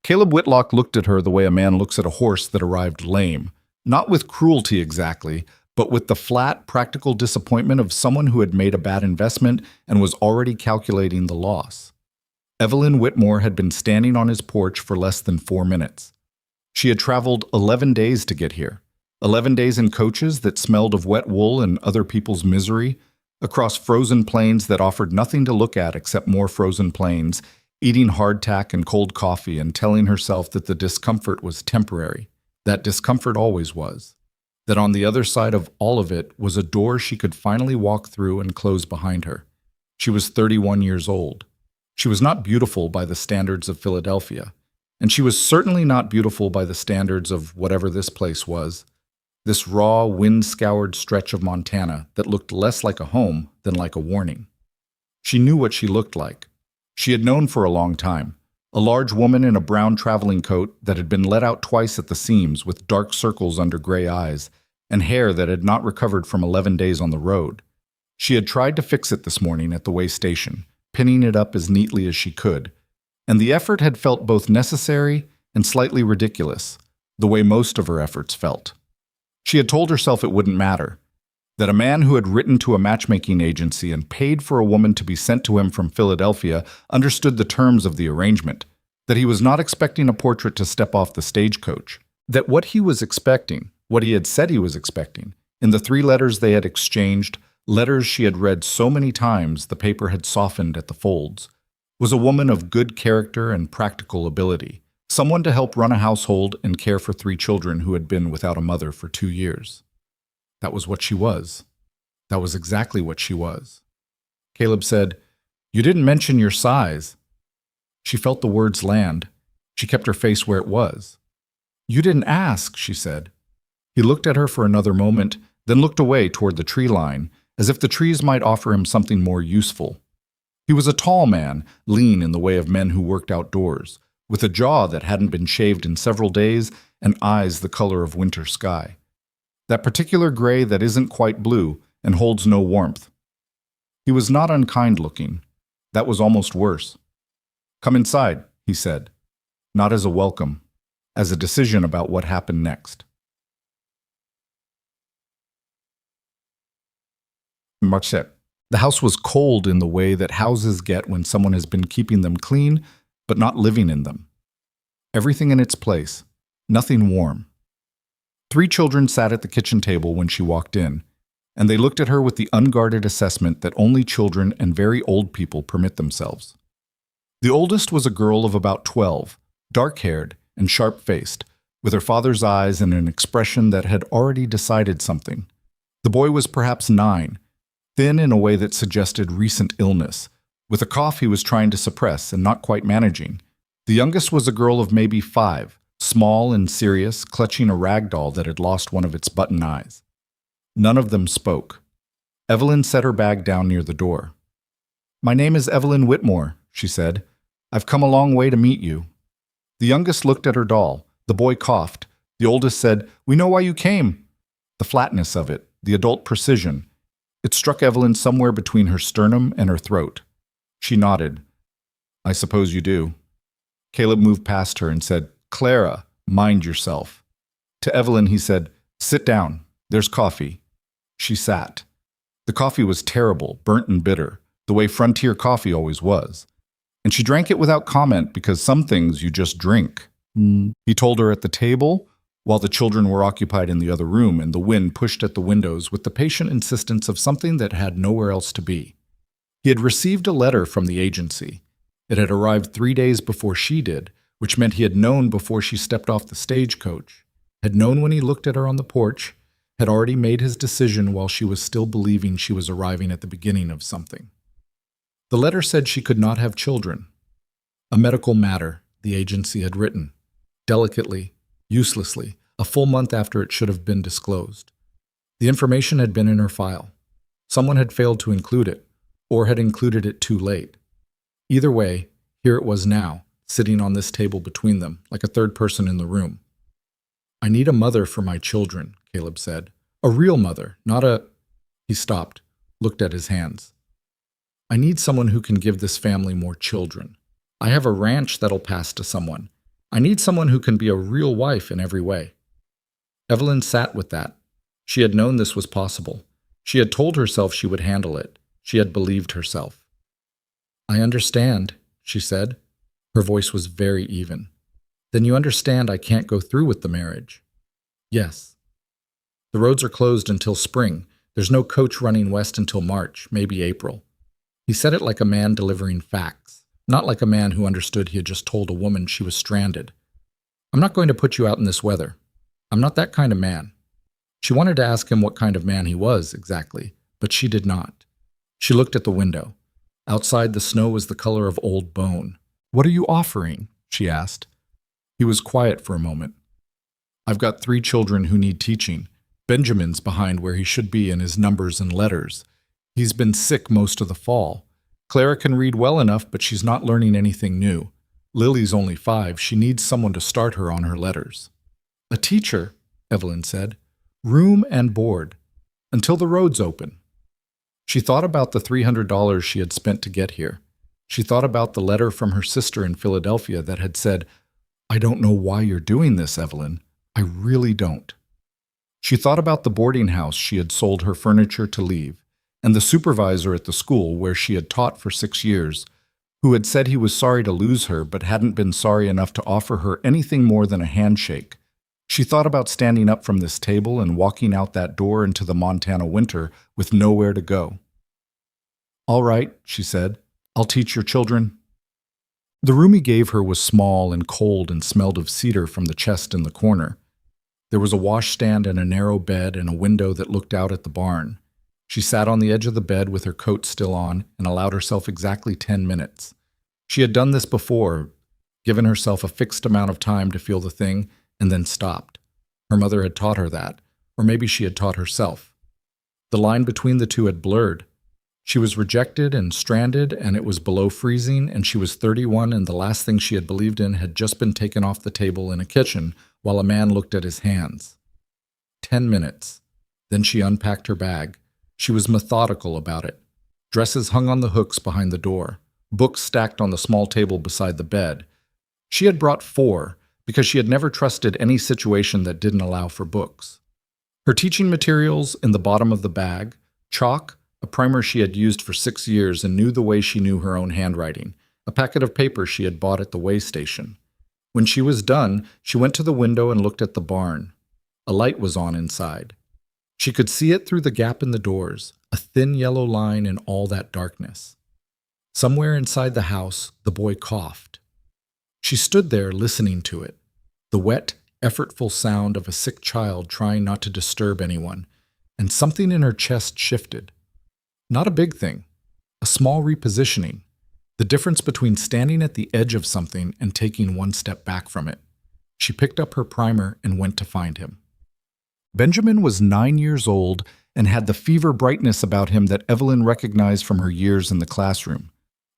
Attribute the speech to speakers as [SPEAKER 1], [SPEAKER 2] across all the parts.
[SPEAKER 1] Caleb Whitlock looked at her the way a man looks at a horse that arrived lame, not with cruelty exactly, but with the flat, practical disappointment of someone who had made a bad investment and was already calculating the loss. Evelyn Whitmore had been standing on his porch for less than 4 minutes. She had traveled 11 days to get here. 11 days in coaches that smelled of wet wool and other people's misery, across frozen plains that offered nothing to look at except more frozen plains, eating hardtack and cold coffee and telling herself that the discomfort was temporary. That discomfort always was. That on the other side of all of it was a door she could finally walk through and close behind her. She was 31 years old. She was not beautiful by the standards of Philadelphia, and she was certainly not beautiful by the standards of whatever this place was, this raw, wind-scoured stretch of Montana that looked less like a home than like a warning. She knew what she looked like. She had known for a long time, a large woman in a brown traveling coat that had been let out twice at the seams with dark circles under gray eyes, and hair that had not recovered from 11 days on the road. She had tried to fix it this morning at the way station, pinning it up as neatly as she could, and the effort had felt both necessary and slightly ridiculous, the way most of her efforts felt. She had told herself it wouldn't matter, that a man who had written to a matchmaking agency and paid for a woman to be sent to him from Philadelphia understood the terms of the arrangement, that he was not expecting a portrait to step off the stagecoach, that what he was expecting, what he had said he was expecting, in the 3 letters they had exchanged, letters she had read so many times the paper had softened at the folds, was a woman of good character and practical ability, someone to help run a household and care for 3 children who had been without a mother for 2 years. That was what she was. That was exactly what she was. Caleb said, "You didn't mention your size." She felt the words land. She kept her face where it was. "You didn't ask," she said. He looked at her for another moment, then looked away toward the tree line, as if the trees might offer him something more useful. He was a tall man, lean in the way of men who worked outdoors, with a jaw that hadn't been shaved in several days and eyes the color of winter sky. That particular gray that isn't quite blue and holds no warmth. He was not unkind looking. That was almost worse. "Come inside," he said, not as a welcome, as a decision about what happened next. Marcet. The house was cold in the way that houses get when someone has been keeping them clean, but not living in them. Everything in its place, nothing warm. 3 children sat at the kitchen table when she walked in, and they looked at her with the unguarded assessment that only children and very old people permit themselves. The oldest was a girl of about 12, dark-haired and sharp-faced, with her father's eyes and an expression that had already decided something. The boy was perhaps 9, thin in a way that suggested recent illness, with a cough he was trying to suppress and not quite managing. The youngest was a girl of maybe 5, small and serious, clutching a rag doll that had lost one of its button eyes. None of them spoke. Evelyn set her bag down near the door. "My name is Evelyn Whitmore," she said. "I've come a long way to meet you." The youngest looked at her doll. The boy coughed. The oldest said, "We know why you came." The flatness of it, the adult precision. It struck Evelyn somewhere between her sternum and her throat. She nodded. "I suppose you do." Caleb moved past her and said, "Clara, mind yourself." To Evelyn he said, "Sit down. There's coffee." She sat. The coffee was terrible, burnt and bitter, the way frontier coffee always was. And she drank it without comment because some things you just drink. He told her at the table, while the children were occupied in the other room and the wind pushed at the windows with the patient insistence of something that had nowhere else to be. He had received a letter from the agency. It had arrived 3 days before she did, which meant he had known before she stepped off the stagecoach, had known when he looked at her on the porch, had already made his decision while she was still believing she was arriving at the beginning of something. The letter said she could not have children. A medical matter, the agency had written, delicately, uselessly, a full month after it should have been disclosed. The information had been in her file. Someone had failed to include it, or had included it too late. Either way, here it was now, sitting on this table between them, like a third person in the room. "I need a mother for my children," Caleb said. "A real mother, not a—" He stopped, looked at his hands. "I need someone who can give this family more children. I have a ranch that'll pass to someone, I need someone who can be a real wife in every way. Evelyn sat with that. She had known this was possible. She had told herself she would handle it. She had believed herself. I understand, she said. Her voice was very even. Then you understand I can't go through with the marriage. Yes. The roads are closed until spring. There's no coach running west until March, maybe April. He said it like a man delivering facts, not like a man who understood he had just told a woman she was stranded. I'm not going to put you out in this weather. I'm not that kind of man. She wanted to ask him what kind of man he was, exactly, but she did not. She looked at the window. Outside, the snow was the color of old bone. What are you offering? She asked. He was quiet for a moment. I've got 3 children who need teaching. Benjamin's behind where he should be in his numbers and letters. He's been sick most of the fall. Clara can read well enough, but she's not learning anything new. Lily's only 5. She needs someone to start her on her letters. A teacher, Evelyn said. Room and board. Until the roads open. She thought about the $300 she had spent to get here. She thought about the letter from her sister in Philadelphia that had said, I don't know why you're doing this, Evelyn. I really don't. She thought about the boarding house she had sold her furniture to leave, and the supervisor at the school where she had taught for 6 years, who had said he was sorry to lose her but hadn't been sorry enough to offer her anything more than a handshake. She thought about standing up from this table and walking out that door into the Montana winter with nowhere to go. All right, she said, I'll teach your children. The room he gave her was small and cold and smelled of cedar from the chest in the corner. There was a washstand and a narrow bed and a window that looked out at the barn. She sat on the edge of the bed with her coat still on and allowed herself exactly 10 minutes. She had done this before, given herself a fixed amount of time to feel the thing, and then stopped. Her mother had taught her that, or maybe she had taught herself. The line between the two had blurred. She was rejected and stranded, and it was below freezing, and she was 31, and the last thing she had believed in had just been taken off the table in a kitchen while a man looked at his hands. 10 minutes. Then she unpacked her bag. She was methodical about it. Dresses hung on the hooks behind the door, books stacked on the small table beside the bed. She had brought 4, because she had never trusted any situation that didn't allow for books. Her teaching materials in the bottom of the bag, chalk, a primer she had used for 6 years and knew the way she knew her own handwriting, a packet of paper she had bought at the way station. When she was done, she went to the window and looked at the barn. A light was on inside. She could see it through the gap in the doors, a thin yellow line in all that darkness. Somewhere inside the house, the boy coughed. She stood there listening to it, the wet, effortful sound of a sick child trying not to disturb anyone, and something in her chest shifted. Not a big thing, a small repositioning, the difference between standing at the edge of something and taking one step back from it. She picked up her primer and went to find him. Benjamin was 9 years old and had the fever brightness about him that Evelyn recognized from her years in the classroom,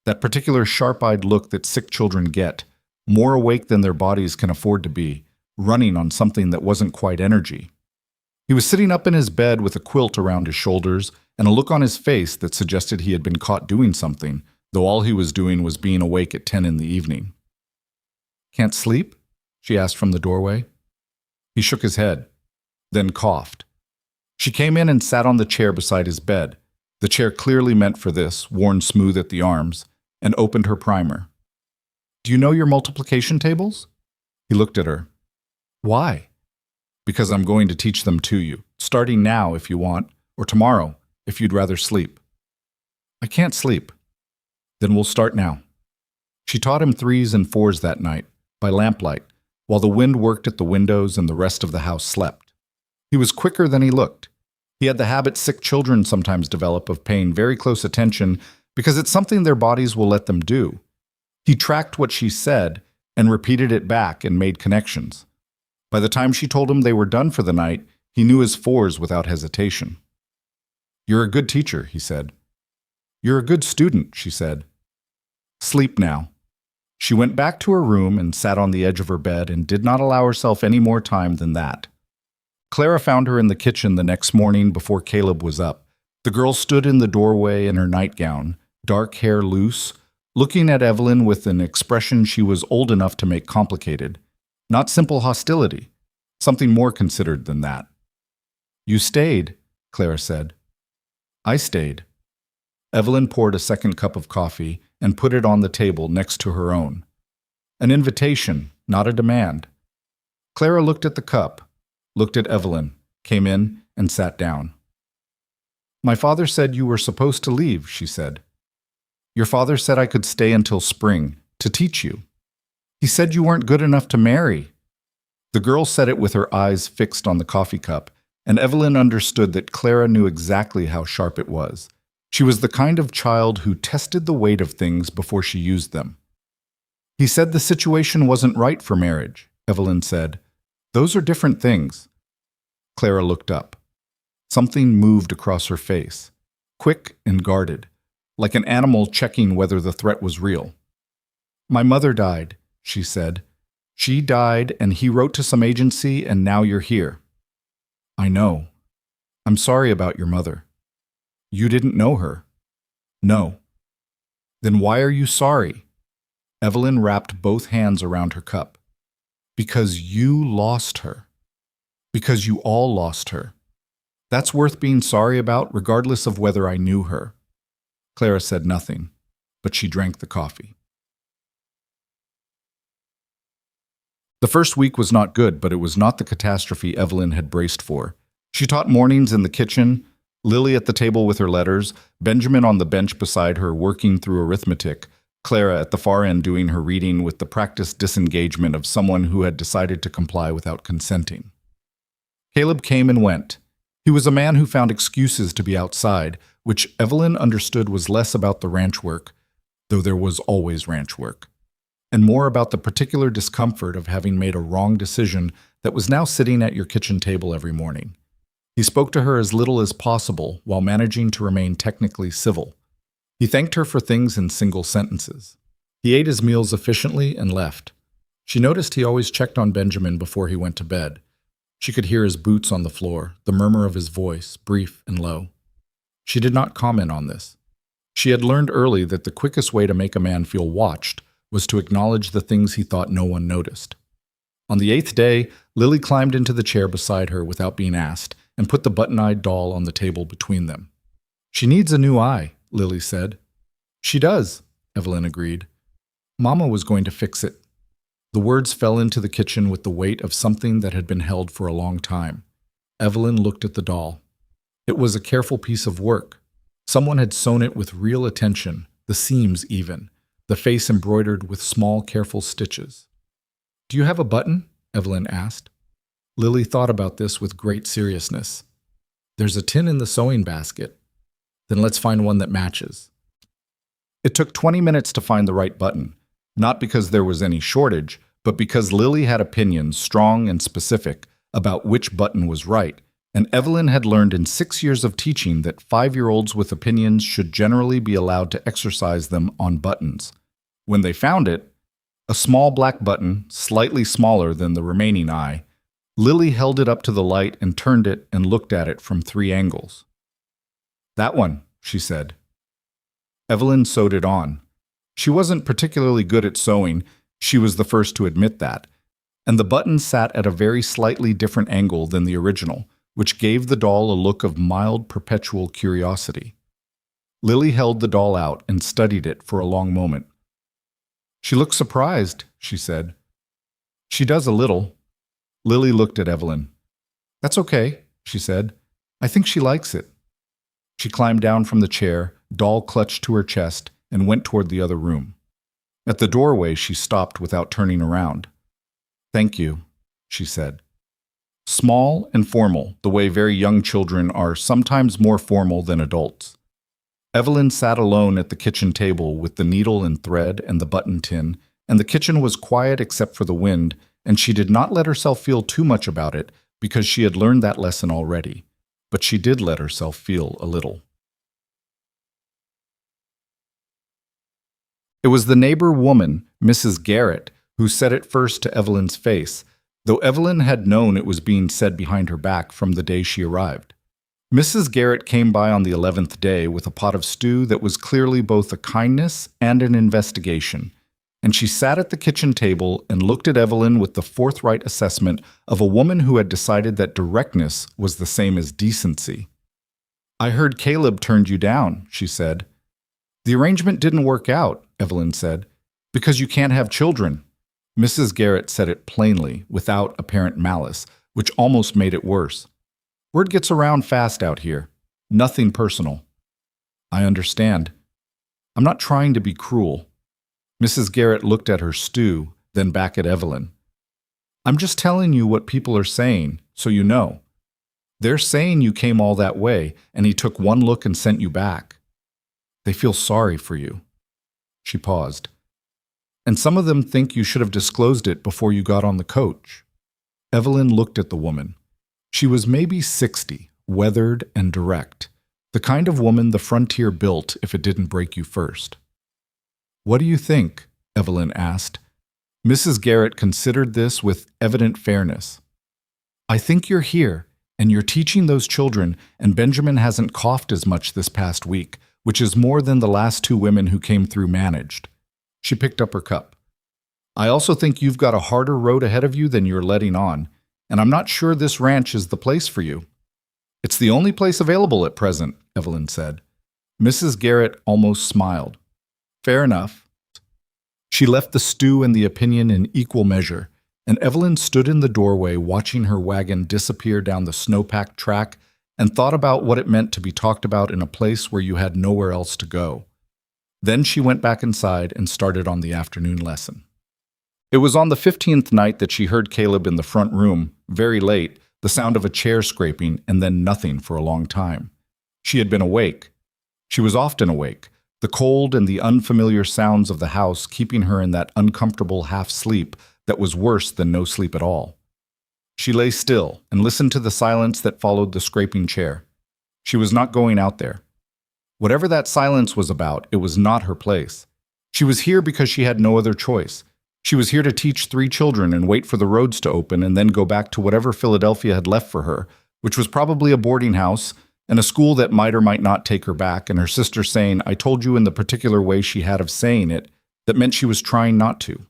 [SPEAKER 1] that particular sharp-eyed look that sick children get, more awake than their bodies can afford to be, running on something that wasn't quite energy. He was sitting up in his bed with a quilt around his shoulders and a look on his face that suggested he had been caught doing something, though all he was doing was being awake at 10 in the evening. Can't sleep? She asked from the doorway. He shook his head, then coughed. She came in and sat on the chair beside his bed, the chair clearly meant for this, worn smooth at the arms, and opened her primer. Do you know your multiplication tables? He looked at her. Why? Because I'm going to teach them to you, starting now if you want, or tomorrow if you'd rather sleep. I can't sleep. Then we'll start now. She taught him 3s and 4s that night, by lamplight, while the wind worked at the windows and the rest of the house slept. He was quicker than he looked. He had the habit sick children sometimes develop of paying very close attention because it's something their bodies will let them do. He tracked what she said and repeated it back and made connections. By the time she told him they were done for the night, he knew his 4s without hesitation. You're a good teacher, he said. You're a good student, she said. Sleep now. She went back to her room and sat on the edge of her bed and did not allow herself any more time than that. Clara found her in the kitchen the next morning before Caleb was up. The girl stood in the doorway in her nightgown, dark hair loose, looking at Evelyn with an expression she was old enough to make complicated. Not simple hostility, something more considered than that. "You stayed," Clara said. "I stayed." Evelyn poured a second cup of coffee and put it on the table next to her own. An invitation, not a demand. Clara looked at the cup, looked at Evelyn, came in, and sat down. "My father said you were supposed to leave," she said. "Your father said I could stay until spring, to teach you. He said you weren't good enough to marry." The girl said it with her eyes fixed on the coffee cup, and Evelyn understood that Clara knew exactly how sharp it was. She was the kind of child who tested the weight of things before she used them. "He said the situation wasn't right for marriage," Evelyn said. "Those are different things." Clara looked up. Something moved across her face, quick and guarded, like an animal checking whether the threat was real. "My mother died," she said. "She died, and he wrote to some agency, and now you're here." "I know. I'm sorry about your mother." "You didn't know her?" "No." "Then why are you sorry?" Evelyn wrapped both hands around her cup. "Because you lost her. Because you all lost her. That's worth being sorry about, regardless of whether I knew her." Clara said nothing, but she drank the coffee. The first week was not good, but it was not the catastrophe Evelyn had braced for. She taught mornings in the kitchen, Lily at the table with her letters, Benjamin on the bench beside her working through arithmetic, Clara at the far end doing her reading with the practiced disengagement of someone who had decided to comply without consenting. Caleb came and went. He was a man who found excuses to be outside, which Evelyn understood was less about the ranch work, though there was always ranch work, and more about the particular discomfort of having made a wrong decision that was now sitting at your kitchen table every morning. He spoke to her as little as possible while managing to remain technically civil. He thanked her for things in single sentences. He ate his meals efficiently and left. She noticed he always checked on Benjamin before he went to bed. She could hear his boots on the floor, the murmur of his voice, brief and low. She did not comment on this. She had learned early that the quickest way to make a man feel watched was to acknowledge the things he thought no one noticed. On the 8th day, Lily climbed into the chair beside her without being asked and put the button-eyed doll on the table between them. "She needs a new eye," Lily said. "She does," Evelyn agreed. "Mama was going to fix it." The words fell into the kitchen with the weight of something that had been held for a long time. Evelyn looked at the doll. It was a careful piece of work. Someone had sewn it with real attention, the seams even, the face embroidered with small, careful stitches. "Do you have a button?" Evelyn asked. Lily thought about this with great seriousness. "There's a tin in the sewing basket." "Then let's find one that matches." It took 20 minutes to find the right button, not because there was any shortage, but because Lily had opinions, strong and specific, about which button was right, and Evelyn had learned in 6 years of teaching that 5-year-olds with opinions should generally be allowed to exercise them on buttons. When they found it, a small black button, slightly smaller than the remaining eye, Lily held it up to the light and turned it and looked at it from 3 angles. "That one," she said. Evelyn sewed it on. She wasn't particularly good at sewing, she was the first to admit that, and the button sat at a very slightly different angle than the original, which gave the doll a look of mild, perpetual curiosity. Lily held the doll out and studied it for a long moment. "She looks surprised," she said. "She does a little." Lily looked at Evelyn. "That's okay," she said. "I think she likes it." She climbed down from the chair, doll clutched to her chest, and went toward the other room. At the doorway, she stopped without turning around. "Thank you," she said. Small and formal, the way very young children are sometimes more formal than adults. Evelyn sat alone at the kitchen table with the needle and thread and the button tin, and the kitchen was quiet except for the wind, and she did not let herself feel too much about it because she had learned that lesson already, but she did let herself feel a little. It was the neighbor woman, Mrs. Garrett, who said it first to Evelyn's face, though Evelyn had known it was being said behind her back from the day she arrived. Mrs. Garrett came by on the 11th day with a pot of stew that was clearly both a kindness and an investigation, and she sat at the kitchen table and looked at Evelyn with the forthright assessment of a woman who had decided that directness was the same as decency. "I heard Caleb turned you down," she said. "The arrangement didn't work out," Evelyn said, "because you can't have children." Mrs. Garrett said it plainly, without apparent malice, which almost made it worse. "Word gets around fast out here. Nothing personal." "I understand. I'm not trying to be cruel." Mrs. Garrett looked at her stew, then back at Evelyn. "I'm just telling you what people are saying, so you know. They're saying you came all that way, and he took one look and sent you back. They feel sorry for you." She paused. "And some of them think you should have disclosed it before you got on the coach." Evelyn looked at the woman. She was maybe 60, weathered and direct, the kind of woman the frontier built if it didn't break you first. "What do you think?" Evelyn asked. Mrs. Garrett considered this with evident fairness. "I think you're here, and you're teaching those children, and Benjamin hasn't coughed as much this past week, which is more than the last 2 women who came through managed." She picked up her cup. "I also think you've got a harder road ahead of you than you're letting on, and I'm not sure this ranch is the place for you." "It's the only place available at present," Evelyn said. Mrs. Garrett almost smiled. "Fair enough." She left the stew and the opinion in equal measure, and Evelyn stood in the doorway watching her wagon disappear down the snow-packed track and thought about what it meant to be talked about in a place where you had nowhere else to go. Then she went back inside and started on the afternoon lesson. It was on the 15th night that she heard Caleb in the front room, very late, the sound of a chair scraping, and then nothing for a long time. She had been awake. She was often awake, the cold and the unfamiliar sounds of the house keeping her in that uncomfortable half-sleep that was worse than no sleep at all. She lay still and listened to the silence that followed the scraping chair. She was not going out there. Whatever that silence was about, it was not her place. She was here because she had no other choice. She was here to teach 3 children and wait for the roads to open and then go back to whatever Philadelphia had left for her, which was probably a boarding house and a school that might or might not take her back, and her sister saying, "I told you," in the particular way she had of saying it, that meant she was trying not to.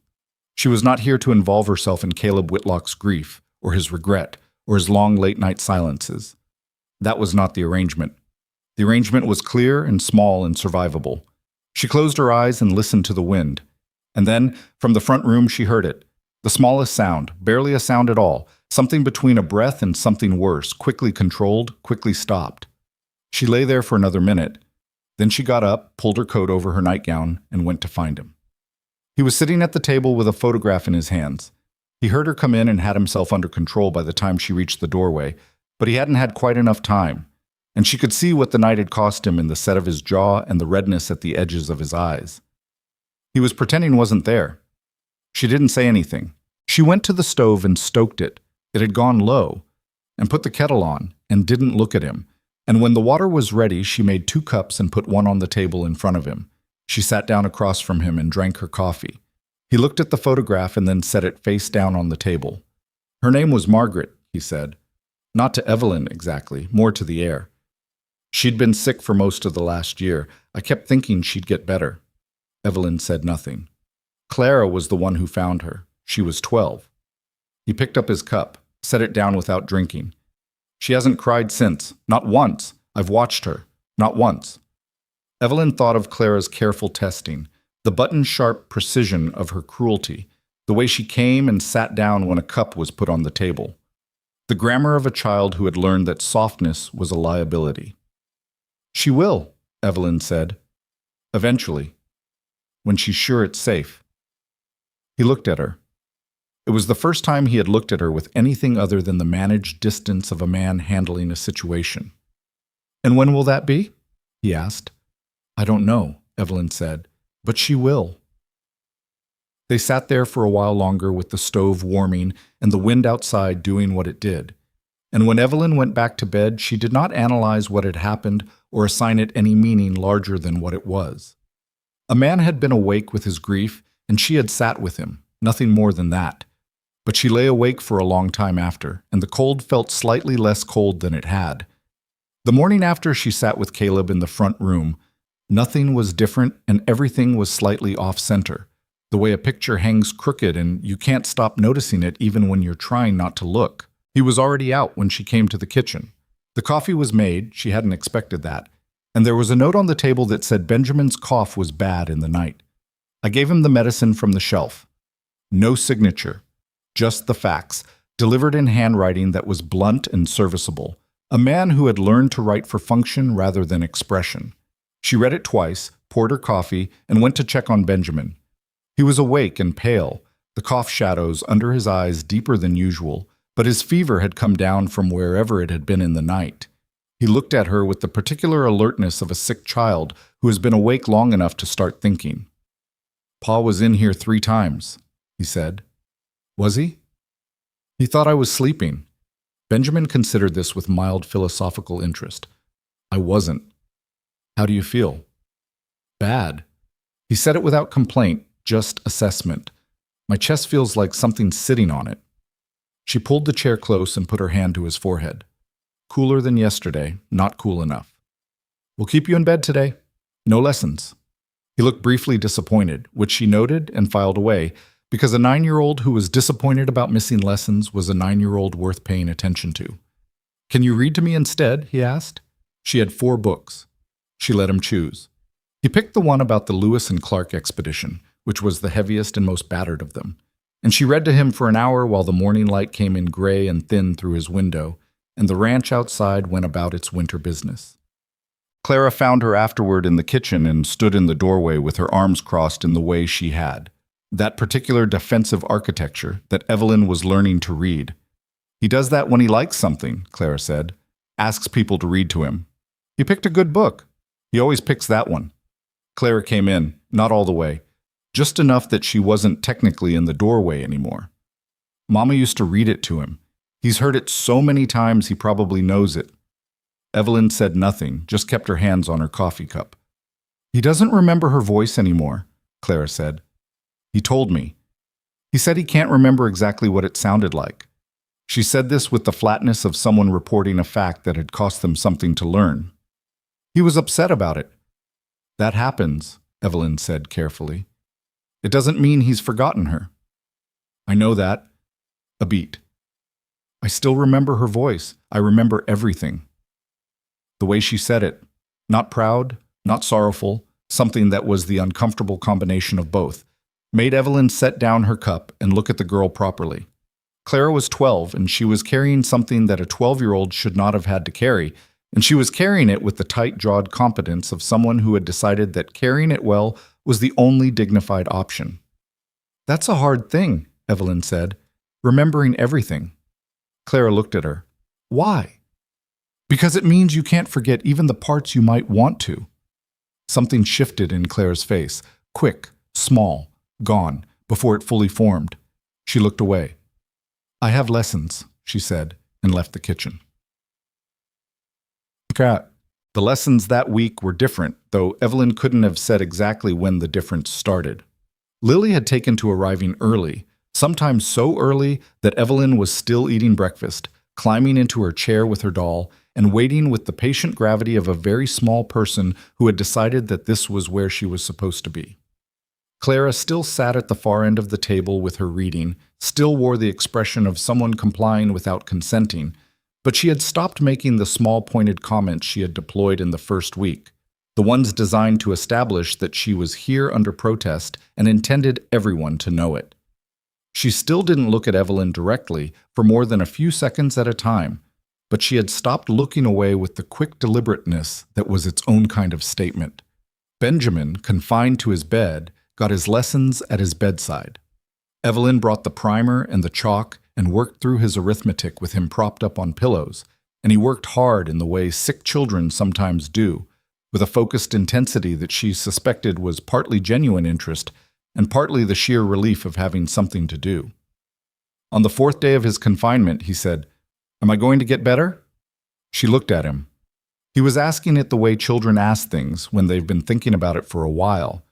[SPEAKER 1] She was not here to involve herself in Caleb Whitlock's grief, or his regret, or his long late-night silences. That was not the arrangement. The arrangement was clear and small and survivable. She closed her eyes and listened to the wind. And then, from the front room, she heard it. The smallest sound, barely a sound at all, something between a breath and something worse, quickly controlled, quickly stopped. She lay there for another minute. Then she got up, pulled her coat over her nightgown, and went to find him. He was sitting at the table with a photograph in his hands. He heard her come in and had himself under control by the time she reached the doorway, but he hadn't had quite enough time, and she could see what the night had cost him in the set of his jaw and the redness at the edges of his eyes. He was pretending wasn't there. She didn't say anything. She went to the stove and stoked it. It had gone low, and put the kettle on, and didn't look at him. And when the water was ready, she made 2 cups and put one on the table in front of him. She sat down across from him and drank her coffee. He looked at the photograph and then set it face down on the table. "Her name was Margaret," he said. Not to Evelyn, exactly, more to the air. "She'd been sick for most of the last year. I kept thinking she'd get better." Evelyn said nothing. "Clara was the one who found her. She was 12. He picked up his cup, set it down without drinking. "She hasn't cried since. Not once. I've watched her. Not once." Evelyn thought of Clara's careful testing, the button-sharp precision of her cruelty, the way she came and sat down when a cup was put on the table. The grammar of a child who had learned that softness was a liability. "She will," Evelyn said. "Eventually. When she's sure it's safe." He looked at her. It was the first time he had looked at her with anything other than the managed distance of a man handling a situation. "And when will that be?" he asked. "I don't know," Evelyn said, "but she will." They sat there for a while longer with the stove warming and the wind outside doing what it did. And when Evelyn went back to bed, she did not analyze what had happened or assign it any meaning larger than what it was. A man had been awake with his grief, and she had sat with him, nothing more than that. But she lay awake for a long time after, and the cold felt slightly less cold than it had. The morning after she sat with Caleb in the front room, nothing was different and everything was slightly off-center, the way a picture hangs crooked and you can't stop noticing it even when you're trying not to look. He was already out when she came to the kitchen. The coffee was made, she hadn't expected that, and there was a note on the table that said Benjamin's cough was bad in the night. I gave him the medicine from the shelf. No signature, just the facts, delivered in handwriting that was blunt and serviceable. A man who had learned to write for function rather than expression. She read it twice, poured her coffee, and went to check on Benjamin. He was awake and pale, the cough shadows under his eyes deeper than usual, but his fever had come down from wherever it had been in the night. He looked at her with the particular alertness of a sick child who has been awake long enough to start thinking. "Pa was in here 3 times, he said. "Was he?" "He thought I was sleeping." Benjamin considered this with mild philosophical interest. "I wasn't." "How do you feel?" "Bad." He said it without complaint, just assessment. "My chest feels like something's sitting on it." She pulled the chair close and put her hand to his forehead. "Cooler than yesterday, not cool enough." "We'll keep you in bed today. No lessons." He looked briefly disappointed, which she noted and filed away, because a 9-year-old who was disappointed about missing lessons was a 9-year-old worth paying attention to. "Can you read to me instead?" he asked. She had 4 books. She let him choose. He picked the one about the Lewis and Clark expedition, which was the heaviest and most battered of them, and she read to him for an hour while the morning light came in gray and thin through his window, and the ranch outside went about its winter business. Clara found her afterward in the kitchen and stood in the doorway with her arms crossed in the way she had. That particular defensive architecture that Evelyn was learning to read. "He does that when he likes something," Clara said. "Asks people to read to him. He picked a good book. He always picks that one." Clara came in, not all the way, just enough that she wasn't technically in the doorway anymore. "Mama used to read it to him. He's heard it so many times he probably knows it." Evelyn said nothing, just kept her hands on her coffee cup. "He doesn't remember her voice anymore," Clara said. "He told me. He said he can't remember exactly what it sounded like." She said this with the flatness of someone reporting a fact that had cost them something to learn. "He was upset about it." "That happens," Evelyn said carefully. "It doesn't mean he's forgotten her." "I know that." A beat. "I still remember her voice. I remember everything." The way she said it. Not proud, not sorrowful, something that was the uncomfortable combination of both, made Evelyn set down her cup and look at the girl properly. Clara was 12, and she was carrying something that a 12-year-old should not have had to carry, and she was carrying it with the tight-jawed competence of someone who had decided that carrying it well was the only dignified option. "That's a hard thing," Evelyn said, "remembering everything." Clara looked at her. "Why?" "Because it means you can't forget even the parts you might want to." Something shifted in Clara's face, quick, small, gone, before it fully formed. She looked away. "I have lessons," she said, and left the kitchen. The lessons that week were different, though Evelyn couldn't have said exactly when the difference started. Lily had taken to arriving early, sometimes so early that Evelyn was still eating breakfast, climbing into her chair with her doll, and waiting with the patient gravity of a very small person who had decided that this was where she was supposed to be. Clara still sat at the far end of the table with her reading, still wore the expression of someone complying without consenting, but she had stopped making the small pointed comments she had deployed in the first week, the ones designed to establish that she was here under protest and intended everyone to know it. She still didn't look at Evelyn directly for more than a few seconds at a time, but she had stopped looking away with the quick deliberateness that was its own kind of statement. Benjamin, confined to his bed, got his lessons at his bedside. Evelyn brought the primer and the chalk and worked through his arithmetic with him propped up on pillows, and he worked hard in the way sick children sometimes do, with a focused intensity that she suspected was partly genuine interest and partly the sheer relief of having something to do. On the 4th day of his confinement, he said, "Am I going to get better?" She looked at him. He was asking it the way children ask things when they've been thinking about it for a while,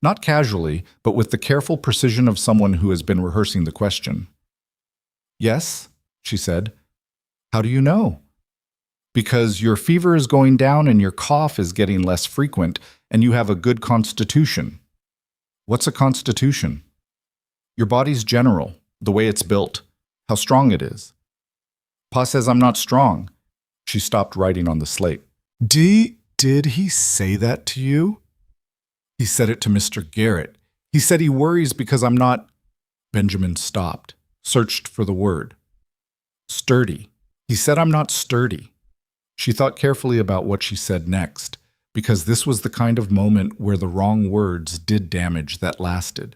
[SPEAKER 1] not casually, but with the careful precision of someone who has been rehearsing the question. "Yes," she said. "How do you know?" Because your fever is going down and your cough is getting less frequent, and you have a good constitution. What's a constitution? Your body's general, the way it's built, how strong it is. Pa says I'm not strong. She stopped writing on the slate. Did he say that to you? He said it to Mr. Garrett. He said he worries because I'm not... Benjamin stopped, searched for the word. Sturdy. He said I'm not sturdy. She thought carefully about what she said next, because this was the kind of moment where the wrong words did damage that lasted.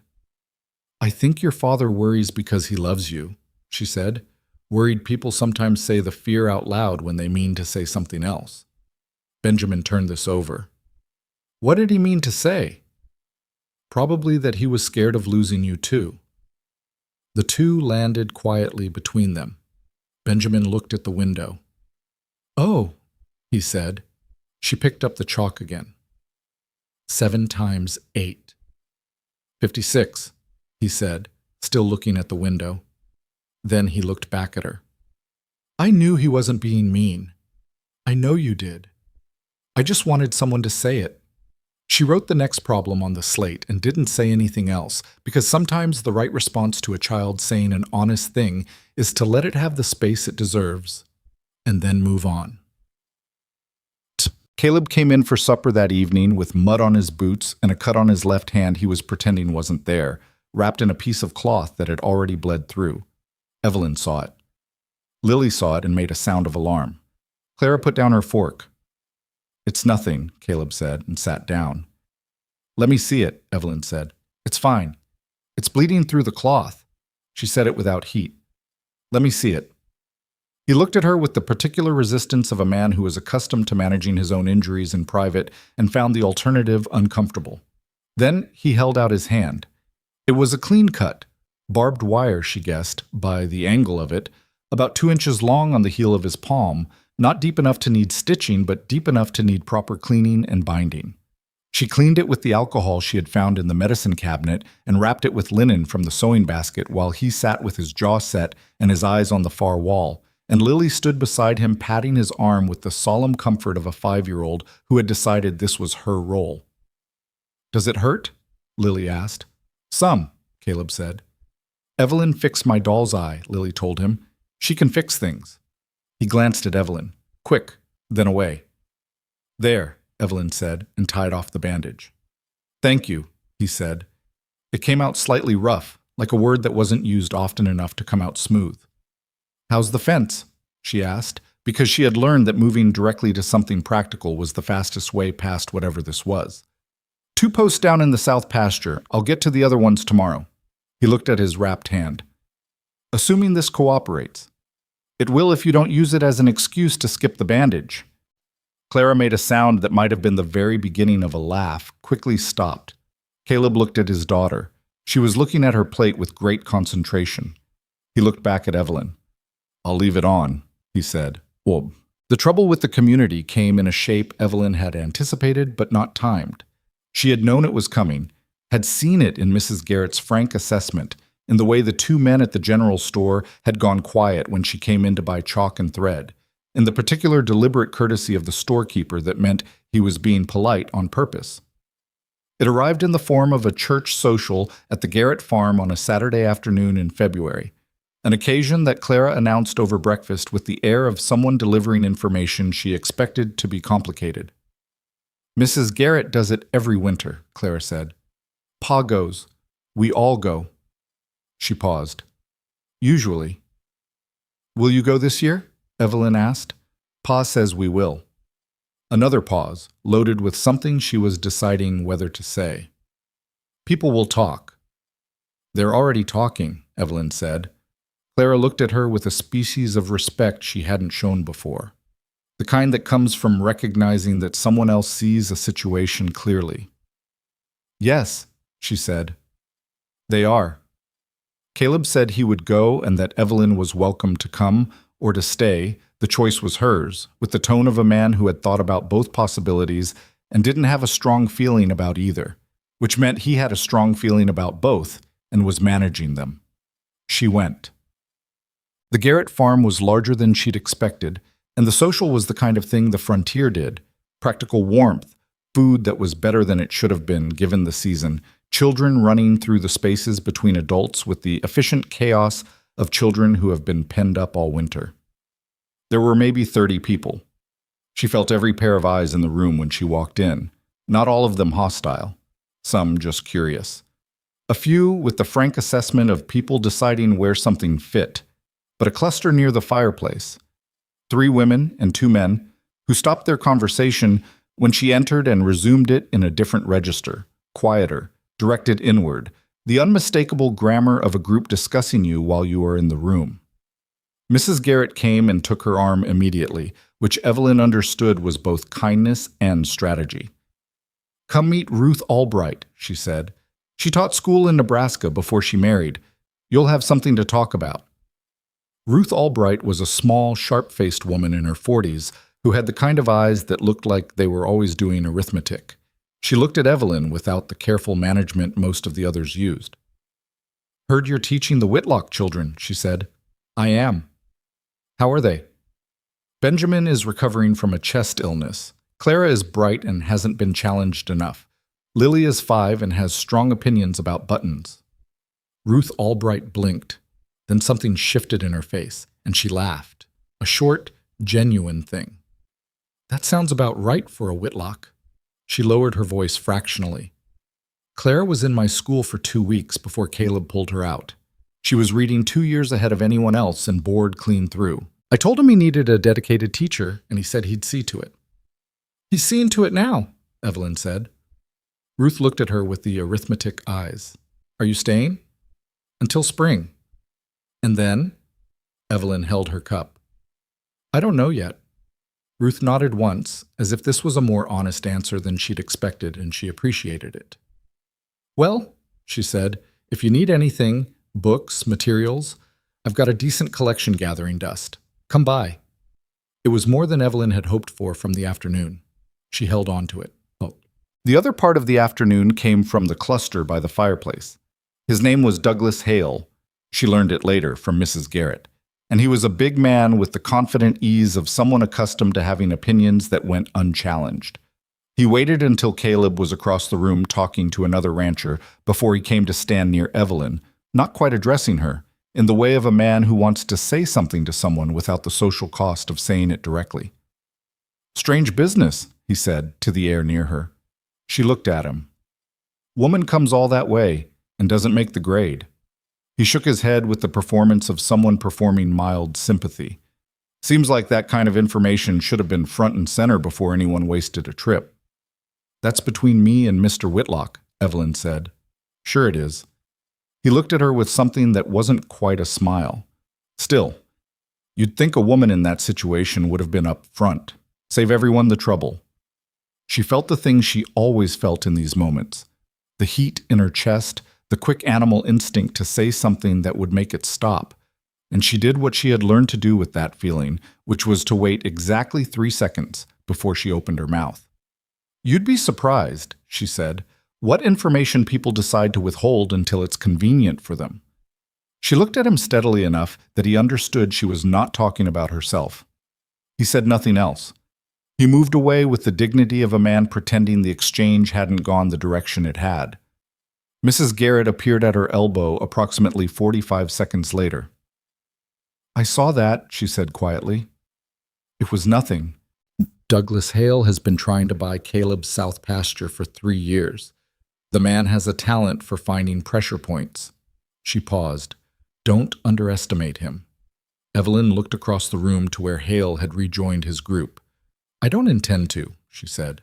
[SPEAKER 1] I think your father worries because he loves you, she said. Worried people sometimes say the fear out loud when they mean to say something else. Benjamin turned this over. What did he mean to say? Probably that he was scared of losing you too. The two landed quietly between them. Benjamin looked at the window. Oh, he said. She picked up the chalk again. 7 times 8. 56, he said, still looking at the window. Then he looked back at her. I knew he wasn't being mean. I know you did. I just wanted someone to say it. She wrote the next problem on the slate and didn't say anything else, because sometimes the right response to a child saying an honest thing is to let it have the space it deserves, and then move on. Caleb came in for supper that evening with mud on his boots and a cut on his left hand he was pretending wasn't there, wrapped in a piece of cloth that had already bled through. Evelyn saw it. Lily saw it and made a sound of alarm. Clara put down her fork. It's nothing, Caleb said, and sat down. Let me see it, Evelyn said. It's fine. It's bleeding through the cloth. She said it without heat. Let me see it. He looked at her with the particular resistance of a man who is accustomed to managing his own injuries in private and found the alternative uncomfortable. Then he held out his hand. It was a clean cut, barbed wire, she guessed, by the angle of it, about 2 inches long on the heel of his palm, not deep enough to need stitching, but deep enough to need proper cleaning and binding. She cleaned it with the alcohol she had found in the medicine cabinet and wrapped it with linen from the sewing basket while he sat with his jaw set and his eyes on the far wall, and Lily stood beside him patting his arm with the solemn comfort of a 5-year-old who had decided this was her role. Does it hurt? Lily asked. Some, Caleb said. Evelyn fixed my doll's eye, Lily told him. She can fix things. He glanced at Evelyn. Quick, then away. There, Evelyn said, and tied off the bandage. Thank you, he said. It came out slightly rough, like a word that wasn't used often enough to come out smooth. How's the fence? She asked, because she had learned that moving directly to something practical was the fastest way past whatever this was. 2 posts down in the south pasture. I'll get to the other ones tomorrow. He looked at his wrapped hand. Assuming this cooperates. It will if you don't use it as an excuse to skip the bandage. Clara made a sound that might have been the very beginning of a laugh, quickly stopped. Caleb looked at his daughter. She was looking at her plate with great concentration. He looked back at Evelyn. I'll leave it on, he said. Well, the trouble with the community came in a shape Evelyn had anticipated but not timed. She had known it was coming, had seen it in Mrs. Garrett's frank assessment, in the way the 2 men at the general store had gone quiet when she came in to buy chalk and thread, in the particular deliberate courtesy of the storekeeper that meant he was being polite on purpose. It arrived in the form of a church social at the Garrett farm on a Saturday afternoon in February, an occasion that Clara announced over breakfast with the air of someone delivering information she expected to be complicated. Mrs. Garrett does it every winter, Clara said. Pa goes. We all go. She paused. Usually. Will you go this year? Evelyn asked. Pa says we will. Another pause, loaded with something she was deciding whether to say. People will talk. They're already talking, Evelyn said. Clara looked at her with a species of respect she hadn't shown before. The kind that comes from recognizing that someone else sees a situation clearly. Yes, she said. They are. Caleb said he would go and that Evelyn was welcome to come or to stay. The choice was hers, with the tone of a man who had thought about both possibilities and didn't have a strong feeling about either, which meant he had a strong feeling about both and was managing them. She went. The Garrett farm was larger than she'd expected, And the social was the kind of thing the frontier did. Practical warmth, food that was better than it should have been given the season, children running through the spaces between adults with the efficient chaos of children who have been penned up all winter. There were maybe 30 people. She felt every pair of eyes in the room when she walked in, not all of them hostile, some just curious. A few with the frank assessment of people deciding where something fit, but a cluster near the fireplace. 3 women and 2 men who stopped their conversation when she entered and resumed it in a different register, quieter, directed inward, the unmistakable grammar of a group discussing you while you are in the room. Mrs. Garrett came and took her arm immediately, which Evelyn understood was both kindness and strategy. "Come meet Ruth Albright," she said. "She taught school in Nebraska before she married. You'll have something to talk about." Ruth Albright was a small, sharp-faced woman in her 40s who had the kind of eyes that looked like they were always doing arithmetic. She looked at Evelyn without the careful management most of the others used. "Heard you're teaching the Whitlock children," she said. "I am." "How are they?" "Benjamin is recovering from a chest illness. Clara is bright and hasn't been challenged enough. Lily is 5 and has strong opinions about buttons." Ruth Albright blinked. Then something shifted in her face, and she laughed. A short, genuine thing. "That sounds about right for a Whitlock." She lowered her voice fractionally. "Clara was in my school for 2 weeks before Caleb pulled her out. She was reading 2 years ahead of anyone else and bored clean through. I told him he needed a dedicated teacher, and he said he'd see to it." "He's seeing to it now," Evelyn said. Ruth looked at her with the arithmetic eyes. "Are you staying?" "Until spring." "And then?" Evelyn held her cup. "I don't know yet." Ruth nodded once, as if this was a more honest answer than she'd expected, and she appreciated it. "Well," she said, "if you need anything, books, materials, I've got a decent collection gathering dust. Come by." It was more than Evelyn had hoped for from the afternoon. She held on to it. Oh. The other part of the afternoon came from the cluster by the fireplace. His name was Douglas Hale. She learned it later from Mrs. Garrett. And he was a big man with the confident ease of someone accustomed to having opinions that went unchallenged. He waited until Caleb was across the room talking to another rancher before he came to stand near Evelyn, not quite addressing her, in the way of a man who wants to say something to someone without the social cost of saying it directly. "Strange business," he said to the air near her. She looked at him. "Woman comes all that way and doesn't make the grade." He shook his head with the performance of someone performing mild sympathy. "Seems like that kind of information should have been front and center before anyone wasted a trip." "That's between me and Mr. Whitlock," Evelyn said. "Sure it is." He looked at her with something that wasn't quite a smile. "Still, you'd think a woman in that situation would have been up front. Save everyone the trouble." She felt the thing she always felt in these moments. The heat in her chest, the quick animal instinct to say something that would make it stop. And she did what she had learned to do with that feeling, which was to wait exactly 3 seconds before she opened her mouth. "You'd be surprised," she said, "what information people decide to withhold until it's convenient for them." She looked at him steadily enough that he understood she was not talking about herself. He said nothing else. He moved away with the dignity of a man pretending the exchange hadn't gone the direction it had. Mrs. Garrett appeared at her elbow approximately 45 seconds later. "I saw that," she said quietly. "It was nothing. Douglas Hale has been trying to buy Caleb's south pasture for 3 years. The man has a talent for finding pressure points." She paused. "Don't underestimate him." Evelyn looked across the room to where Hale had rejoined his group. "I don't intend to," she said.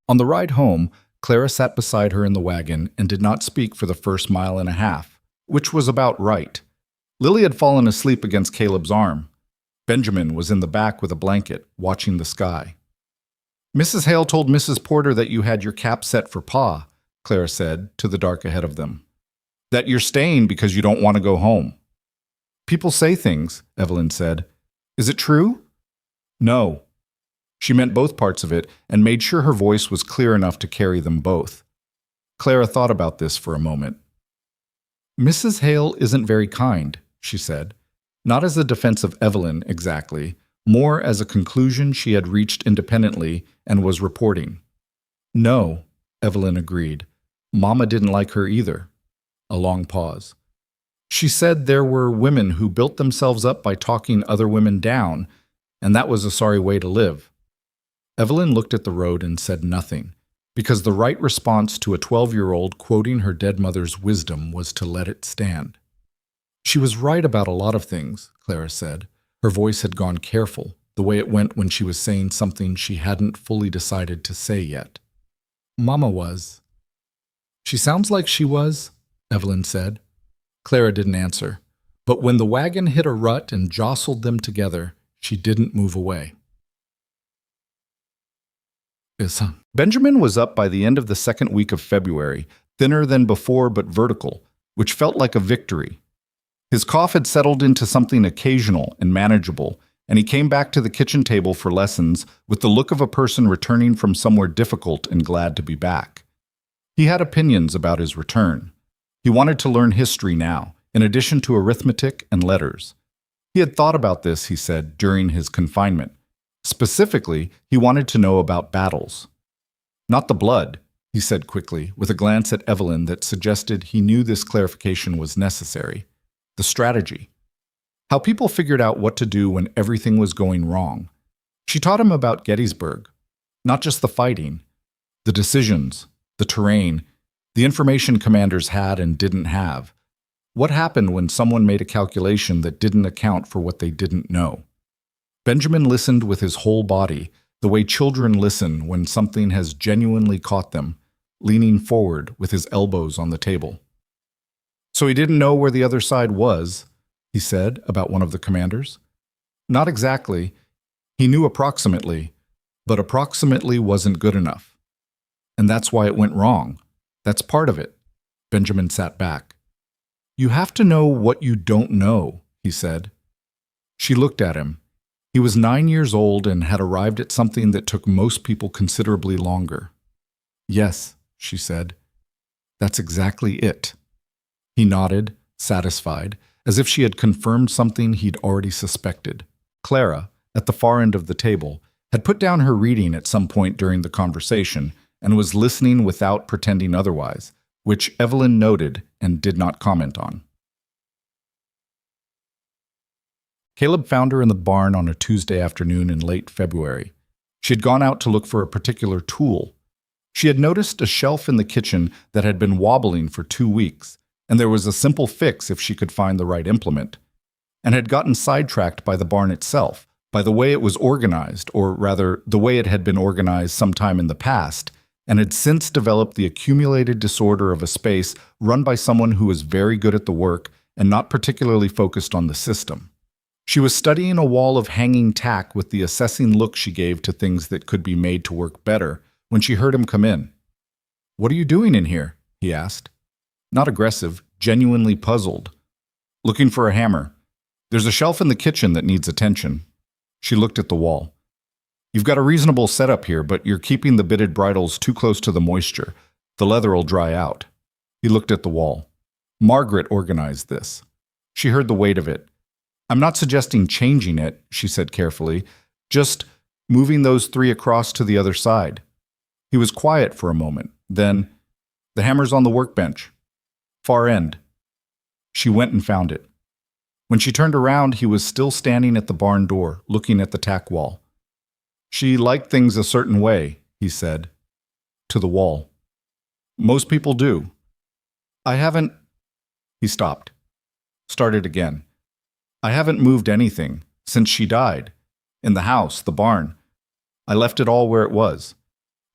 [SPEAKER 1] On the ride home, Clara sat beside her in the wagon and did not speak for the first mile and a half, which was about right. Lily had fallen asleep against Caleb's arm. Benjamin was in the back with a blanket, watching the sky. "Mrs. Hale told Mrs. Porter that you had your cap set for Pa," Clara said to the dark ahead of them. "That you're staying because you don't want to go home." "People say things," Evelyn said. "Is it true?" "No." She meant both parts of it and made sure her voice was clear enough to carry them both. Clara thought about this for a moment. "Mrs. Hale isn't very kind," she said. Not as a defense of Evelyn, exactly, more as a conclusion she had reached independently and was reporting. No, Evelyn agreed. Mama didn't like her either. A long pause. She said there were women who built themselves up by talking other women down, and that was a sorry way to live. Evelyn looked at the road and said nothing, because the right response to a 12-year-old quoting her dead mother's wisdom was to let it stand. She was right about a lot of things, Clara said. Her voice had gone careful, the way it went when she was saying something she hadn't fully decided to say yet. Mama was. She sounds like she was, Evelyn said. Clara didn't answer, but when the wagon hit a rut and jostled them together, she didn't move away. Benjamin was up by the end of the second week of February, thinner than before but vertical, which felt like a victory. His cough had settled into something occasional and manageable, and he came back to the kitchen table for lessons with the look of a person returning from somewhere difficult and glad to be back. He had opinions about his return. He wanted to learn history now, in addition to arithmetic and letters. He had thought about this, he said, during his confinement. Specifically, he wanted to know about battles. Not the blood, he said quickly, with a glance at Evelyn that suggested he knew this clarification was necessary. The strategy. How people figured out what to do when everything was going wrong. She taught him about Gettysburg. Not just the fighting, the decisions, the terrain, the information commanders had and didn't have. What happened when someone made a calculation that didn't account for what they didn't know? Benjamin listened with his whole body, the way children listen when something has genuinely caught them, leaning forward with his elbows on the table. So he didn't know where the other side was, he said about one of the commanders. Not exactly. He knew approximately, but approximately wasn't good enough. And that's why it went wrong. That's part of it. Benjamin sat back. You have to know what you don't know, he said. She looked at him. He was 9 years old and had arrived at something that took most people considerably longer. Yes, she said. That's exactly it. He nodded, satisfied, as if she had confirmed something he'd already suspected. Clara, at the far end of the table, had put down her reading at some point during the conversation and was listening without pretending otherwise, which Evelyn noted and did not comment on. Caleb found her in the barn on a Tuesday afternoon in late February. She had gone out to look for a particular tool. She had noticed a shelf in the kitchen that had been wobbling for 2 weeks, and there was a simple fix if she could find the right implement, and had gotten sidetracked by the barn itself, by the way it was organized, or rather, the way it had been organized sometime in the past, and had since developed the accumulated disorder of a space run by someone who was very good at the work and not particularly focused on the system. She was studying a wall of hanging tack with the assessing look she gave to things that could be made to work better when she heard him come in. "What are you doing in here?" he asked. Not aggressive, genuinely puzzled. "Looking for a hammer. There's a shelf in the kitchen that needs attention." She looked at the wall. "You've got a reasonable setup here, but you're keeping the bitted bridles too close to the moisture. The leather will dry out." He looked at the wall. Margaret organized this. She heard the weight of it. "I'm not suggesting changing it," she said carefully, "just moving those 3 across to the other side." He was quiet for a moment. Then, "The hammer's on the workbench. Far end." She went and found it. When she turned around, he was still standing at the barn door, looking at the tack wall. "She liked things a certain way," he said, to the wall. "Most people do. I haven't—" He stopped. Started again. "I haven't moved anything since she died. In the house, the barn. I left it all where it was."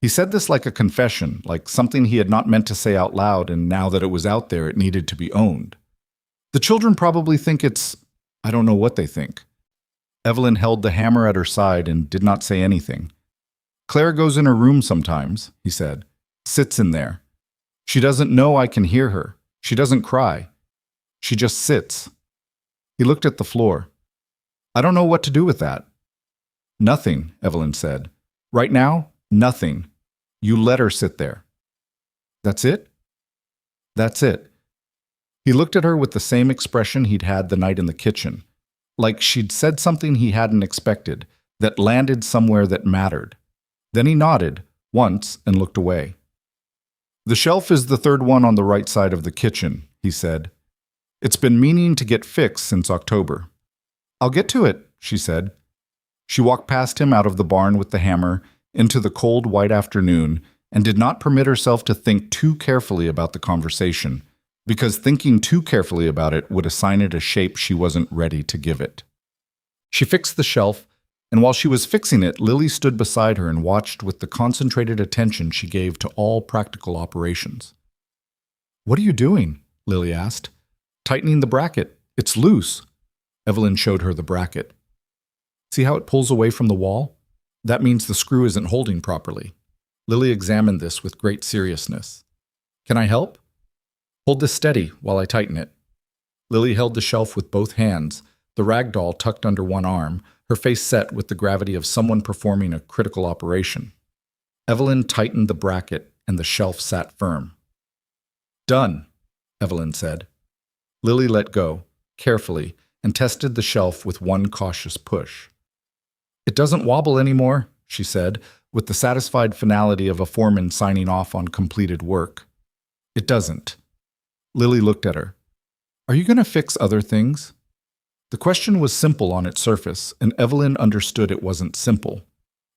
[SPEAKER 1] He said this like a confession, like something he had not meant to say out loud, and now that it was out there, it needed to be owned. "The children probably think I don't know what they think." Evelyn held the hammer at her side and did not say anything. "Claire goes in her room sometimes," he said. "Sits in there. She doesn't know I can hear her. She doesn't cry. She just sits." He looked at the floor. "I don't know what to do with that." "Nothing," Evelyn said. "Right now, nothing. You let her sit there." "That's it?" "That's it." He looked at her with the same expression he'd had the night in the kitchen. like she'd said something he hadn't expected, that landed somewhere that mattered. Then he nodded, once, and looked away. "The shelf is the third one on the right side of the kitchen," he said. "It's been meaning to get fixed since October." "I'll get to it," she said. She walked past him out of the barn with the hammer, into the cold white afternoon, and did not permit herself to think too carefully about the conversation, because thinking too carefully about it would assign it a shape she wasn't ready to give it. She fixed the shelf, and while she was fixing it, Lily stood beside her and watched with the concentrated attention she gave to all practical operations. "What are you doing?" Lily asked. "Tightening the bracket. It's loose." Evelyn showed her the bracket. "See how it pulls away from the wall? That means the screw isn't holding properly." Lily examined this with great seriousness. "Can I help?" "Hold this steady while I tighten it." Lily held the shelf with both hands, the rag doll tucked under one arm, her face set with the gravity of someone performing a critical operation. Evelyn tightened the bracket, and the shelf sat firm. "Done," Evelyn said. Lily let go, carefully, and tested the shelf with one cautious push. "It doesn't wobble anymore," she said, with the satisfied finality of a foreman signing off on completed work. "It doesn't." Lily looked at her. "Are you going to fix other things?" The question was simple on its surface, and Evelyn understood it wasn't simple.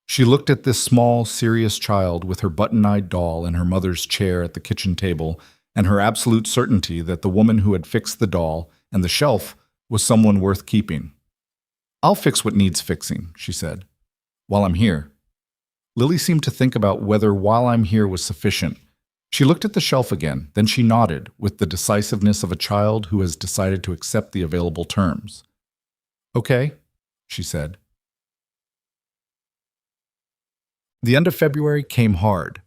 [SPEAKER 1] She looked at this small, serious child with her button-eyed doll in her mother's chair at the kitchen table, and her absolute certainty that the woman who had fixed the doll and the shelf was someone worth keeping. "I'll fix what needs fixing," she said, "while I'm here." Lily seemed to think about whether "while I'm here" was sufficient. She looked at the shelf again, then she nodded with the decisiveness of a child who has decided to accept the available terms. "Okay," she said. The end of February came hard.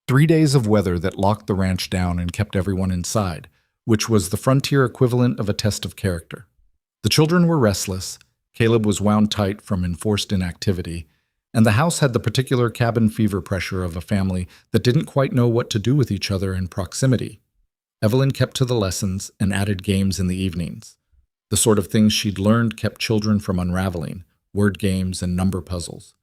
[SPEAKER 1] 3 days of weather that locked the ranch down and kept everyone inside, which was the frontier equivalent of a test of character. The children were restless, Caleb was wound tight from enforced inactivity, and the house had the particular cabin fever pressure of a family that didn't quite know what to do with each other in proximity. Evelyn kept to the lessons and added games in the evenings. The sort of things she'd learned kept children from unraveling, word games and number puzzles.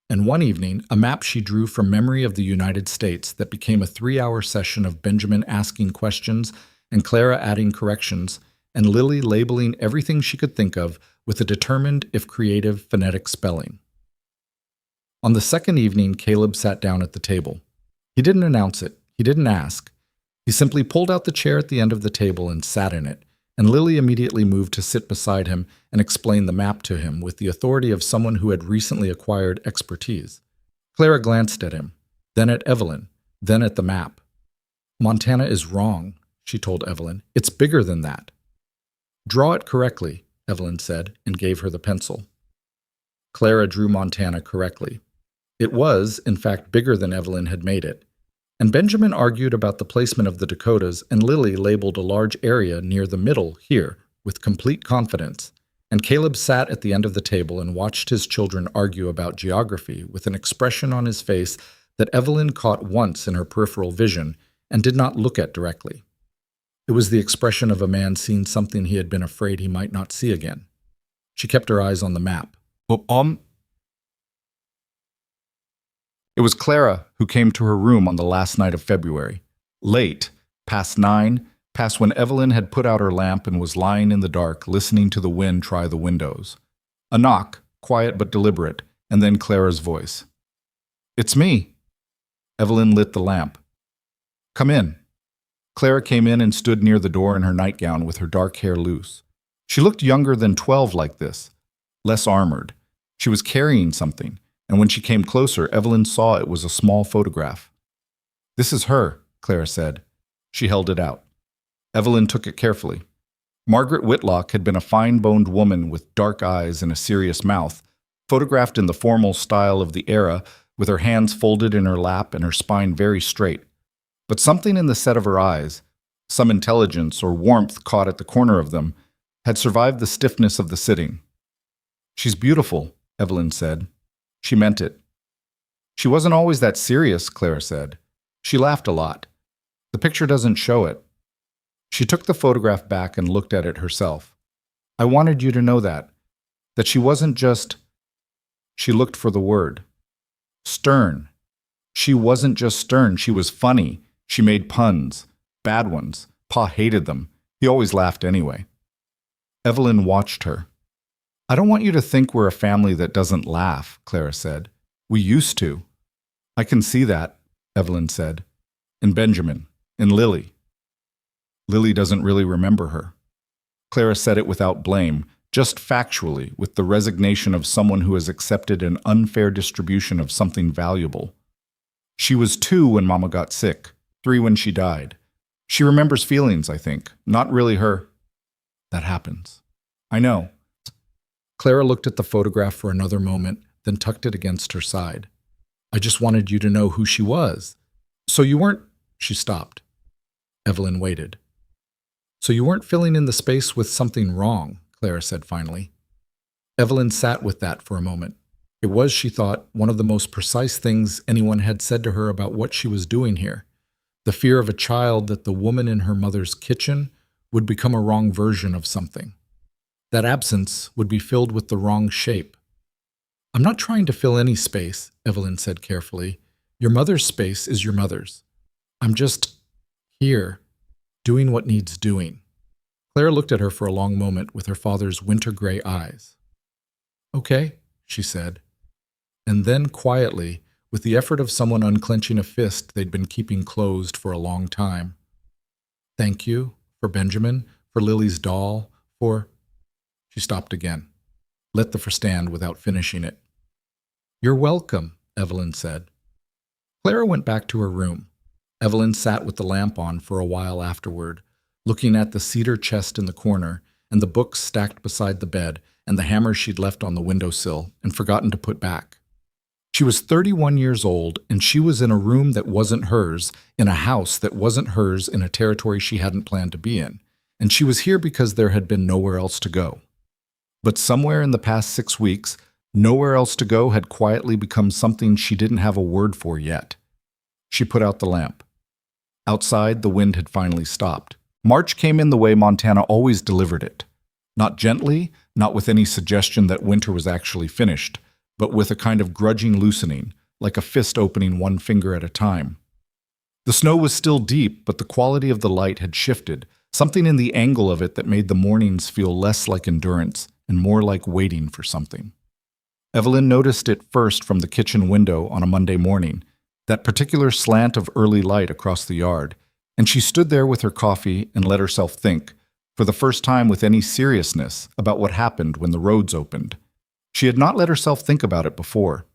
[SPEAKER 1] And one evening, a map she drew from memory of the United States that became a 3-hour session of Benjamin asking questions and Clara adding corrections, and Lily labeling everything she could think of with a determined, if creative, phonetic spelling. On the second evening, Caleb sat down at the table. He didn't announce it. He didn't ask. He simply pulled out the chair at the end of the table and sat in it, and Lily immediately moved to sit beside him and explain the map to him with the authority of someone who had recently acquired expertise. Clara glanced at him, then at Evelyn, then at the map. "Montana is wrong," she told Evelyn. "It's bigger than that." "Draw it correctly," Evelyn said, and gave her the pencil. Clara drew Montana correctly. It was, in fact, bigger than Evelyn had made it. And Benjamin argued about the placement of the Dakotas, and Lily labeled a large area near the middle here with complete confidence. And Caleb sat at the end of the table and watched his children argue about geography with an expression on his face that Evelyn caught once in her peripheral vision and did not look at directly. It was the expression of a man seeing something he had been afraid he might not see again. She kept her eyes on the map. It was Clara who came to her room on the last night of February. Late, past 9, past when Evelyn had put out her lamp and was lying in the dark listening to the wind try the windows. A knock, quiet but deliberate, and then Clara's voice. "It's me." Evelyn lit the lamp. "Come in." Clara came in and stood near the door in her nightgown with her dark hair loose. She looked younger than 12 like this, less armored. She was carrying something, and when she came closer, Evelyn saw it was a small photograph. "This is her," Clara said. She held it out. Evelyn took it carefully. Margaret Whitlock had been a fine-boned woman with dark eyes and a serious mouth, photographed in the formal style of the era, with her hands folded in her lap and her spine very straight. But something in the set of her eyes, some intelligence or warmth caught at the corner of them, had survived the stiffness of the sitting. "She's beautiful," Evelyn said. She meant it. "She wasn't always that serious," Clara said. "She laughed a lot. The picture doesn't show it." She took the photograph back and looked at it herself. "I wanted you to know that. That she wasn't just, she looked for the word, stern. She wasn't just stern, she was funny. She made puns, bad ones. Pa hated them. He always laughed anyway. Evelyn watched her. I don't want you to think we're a family that doesn't laugh, Clara said. We used to. I can see that, Evelyn said. In Benjamin, in Lily. Lily doesn't really remember her. Clara said it without blame, just factually, with the resignation of someone who has accepted an unfair distribution of something valuable. She was 2 when Mama got sick, 3 when she died. She remembers feelings, I think, not really her. That happens. I know. Clara looked at the photograph for another moment, then tucked it against her side. I just wanted you to know who she was. So you weren't... She stopped. Evelyn waited. So you weren't filling in the space with something wrong, Clara said finally. Evelyn sat with that for a moment. It was, she thought, one of the most precise things anyone had said to her about what she was doing here. The fear of a child that the woman in her mother's kitchen would become a wrong version of something. That absence would be filled with the wrong shape. I'm not trying to fill any space, Evelyn said carefully. Your mother's space is your mother's. I'm just here, doing what needs doing. Clara looked at her for a long moment with her father's winter-gray eyes. Okay, she said. And then quietly, with the effort of someone unclenching a fist they'd been keeping closed for a long time. Thank you, for Benjamin, for Lily's doll, for... She stopped again, let the for stand without finishing it. You're welcome, Evelyn said. Clara went back to her room. Evelyn sat with the lamp on for a while afterward, looking at the cedar chest in the corner and the books stacked beside the bed and the hammer she'd left on the windowsill and forgotten to put back. She was 31 years old, and she was in a room that wasn't hers, in a house that wasn't hers, in a territory she hadn't planned to be in, and she was here because there had been nowhere else to go. But somewhere in the past 6 weeks, nowhere else to go had quietly become something she didn't have a word for yet. She put out the lamp. Outside, the wind had finally stopped. March came in the way Montana always delivered it. Not gently, not with any suggestion that winter was actually finished, but with a kind of grudging loosening, like a fist opening one finger at a time. The snow was still deep, but the quality of the light had shifted, something in the angle of it that made the mornings feel less like endurance and more like waiting for something. Evelyn noticed it first from the kitchen window on a Monday morning, that particular slant of early light across the yard, and she stood there with her coffee and let herself think, for the first time with any seriousness, about what happened when the roads opened. She had not let herself think about it before.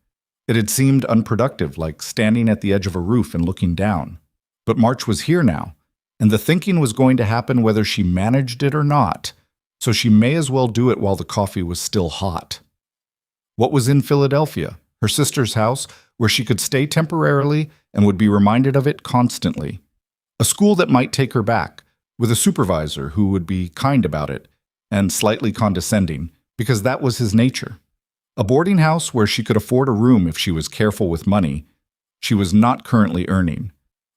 [SPEAKER 1] It had seemed unproductive, like standing at the edge of a roof and looking down. But March was here now, and the thinking was going to happen whether she managed it or not, so she may as well do it while the coffee was still hot. What was in Philadelphia, her sister's house, where she could stay temporarily and would be reminded of it constantly? A school that might take her back, with a supervisor who would be kind about it, and slightly condescending, because that was his nature. A boarding house where she could afford a room if she was careful with money she was not currently earning.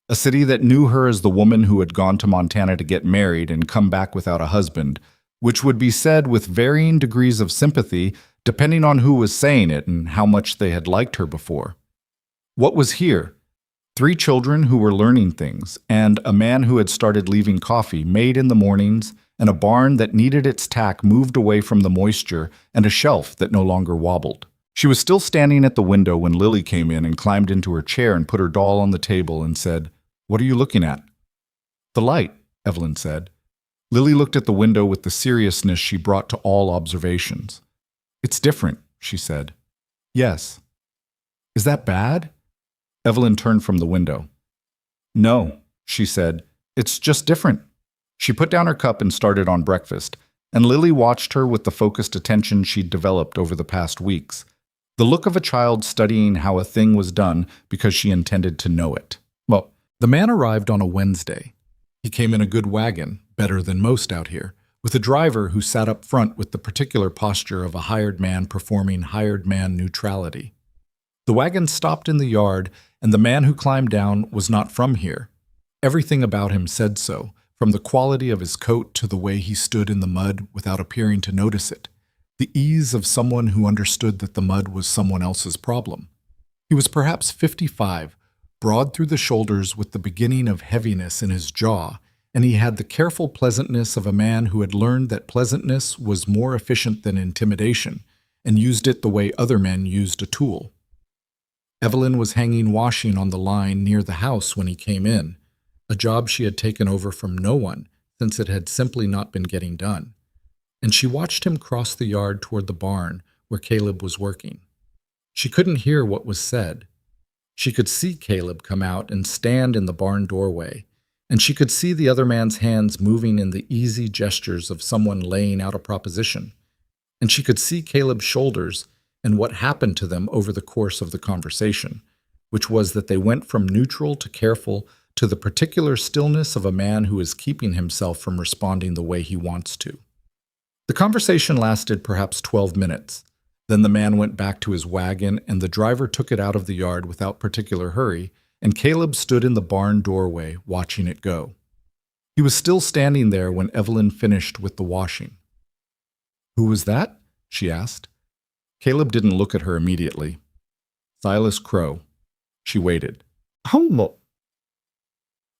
[SPEAKER 1] A city that knew her as the woman who had gone to Montana to get married and come back without a husband, which would be said with varying degrees of sympathy depending on who was saying it and how much they had liked her before. What was here? 3 children who were learning things, and a man who had started leaving coffee made in the mornings, and a barn that needed its tack moved away from the moisture, and a shelf that no longer wobbled. She was still standing at the window when Lily came in and climbed into her chair and put her doll on the table and said, "What are you looking at?" "The light," Evelyn said. Lily looked at the window with the seriousness she brought to all observations. "It's different," she said. "Yes." "Is that bad?" Evelyn turned from the window. "No," she said. "It's just different." She put down her cup and started on breakfast, and Lily watched her with the focused attention she'd developed over the past weeks. The look of a child studying how a thing was done because she intended to know it. Well, the man arrived on a Wednesday. He came in a good wagon, better than most out here, with a driver who sat up front with the particular posture of a hired man performing hired man neutrality. The wagon stopped in the yard, and the man who climbed down was not from here. Everything about him said so, from the quality of his coat to the way he stood in the mud without appearing to notice it. the ease of someone who understood that the mud was someone else's problem. He was perhaps 55, broad through the shoulders with the beginning of heaviness in his jaw, and he had the careful pleasantness of a man who had learned that pleasantness was more efficient than intimidation, and used it the way other men used a tool. Evelyn was hanging washing on the line near the house when he came in, a job she had taken over from no one since it had simply not been getting done, and she watched him cross the yard toward the barn where Caleb was working. She couldn't hear what was said. She could see Caleb come out and stand in the barn doorway, and she could see the other man's hands moving in the easy gestures of someone laying out a proposition, and she could see Caleb's shoulders and what happened to them over the course of the conversation, which was that they went from neutral to careful to the particular stillness of a man who is keeping himself from responding the way he wants to. The conversation lasted perhaps 12 minutes. Then the man went back to his wagon, and the driver took it out of the yard without particular hurry, and Caleb stood in the barn doorway watching it go. He was still standing there when Evelyn finished with the washing. "Who was that?" she asked. Caleb didn't look at her immediately. "Silas Crow." She waited. "Humble."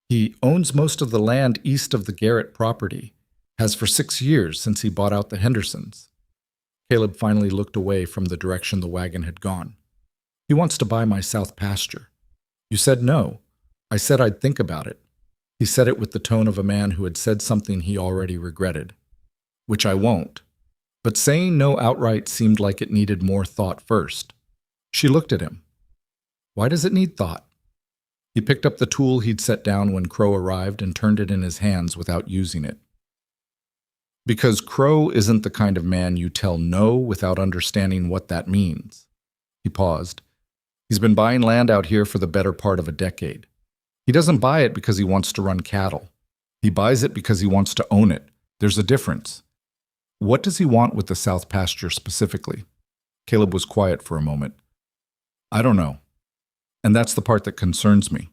[SPEAKER 1] "He owns most of the land east of the Garrett property. Has for 6 years since he bought out the Hendersons." Caleb finally looked away from the direction the wagon had gone. "He wants to buy my south pasture." "You said no." "I said I'd think about it." He said it with the tone of a man who had said something he already regretted. "Which I won't." But saying no outright seemed like it needed more thought first. She looked at him. "Why does it need thought?" He picked up the tool he'd set down when Crow arrived and turned it in his hands without using it. "Because Crow isn't the kind of man you tell no without understanding what that means." He paused. "He's been buying land out here for the better part of a decade. He doesn't buy it because he wants to run cattle. He buys it because he wants to own it. There's a difference." "What does he want with the south pasture specifically?" Caleb was quiet for a moment. "I don't know. And that's the part that concerns me."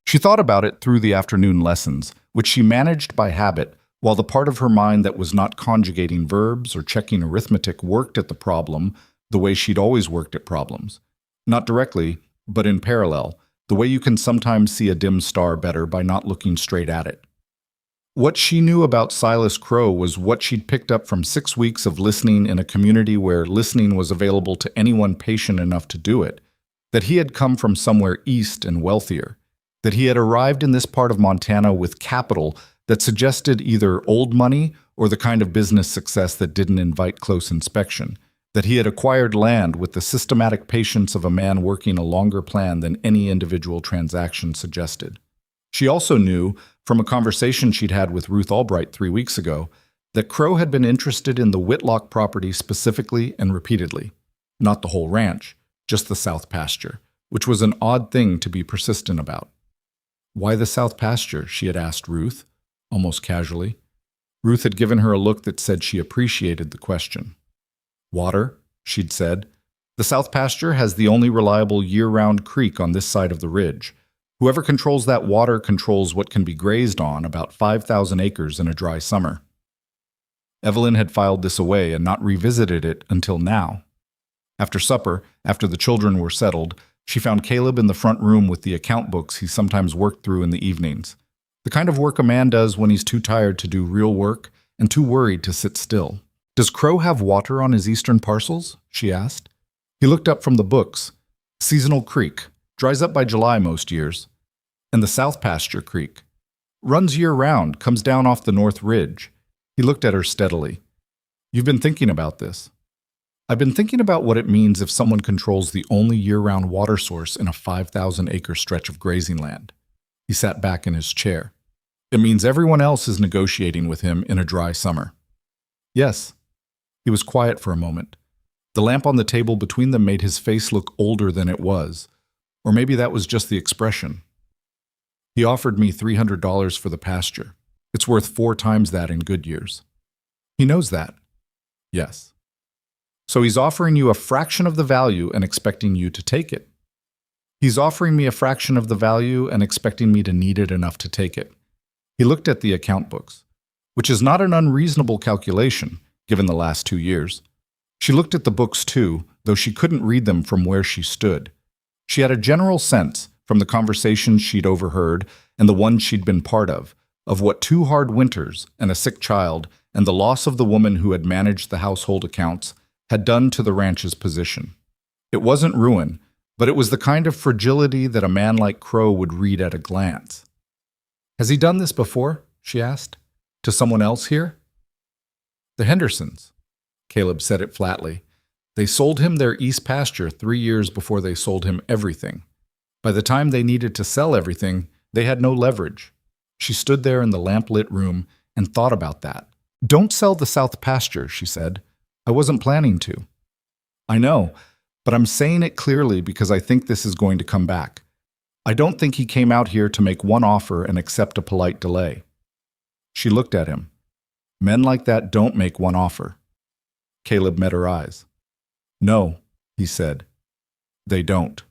[SPEAKER 1] She thought about it through the afternoon lessons, which she managed by habit, while the part of her mind that was not conjugating verbs or checking arithmetic worked at the problem the way she'd always worked at problems. Not directly, but in parallel, the way you can sometimes see a dim star better by not looking straight at it. What she knew about Silas Crow was what she'd picked up from 6 weeks of listening in a community where listening was available to anyone patient enough to do it, that he had come from somewhere east and wealthier, that he had arrived in this part of Montana with capital that suggested either old money or the kind of business success that didn't invite close inspection, that he had acquired land with the systematic patience of a man working a longer plan than any individual transaction suggested. She also knew, from a conversation she'd had with Ruth Albright 3 weeks ago, that Crow had been interested in the Whitlock property specifically and repeatedly. Not the whole ranch, just the south pasture, which was an odd thing to be persistent about. "Why the south pasture?" she had asked Ruth, almost casually. Ruth had given her a look that said she appreciated the question. "Water," she'd said. "The south pasture has the only reliable year-round creek on this side of the ridge. Whoever controls that water controls what can be grazed on, about 5,000 acres in a dry summer." Evelyn had filed this away and not revisited it until now. After supper, after the children were settled, she found Caleb in the front room with the account books he sometimes worked through in the evenings. The kind of work a man does when he's too tired to do real work and too worried to sit still. "Does Crow have water on his eastern parcels?" she asked. He looked up from the books. "Seasonal creek. Dries up by July most years." "And the South Pasture Creek?" "Runs year-round, comes down off the North Ridge." He looked at her steadily. "You've been thinking about this." "I've been thinking about what it means if someone controls the only year-round water source in a 5,000-acre stretch of grazing land." He sat back in his chair. "It means everyone else is negotiating with him in a dry summer." "Yes." He was quiet for a moment. The lamp on the table between them made his face look older than it was. Or maybe that was just the expression. "He offered me $300 for the pasture. It's worth 4 times that in good years." "He knows that?" "Yes." "So he's offering you a fraction of the value and expecting you to take it." "He's offering me a fraction of the value and expecting me to need it enough to take it." He looked at the account books. "Which is not an unreasonable calculation. given the last 2 years. She looked at the books too, though she couldn't read them from where she stood. She had a general sense, from the conversations she'd overheard and the ones she'd been part of what 2 hard winters and a sick child and the loss of the woman who had managed the household accounts had done to the ranch's position. It wasn't ruin, but it was the kind of fragility that a man like Crow would read at a glance. "Has he done this before?" she asked. "To someone else here?" "The Hendersons." Caleb said it flatly. "They sold him their east pasture 3 years before they sold him everything. By the time they needed to sell everything, they had no leverage." She stood there in the lamp-lit room and thought about that. "Don't sell the south pasture," she said. "I wasn't planning to." "I know, but I'm saying it clearly because I think this is going to come back. I don't think he came out here to make one offer and accept a polite delay." She looked at him. "Men like that don't make one offer." Caleb met her eyes. "No," he said. "They don't."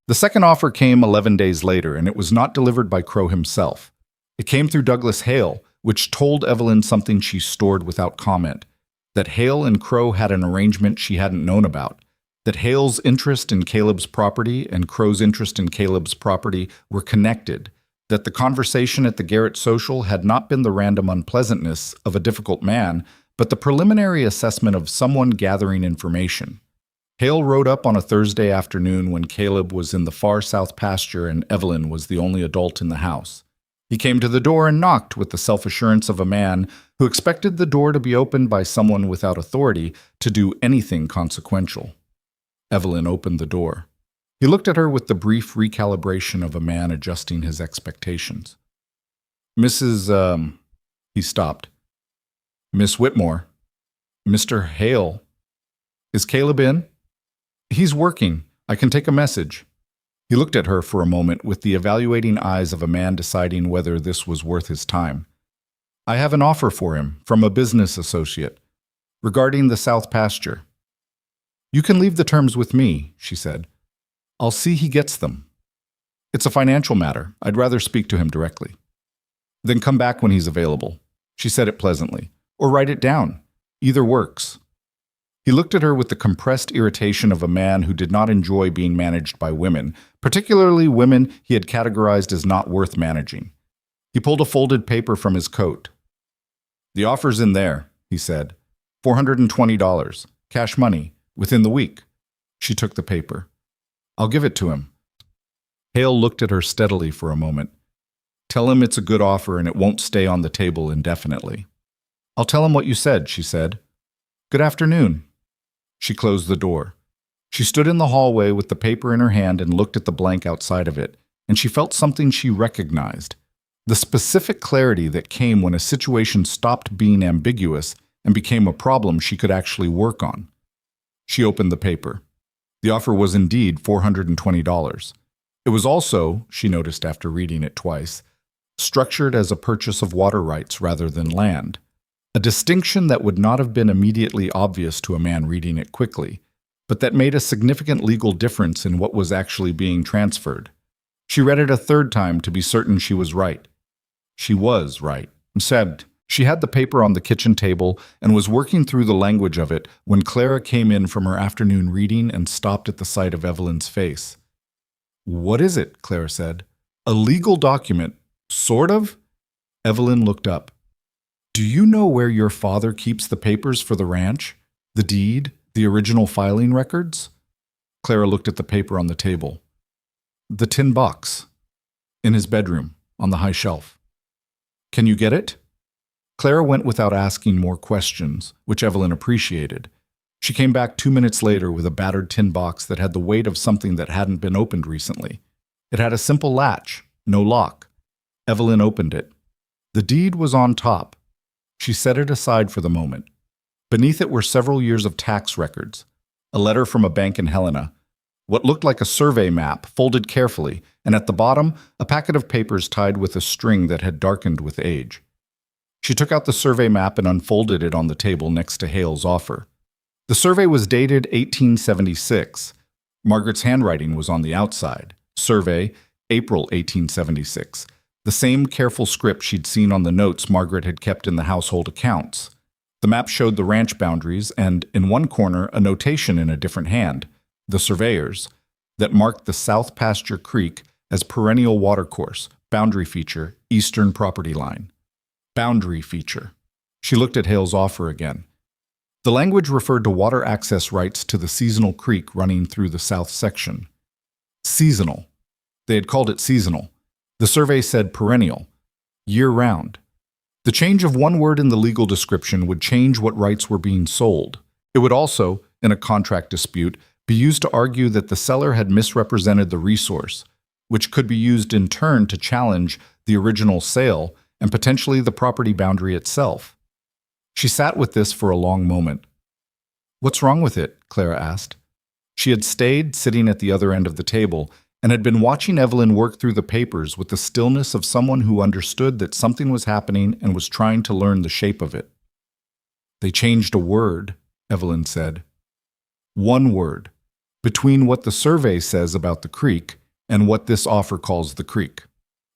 [SPEAKER 1] The second offer came 11 days later, and it was not delivered by Crow himself. It came through Douglas Hale, which told Evelyn something she stored without comment, that Hale and Crow had an arrangement she hadn't known about, that Hale's interest in Caleb's property and Crow's interest in Caleb's property were connected, that the conversation at the Garrett social had not been the random unpleasantness of a difficult man, but the preliminary assessment of someone gathering information. Hale rode up on a Thursday afternoon when Caleb was in the far south pasture and Evelyn was the only adult in the house. He came to the door and knocked with the self-assurance of a man who expected the door to be opened by someone without authority to do anything consequential. Evelyn opened the door. He looked at her with the brief recalibration of a man adjusting his expectations. He stopped. "Miss Whitmore." "Mr. Hale." "Is Caleb in?" "He's working. I can take a message." He looked at her for a moment with the evaluating eyes of a man deciding whether this was worth his time. "I have an offer for him from a business associate regarding the south pasture." "You can leave the terms with me," she said. "I'll see he gets them." "It's a financial matter. I'd rather speak to him directly." "Then come back when he's available." She said it pleasantly. "Or write it down. Either works." He looked at her with the compressed irritation of a man who did not enjoy being managed by women, particularly women he had categorized as not worth managing. He pulled a folded paper from his coat. "The offer's in there," he said. $420, cash money, within the week." She took the paper. "I'll give it to him." Hale looked at her steadily for a moment. "Tell him it's a good offer and it won't stay on the table indefinitely." "I'll tell him what you said," she said. "Good afternoon." She closed the door. She stood in the hallway with the paper in her hand and looked at the blank outside of it, and she felt something she recognized. The specific clarity that came when a situation stopped being ambiguous and became a problem she could actually work on. She opened the paper. The offer was indeed $420. It was also, she noticed after reading it twice, structured as a purchase of water rights rather than land. A distinction that would not have been immediately obvious to a man reading it quickly, but that made a significant legal difference in what was actually being transferred. She read it a third time to be certain she was right. She was right. Instead, she had the paper on the kitchen table and was working through the language of it when Clara came in from her afternoon reading and stopped at the sight of Evelyn's face. "What is it?" Clara said. "A legal document. Sort of?" Evelyn looked up. "Do you know where your father keeps the papers for the ranch? The deed? The original filing records?" Clara looked at the paper on the table. "The tin box. In his bedroom, on the high shelf." "Can you get it?" Clara went without asking more questions, which Evelyn appreciated. She came back 2 minutes later with a battered tin box that had the weight of something that hadn't been opened recently. It had a simple latch, no lock. Evelyn opened it. The deed was on top. She set it aside for the moment. Beneath it were several years of tax records, a letter from a bank in Helena, what looked like a survey map folded carefully, and at the bottom, a packet of papers tied with a string that had darkened with age. She took out the survey map and unfolded it on the table next to Hale's offer. The survey was dated 1876. Margaret's handwriting was on the outside. Survey, April 1876. the same careful script she'd seen on the notes Margaret had kept in the household accounts. The map showed the ranch boundaries and, in one corner, a notation in a different hand, the surveyor's, that marked the South Pasture Creek as perennial watercourse, boundary feature, eastern property line. Boundary feature. She looked at Hale's offer again. The language referred to water access rights to the seasonal creek running through the south section. Seasonal. They had called it seasonal. The survey said perennial, year-round. The change of one word in the legal description would change what rights were being sold. It would also, in a contract dispute, be used to argue that the seller had misrepresented the resource, which could be used in turn to challenge the original sale and potentially the property boundary itself. She sat with this for a long moment. "What's wrong with it?" Clara asked. She had stayed sitting at the other end of the table and had been watching Evelyn work through the papers with the stillness of someone who understood that something was happening and was trying to learn the shape of it. "They changed a word," Evelyn said. "One word, between what the survey says about the creek and what this offer calls the creek."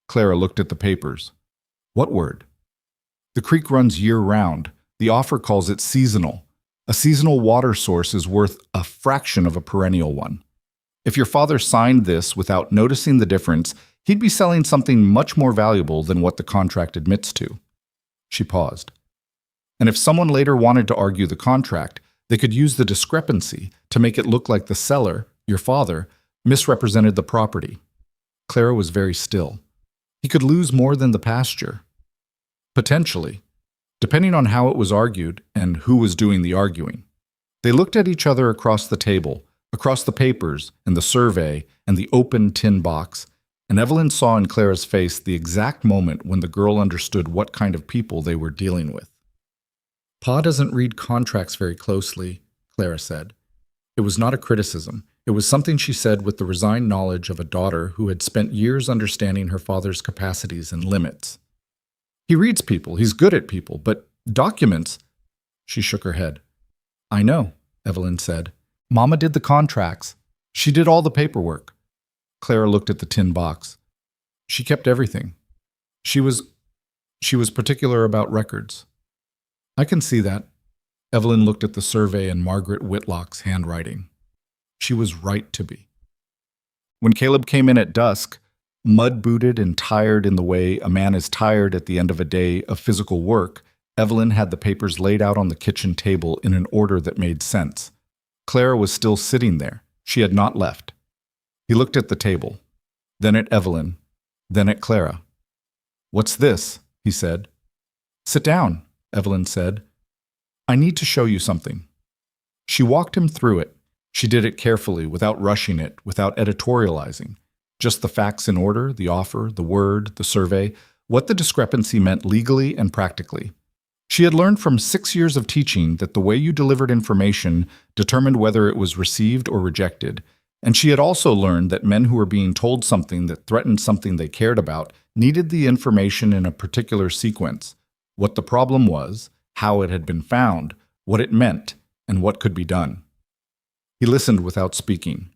[SPEAKER 1] Clara looked at the papers. "What word?" "The creek runs year-round. The offer calls it seasonal. A seasonal water source is worth a fraction of a perennial one. If your father signed this without noticing the difference, he'd be selling something much more valuable than what the contract admits to." She paused. "And if someone later wanted to argue the contract, they could use the discrepancy to make it look like the seller, your father, misrepresented the property." Clara was very still. "He could lose more than the pasture." "Potentially, depending on how it was argued and who was doing the arguing." They looked at each other across the table, across the papers and the survey and the open tin box, and Evelyn saw in Clara's face the exact moment when the girl understood what kind of people they were dealing with. "Pa doesn't read contracts very closely," Clara said. It was not a criticism. It was something she said with the resigned knowledge of a daughter who had spent years understanding her father's capacities and limits. "He reads people, he's good at people, but documents—" She shook her head. "I know," Evelyn said. "Mama did the contracts. She did all the paperwork." Clara looked at the tin box. "She kept everything. She was particular about records." "I can see that." Evelyn looked at the survey in Margaret Whitlock's handwriting. She was right to be. When Caleb came in at dusk, mud-booted and tired in the way a man is tired at the end of a day of physical work, Evelyn had the papers laid out on the kitchen table in an order that made sense. Clara was still sitting there. She had not left. He looked at the table, then at Evelyn, then at Clara. "What's this?" he said. "Sit down," Evelyn said. "I need to show you something." She walked him through it. She did it carefully, without rushing it, without editorializing. Just the facts in order, the offer, the word, the survey, what the discrepancy meant legally and practically. She had learned from 6 years of teaching that the way you delivered information determined whether it was received or rejected, and she had also learned that men who were being told something that threatened something they cared about needed the information in a particular sequence: what the problem was, how it had been found, what it meant, and what could be done. He listened without speaking.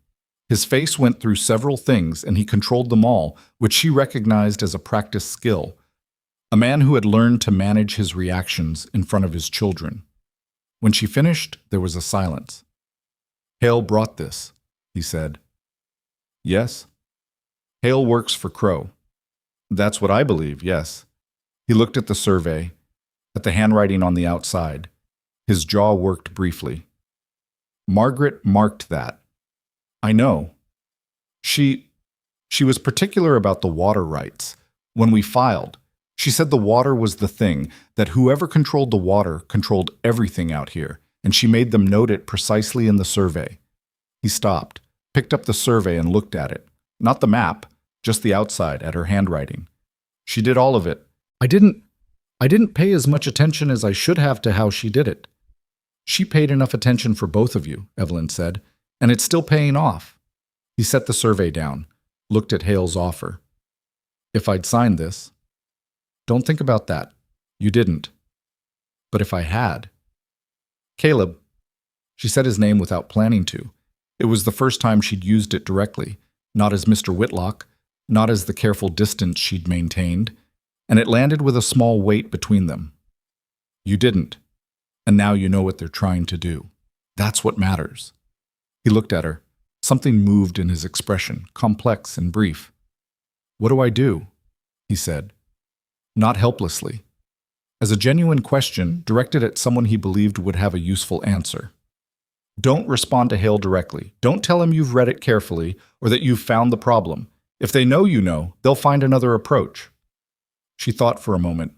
[SPEAKER 1] His face went through several things, and he controlled them all, which she recognized as a practiced skill. A man who had learned to manage his reactions in front of his children. When she finished, there was a silence. "Hale brought this," he said. "Yes." "Hale works for Crow." "That's what I believe, yes." He looked at the survey, at the handwriting on the outside. His jaw worked briefly. "Margaret marked that." "I know. She was particular about the water rights. When we filed, she said the water was the thing, that whoever controlled the water controlled everything out here, and she made them note it precisely in the survey." He stopped, picked up the survey and looked at it. Not the map, just the outside, at her handwriting. "She did all of it. I didn't pay as much attention as I should have to how she did it." "She paid enough attention for both of you," Evelyn said, "and it's still paying off." He set the survey down, looked at Hale's offer. "If I'd signed this—" "Don't think about that. You didn't." "But if I had—" "Caleb." She said his name without planning to. It was the first time she'd used it directly, not as Mr. Whitlock, not as the careful distance she'd maintained, and it landed with a small weight between them. You didn't, and now you know what they're trying to do. That's what matters. He looked at her. Something moved in his expression, complex and brief. What do I do? He said, not helplessly, as a genuine question directed at someone he believed would have a useful answer. Don't respond to Hale directly. Don't tell him you've read it carefully or that you've found the problem. If they know you know, they'll find another approach. She thought for a moment.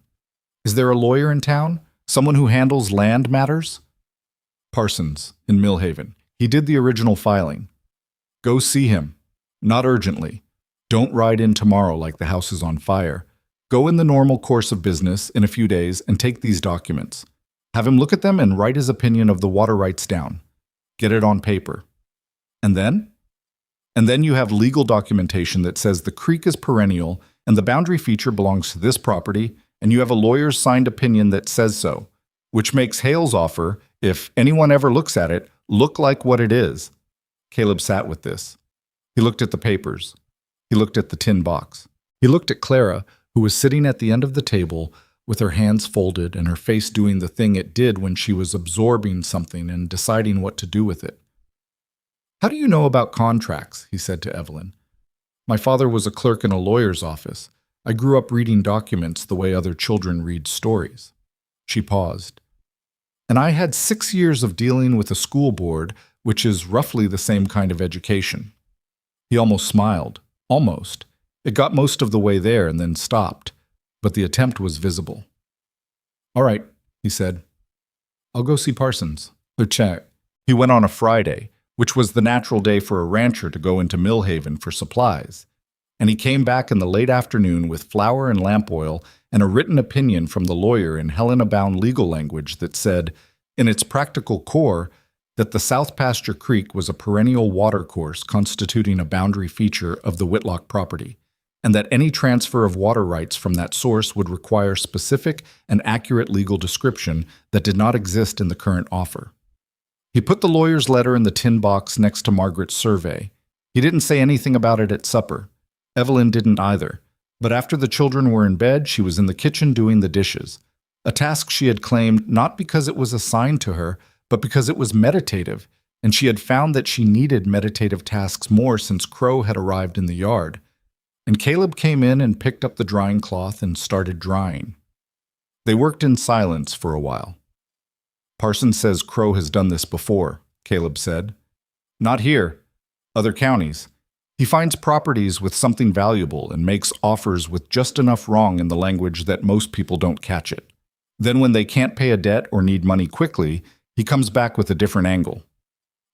[SPEAKER 1] Is there a lawyer in town? Someone who handles land matters? Parsons, in Millhaven. He did the original filing. Go see him. Not urgently. Don't ride in tomorrow like the house is on fire. Go in the normal course of business in a few days and take these documents. Have him look at them and write his opinion of the water rights down. Get it on paper. And then? And then you have legal documentation that says the creek is perennial and the boundary feature belongs to this property, and you have a lawyer's signed opinion that says so, which makes Hale's offer, if anyone ever looks at it, look like what it is. Caleb sat with this. He looked at the papers. He looked at the tin box. He looked at Clara, who was sitting at the end of the table with her hands folded and her face doing the thing it did when she was absorbing something and deciding what to do with it. How do you know about contracts? He said to Evelyn. My father was a clerk in a lawyer's office. I grew up reading documents the way other children read stories. She paused. And I had 6 years of dealing with a school board, which is roughly the same kind of education. He almost smiled. Almost. It got most of the way there and then stopped, but the attempt was visible. All right, he said. I'll go see Parsons. Check. He went on a Friday, which was the natural day for a rancher to go into Millhaven for supplies, and he came back in the late afternoon with flour and lamp oil and a written opinion from the lawyer in Helena-bound legal language that said, in its practical core, that the South Pasture Creek was a perennial watercourse constituting a boundary feature of the Whitlock property, and that any transfer of water rights from that source would require specific and accurate legal description that did not exist in the current offer. He put the lawyer's letter in the tin box next to Margaret's survey. He didn't say anything about it at supper. Evelyn didn't either. But after the children were in bed, she was in the kitchen doing the dishes, a task she had claimed not because it was assigned to her, but because it was meditative, and she had found that she needed meditative tasks more since Crow had arrived in the yard. And Caleb came in and picked up the drying cloth and started drying. They worked in silence for a while. Parsons says Crow has done this before, Caleb said. Not here. Other counties. He finds properties with something valuable and makes offers with just enough wrong in the language that most people don't catch it. Then when they can't pay a debt or need money quickly, he comes back with a different angle.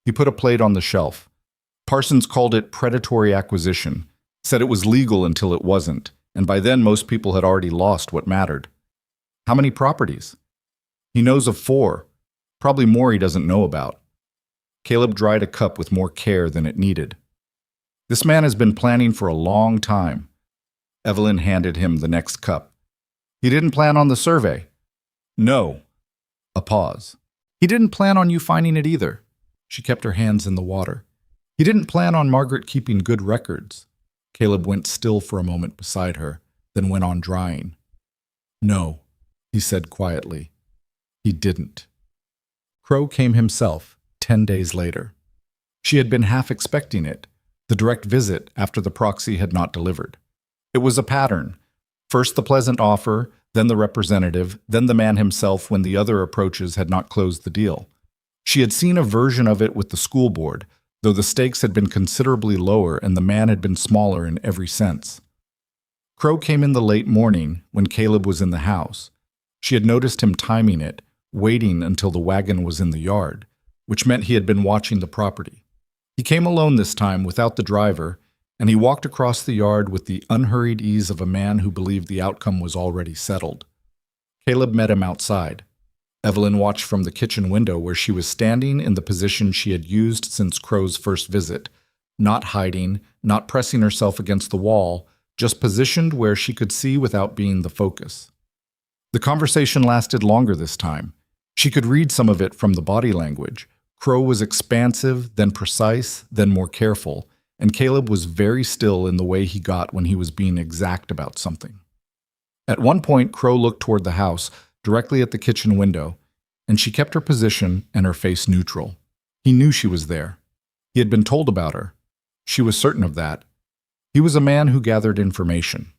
[SPEAKER 1] He put a plate on the shelf. Parsons called it predatory acquisition, said it was legal until it wasn't, and by then most people had already lost what mattered. How many properties? He knows of 4. Probably more he doesn't know about. Caleb dried a cup with more care than it needed. This man has been planning for a long time. Evelyn handed him the next cup. He didn't plan on the survey. No. A pause. He didn't plan on you finding it either. She kept her hands in the water. He didn't plan on Margaret keeping good records. Caleb went still for a moment beside her, then went on drying. No, he said quietly. He didn't. Crow came himself 10 days later. She had been half expecting it, the direct visit after the proxy had not delivered. It was a pattern. First the pleasant offer, then the representative, then the man himself when the other approaches had not closed the deal. She had seen a version of it with the school board, though the stakes had been considerably lower and the man had been smaller in every sense. Crow came in the late morning when Caleb was in the house. She had noticed him timing it, waiting until the wagon was in the yard, which meant he had been watching the property. He came alone this time without the driver, and he walked across the yard with the unhurried ease of a man who believed the outcome was already settled. Caleb met him outside. Evelyn watched from the kitchen window where she was standing in the position she had used since Crow's first visit, not hiding, not pressing herself against the wall, just positioned where she could see without being the focus. The conversation lasted longer this time. She could read some of it from the body language. Crow was expansive, then precise, then more careful, and Caleb was very still in the way he got when he was being exact about something. At one point, Crow looked toward the house, directly at the kitchen window, and she kept her position and her face neutral. He knew she was there. He had been told about her. She was certain of that. He was a man who gathered information.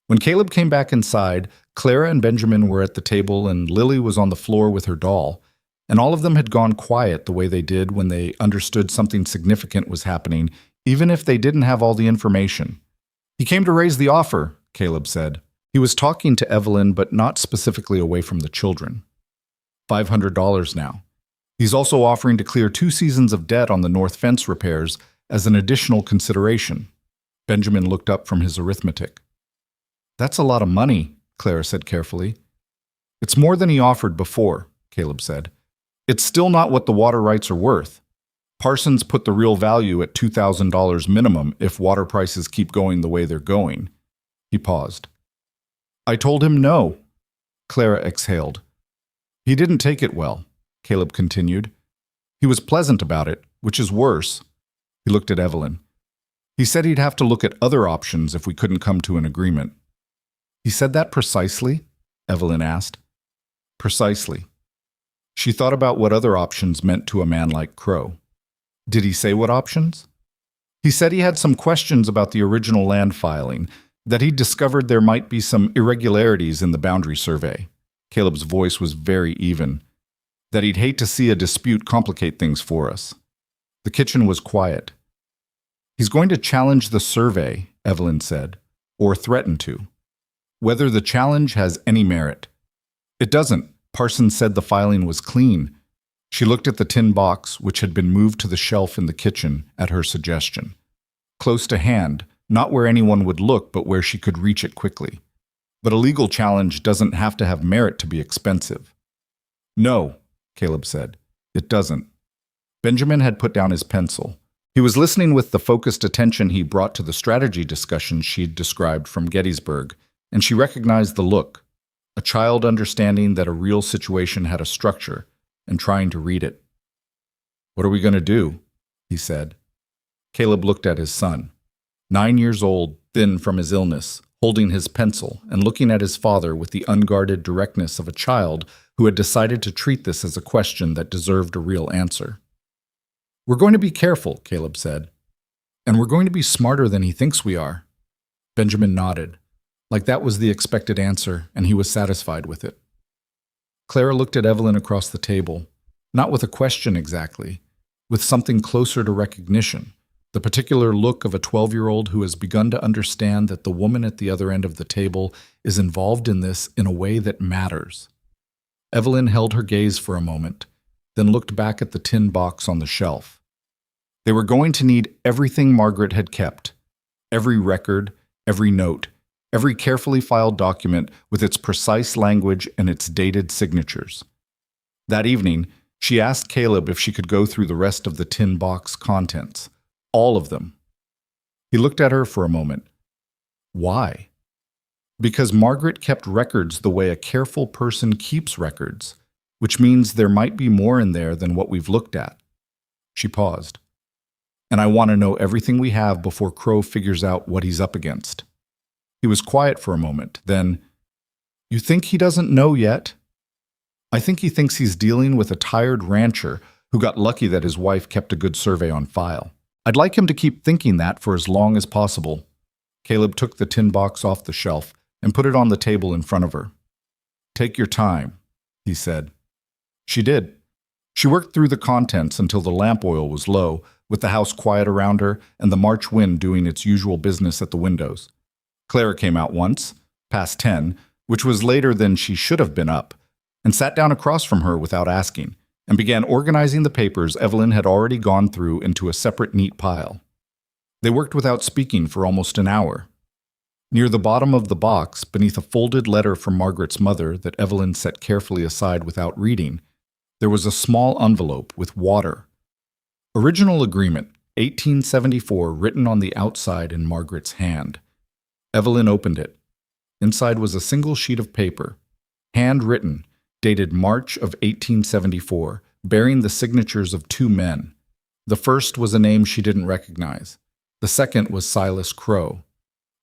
[SPEAKER 1] When Caleb came back inside, Clara and Benjamin were at the table and Lily was on the floor with her doll, and all of them had gone quiet the way they did when they understood something significant was happening, even if they didn't have all the information. "He came to raise the offer," Caleb said. He was talking to Evelyn, but not specifically away from the children. $500 now. He's also offering to clear 2 seasons of debt on the north fence repairs as an additional consideration. Benjamin looked up from his arithmetic. "That's a lot of money," Clara said carefully. "It's more than he offered before," Caleb said. "It's still not what the water rights are worth. Parsons put the real value at $2,000 minimum if water prices keep going the way they're going." He paused. "I told him no," Clara exhaled. "He didn't take it well," Caleb continued. "He was pleasant about it, which is worse." He looked at Evelyn. "He said he'd have to look at other options if we couldn't come to an agreement." "He said that precisely?" Evelyn asked. "Precisely." She thought about what other options meant to a man like Crow. "Did he say what options?" "He said he had some questions about the original land filing, that he'd discovered there might be some irregularities in the boundary survey." Caleb's voice was very even. "That he'd hate to see a dispute complicate things for us." The kitchen was quiet. "He's going to challenge the survey," Evelyn said, "or threaten to. Whether the challenge has any merit." "It doesn't. Parsons said the filing was clean." She looked at the tin box, which had been moved to the shelf in the kitchen at her suggestion. Close to hand, not where anyone would look, but where she could reach it quickly. "But a legal challenge doesn't have to have merit to be expensive." "No," Caleb said. "It doesn't." Benjamin had put down his pencil. He was listening with the focused attention he brought to the strategy discussion she'd described from Gettysburg, and she recognized the look, a child understanding that a real situation had a structure and trying to read it. "What are we going to do?" he said. Caleb looked at his son, 9 years old, thin from his illness, holding his pencil and looking at his father with the unguarded directness of a child who had decided to treat this as a question that deserved a real answer. "We're going to be careful," Caleb said. "And we're going to be smarter than he thinks we are." Benjamin nodded, like that was the expected answer, and he was satisfied with it. Clara looked at Evelyn across the table, not with a question exactly, with something closer to recognition, the particular look of a 12-year-old who has begun to understand that the woman at the other end of the table is involved in this in a way that matters. Evelyn held her gaze for a moment, then looked back at the tin box on the shelf. They were going to need everything Margaret had kept, every record, every note, every carefully filed document with its precise language and its dated signatures. That evening, she asked Caleb if she could go through the rest of the tin box contents, all of them. He looked at her for a moment. Why? Because Margaret kept records the way a careful person keeps records, which means there might be more in there than what we've looked at. She paused. "And I want to know everything we have before Crow figures out what he's up against." He was quiet for a moment, then, "You think he doesn't know yet?" "I think he thinks he's dealing with a tired rancher who got lucky that his wife kept a good survey on file. I'd like him to keep thinking that for as long as possible." Caleb took the tin box off the shelf and put it on the table in front of her. "Take your time," he said. She did. She worked through the contents until the lamp oil was low, with the house quiet around her and the March wind doing its usual business at the windows. Clara came out once, past 10, which was later than she should have been up, and sat down across from her without asking, and began organizing the papers Evelyn had already gone through into a separate neat pile. They worked without speaking for almost an hour. Near the bottom of the box, beneath a folded letter from Margaret's mother that Evelyn set carefully aside without reading, there was a small envelope with water. Original agreement, 1874, written on the outside in Margaret's hand. Evelyn opened it. Inside was a single sheet of paper, handwritten, dated March of 1874, bearing the signatures of 2 men. The first was a name she didn't recognize. The second was Silas Crow.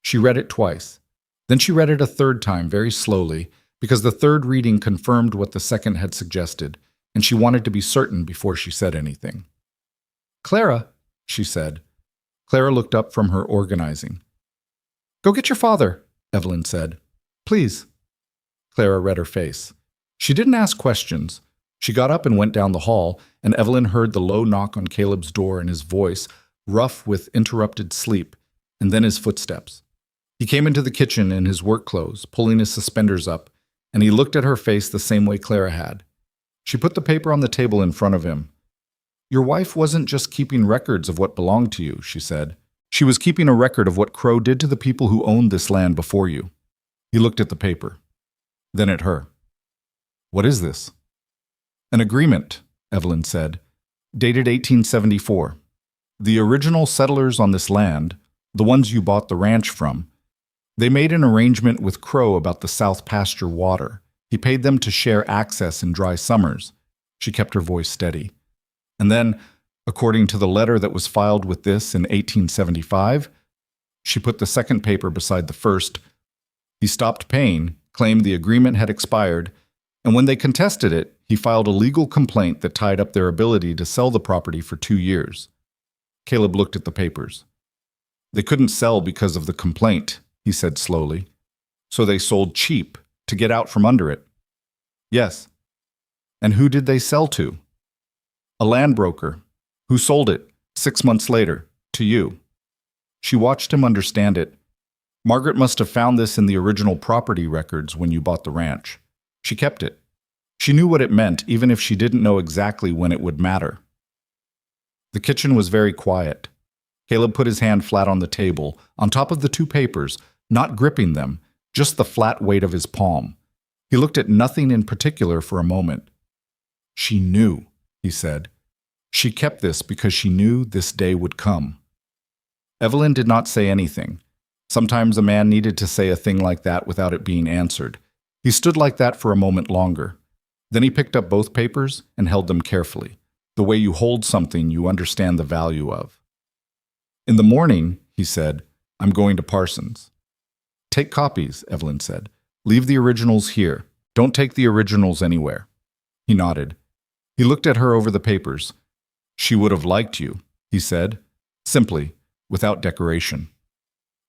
[SPEAKER 1] She read it twice. Then she read it a third time, very slowly, because the third reading confirmed what the second had suggested, and she wanted to be certain before she said anything. "Clara," she said. Clara looked up from her organizing. "Go get your father," Evelyn said. "Please." Clara read her face. She didn't ask questions. She got up and went down the hall, and Evelyn heard the low knock on Caleb's door and his voice, rough with interrupted sleep, and then his footsteps. He came into the kitchen in his work clothes, pulling his suspenders up, and he looked at her face the same way Clara had. She put the paper on the table in front of him. "Your wife wasn't just keeping records of what belonged to you," she said. "She was keeping a record of what Crow did to the people who owned this land before you." He looked at the paper, then at her. "What is this?" "An agreement," Evelyn said, "dated 1874. The original settlers on this land, the ones you bought the ranch from, they made an arrangement with Crow about the south pasture water. He paid them to share access in dry summers." She kept her voice steady. "And then, according to the letter that was filed with this in 1875, she put the second paper beside the first. He stopped paying, claimed the agreement had expired, and when they contested it, he filed a legal complaint that tied up their ability to sell the property for 2 years. Caleb looked at the papers. "They couldn't sell because of the complaint," he said slowly. "So they sold cheap, to get out from under it." "Yes." "And who did they sell to?" "A land broker, who sold it, 6 months later, to you." She watched him understand it. "Margaret must have found this in the original property records when you bought the ranch. She kept it. She knew what it meant, even if she didn't know exactly when it would matter." The kitchen was very quiet. Caleb put his hand flat on the table, on top of the 2 papers, not gripping them, just the flat weight of his palm. He looked at nothing in particular for a moment. "She knew," he said. "She kept this because she knew this day would come." Evelyn did not say anything. Sometimes a man needed to say a thing like that without it being answered. He stood like that for a moment longer. Then he picked up both papers and held them carefully, the way you hold something you understand the value of. "In the morning," he said, "I'm going to Parsons." "Take copies," Evelyn said. "Leave the originals here. Don't take the originals anywhere." He nodded. He looked at her over the papers. "She would have liked you," he said, simply, without decoration.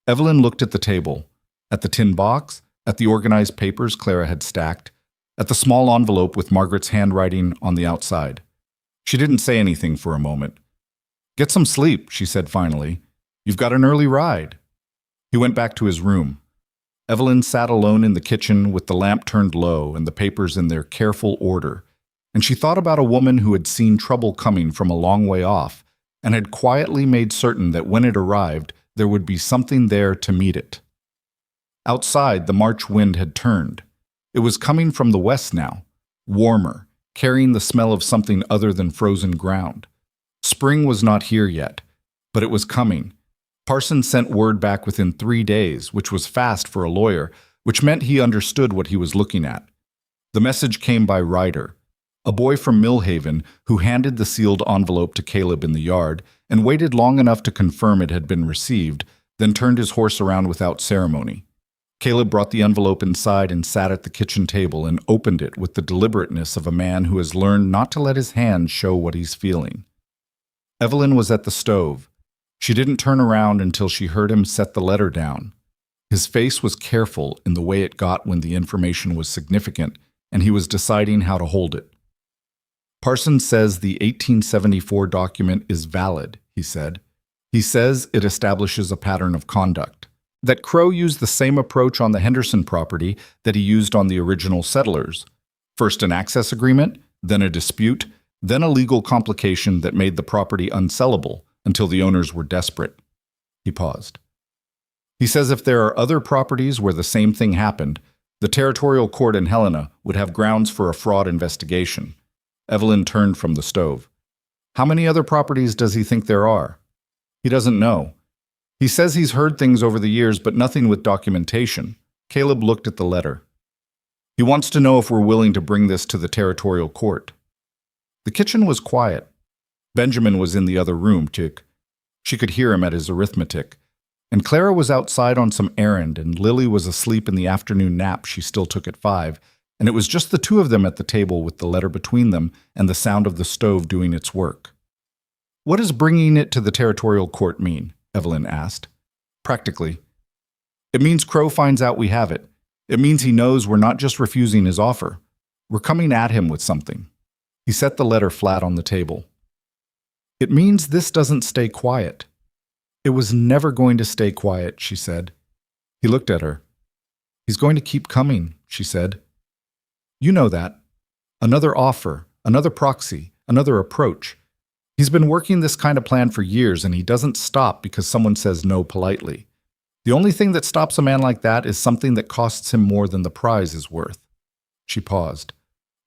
[SPEAKER 1] Evelyn looked at the table, at the tin box, at the organized papers Clara had stacked, at the small envelope with Margaret's handwriting on the outside. She didn't say anything for a moment. "Get some sleep," she said finally. "You've got an early ride." He went back to his room. Evelyn sat alone in the kitchen with the lamp turned low and the papers in their careful order, and she thought about a woman who had seen trouble coming from a long way off and had quietly made certain that when it arrived, there would be something there to meet it. Outside, the March wind had turned. It was coming from the west now, warmer, carrying the smell of something other than frozen ground. Spring was not here yet, but it was coming. Parsons sent word back within 3 days, which was fast for a lawyer, which meant he understood what he was looking at. The message came by Ryder, a boy from Millhaven who handed the sealed envelope to Caleb in the yard and waited long enough to confirm it had been received, then turned his horse around without ceremony. Caleb brought the envelope inside and sat at the kitchen table and opened it with the deliberateness of a man who has learned not to let his hands show what he's feeling. Evelyn was at the stove. She didn't turn around until she heard him set the letter down. His face was careful in the way it got when the information was significant, and he was deciding how to hold it. "Parsons says the 1874 document is valid," he said. "He says it establishes a pattern of conduct. That Crow used the same approach on the Henderson property that he used on the original settlers. First an access agreement, then a dispute, then a legal complication that made the property unsellable until the owners were desperate." He paused. "He says if there are other properties where the same thing happened, the territorial court in Helena would have grounds for a fraud investigation." Evelyn turned from the stove. "How many other properties does he think there are?" "He doesn't know. He says he's heard things over the years, but nothing with documentation." Caleb looked at the letter. "He wants to know if we're willing to bring this to the territorial court." The kitchen was quiet. Benjamin was in the other room, Chick. She could hear him at his arithmetic. And Clara was outside on some errand, and Lily was asleep in the afternoon nap she still took at 5, and it was just the two of them at the table with the letter between them and the sound of the stove doing its work. "What does bringing it to the territorial court mean?" Evelyn asked. "Practically. It means Crow finds out we have it. It means he knows we're not just refusing his offer. We're coming at him with something." He set the letter flat on the table. "It means this doesn't stay quiet." "It was never going to stay quiet," she said. He looked at her. "He's going to keep coming," she said. "You know that. Another offer, another proxy, another approach. He's been working this kind of plan for years, and he doesn't stop because someone says no politely. The only thing that stops a man like that is something that costs him more than the prize is worth." She paused.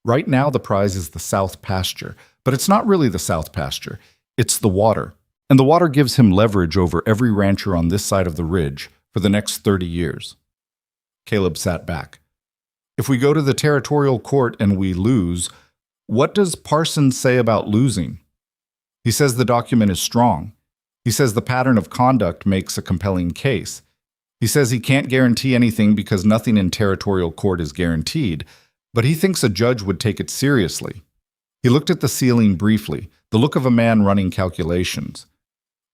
[SPEAKER 1] "Right now the prize is the South Pasture, but it's not really the South Pasture. It's the water. And the water gives him leverage over every rancher on this side of the ridge for the next 30 years. Caleb sat back. "If we go to the territorial court and we lose, what does Parsons say about losing?" "He says the document is strong. He says the pattern of conduct makes a compelling case. He says he can't guarantee anything because nothing in territorial court is guaranteed, but he thinks a judge would take it seriously." He looked at the ceiling briefly, the look of a man running calculations.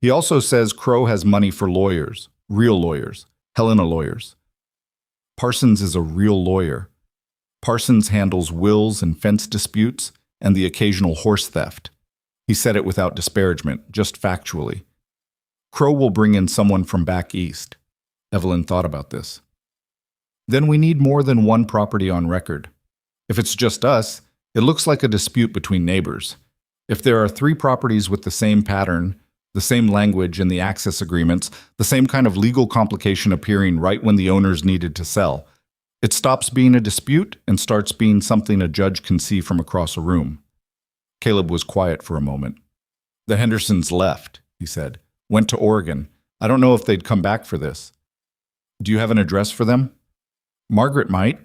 [SPEAKER 1] "He also says Crow has money for lawyers, real lawyers, Helena lawyers. Parsons is a real lawyer. Parsons handles wills and fence disputes and the occasional horse theft." He said it without disparagement, just factually. "Crow will bring in someone from back east." Evelyn thought about this. "Then we need more than one property on record. If it's just us, it looks like a dispute between neighbors. If there are 3 properties with the same pattern, the same language in the access agreements, the same kind of legal complication appearing right when the owners needed to sell, it stops being a dispute and starts being something a judge can see from across a room." Caleb was quiet for a moment. "The Hendersons left," he said. "Went to Oregon. I don't know if they'd come back for this. Do you have an address for them?" "Margaret might."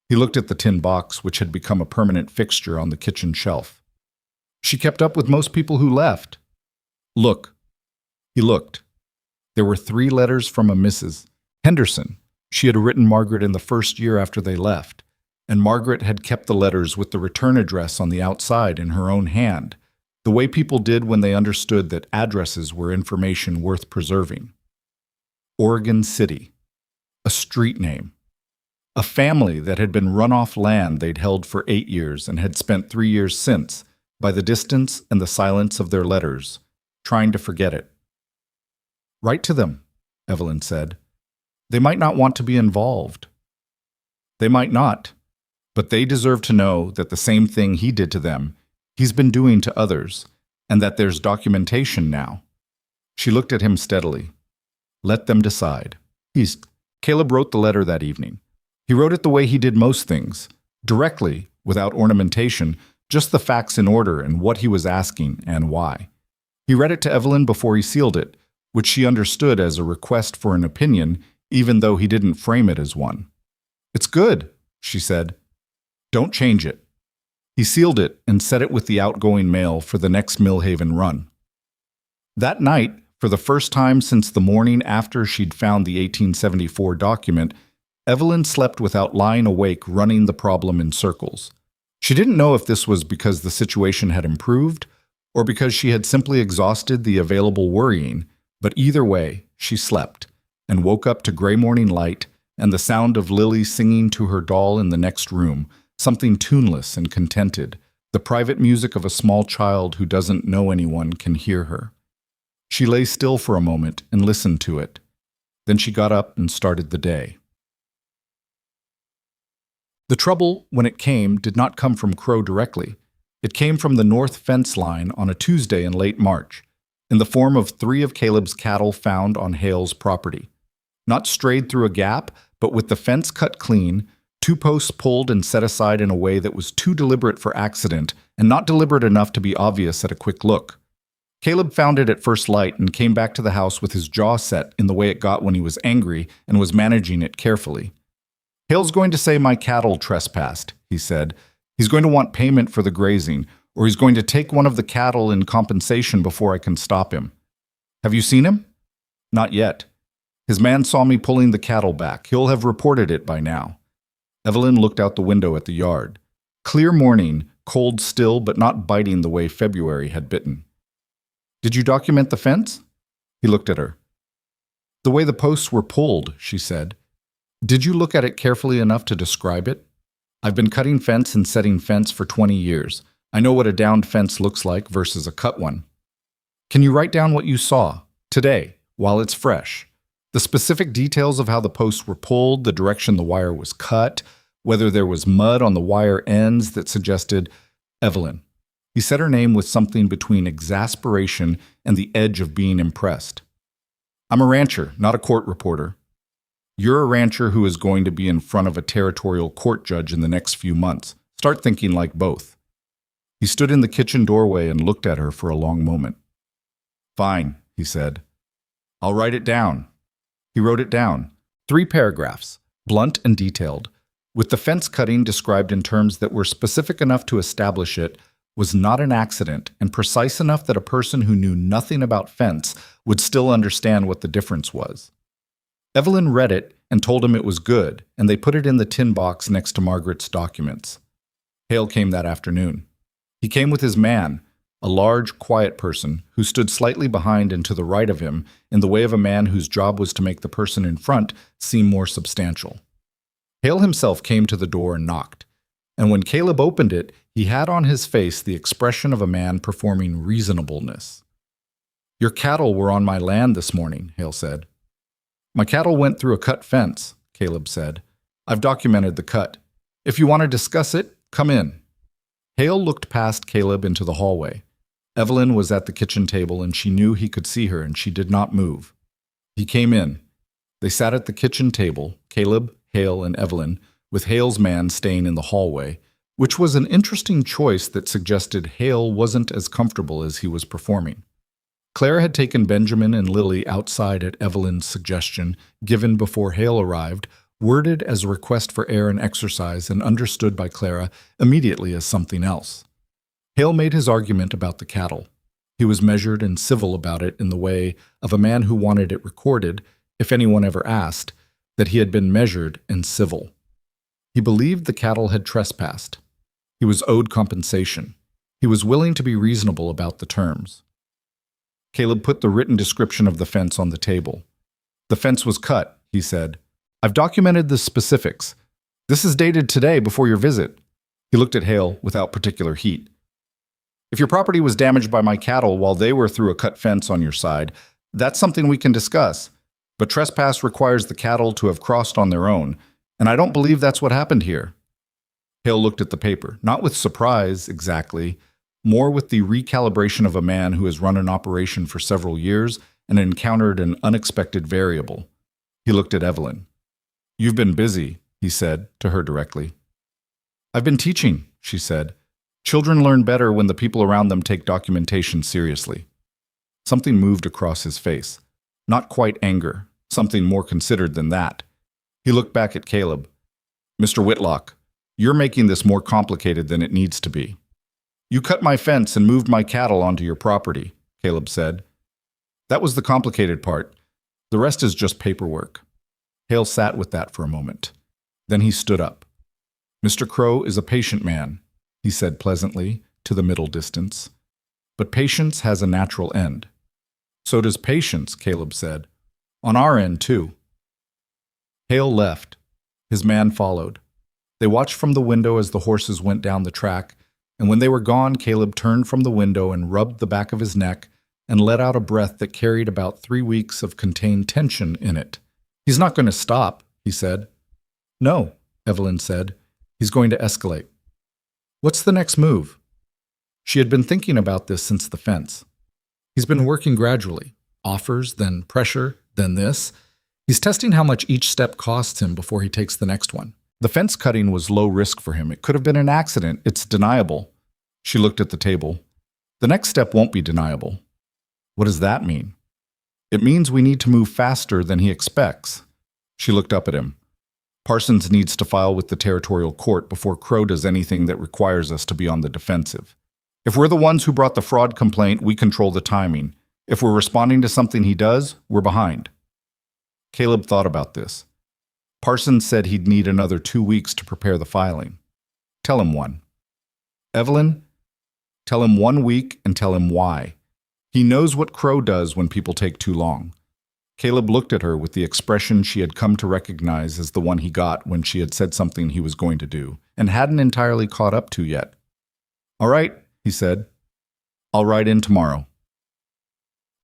[SPEAKER 1] He looked at the tin box, which had become a permanent fixture on the kitchen shelf. "She kept up with most people who left." "Look." He looked. There were 3 letters from a Mrs. Henderson. She had written Margaret in the first year after they left, and Margaret had kept the letters with the return address on the outside in her own hand, the way people did when they understood that addresses were information worth preserving. Oregon City. A street name. A family that had been run off land they'd held for 8 years and had spent 3 years since, by the distance and the silence of their letters, trying to forget it. "Write to them," Evelyn said. "They might not want to be involved." "They might not, but they deserve to know that the same thing he did to them, he's been doing to others, and that there's documentation now." She looked at him steadily. "Let them decide." Caleb wrote the letter that evening. He wrote it the way he did most things, directly, without ornamentation, just the facts in order and what he was asking and why. He read it to Evelyn before he sealed it, which she understood as a request for an opinion, even though he didn't frame it as one. "It's good," she said. "Don't change it." He sealed it and set it with the outgoing mail for the next Millhaven run. That night, for the first time since the morning after she'd found the 1874 document, Evelyn slept without lying awake running the problem in circles. She didn't know if this was because the situation had improved or because she had simply exhausted the available worrying, but either way, she slept and woke up to gray morning light and the sound of Lily singing to her doll in the next room, something tuneless and contented, the private music of a small child who doesn't know anyone can hear her. She lay still for a moment and listened to it. Then she got up and started the day. The trouble, when it came, did not come from Crow directly. It came from the north fence line on a Tuesday in late March, in the form of 3 of Caleb's cattle found on Hale's property. Not strayed through a gap, but with the fence cut clean, 2 posts pulled and set aside in a way that was too deliberate for accident and not deliberate enough to be obvious at a quick look. Caleb found it at first light and came back to the house with his jaw set in the way it got when he was angry and was managing it carefully. "Hale's going to say my cattle trespassed," he said. "He's going to want payment for the grazing, or he's going to take one of the cattle in compensation before I can stop him. Have you seen him? Not yet. His man saw me pulling the cattle back. He'll have reported it by now. Evelyn looked out the window at the yard. Clear morning, cold still, but not biting the way February had bitten. Did you document the fence? He looked at her. The way the posts were pulled, she said. Did you look at it carefully enough to describe it? I've been cutting fence and setting fence for 20 years. I know what a downed fence looks like versus a cut one. Can you write down what you saw, today, while it's fresh? The specific details of how the posts were pulled, the direction the wire was cut, whether there was mud on the wire ends that suggested Evelyn. He said her name with something between exasperation and the edge of being impressed. I'm a rancher, not a court reporter. You're a rancher who is going to be in front of a territorial court judge in the next few months. Start thinking like both. He stood in the kitchen doorway and looked at her for a long moment. Fine, he said. I'll write it down. He wrote it down. 3 paragraphs, blunt and detailed, with the fence cutting described in terms that were specific enough to establish it was not an accident and precise enough that a person who knew nothing about fence would still understand what the difference was. Evelyn read it and told him it was good, and they put it in the tin box next to Margaret's documents. Hale came that afternoon. He came with his man, a large, quiet person who stood slightly behind and to the right of him in the way of a man whose job was to make the person in front seem more substantial. Hale himself came to the door and knocked, and when Caleb opened it, he had on his face the expression of a man performing reasonableness. Your cattle were on my land this morning, Hale said. My cattle went through a cut fence, Caleb said. I've documented the cut. If you want to discuss it, come in. Hale looked past Caleb into the hallway. Evelyn was at the kitchen table and she knew he could see her and she did not move. He came in. They sat at the kitchen table, Caleb, Hale, and Evelyn, with Hale's man staying in the hallway, which was an interesting choice that suggested Hale wasn't as comfortable as he was performing. Claire had taken Benjamin and Lily outside at Evelyn's suggestion, given before Hale arrived, worded as a request for air and exercise and understood by Clara immediately as something else. Hale made his argument about the cattle. He was measured and civil about it in the way of a man who wanted it recorded, if anyone ever asked, that he had been measured and civil. He believed the cattle had trespassed. He was owed compensation. He was willing to be reasonable about the terms. Caleb put the written description of the fence on the table. The fence was cut, he said. I've documented the specifics. This is dated today before your visit. He looked at Hale without particular heat. If your property was damaged by my cattle while they were through a cut fence on your side, that's something we can discuss. But trespass requires the cattle to have crossed on their own, and I don't believe that's what happened here. Hale looked at the paper, not with surprise exactly, more with the recalibration of a man who has run an operation for several years and encountered an unexpected variable. He looked at Evelyn. You've been busy, he said to her directly. I've been teaching, she said. Children learn better when the people around them take documentation seriously. Something moved across his face. Not quite anger, something more considered than that. He looked back at Caleb. Mr. Whitlock, you're making this more complicated than it needs to be. You cut my fence and moved my cattle onto your property, Caleb said. That was the complicated part. The rest is just paperwork. Hale sat with that for a moment. Then he stood up. Mr. Crow is a patient man, he said pleasantly to the middle distance. But patience has a natural end. So does patience, Caleb said. On our end, too. Hale left. His man followed. They watched from the window as the horses went down the track, and when they were gone, Caleb turned from the window and rubbed the back of his neck and let out a breath that carried about 3 weeks of contained tension in it. He's not going to stop, he said. No, Evelyn said. He's going to escalate. What's the next move? She had been thinking about this since the fence. He's been working gradually. Offers, then pressure, then this. He's testing how much each step costs him before he takes the next one. The fence cutting was low risk for him. It could have been an accident. It's deniable. She looked at the table. The next step won't be deniable. What does that mean? It means we need to move faster than he expects. She looked up at him. Parsons needs to file with the territorial court before Crow does anything that requires us to be on the defensive. If we're the ones who brought the fraud complaint, we control the timing. If we're responding to something he does, we're behind. Caleb thought about this. Parsons said he'd need another 2 weeks to prepare the filing. Tell him one. Evelyn, tell him 1 week and tell him why. He knows what Crow does when people take too long. Caleb looked at her with the expression she had come to recognize as the one he got when she had said something he was going to do, and hadn't entirely caught up to yet. All right, he said. I'll ride in tomorrow.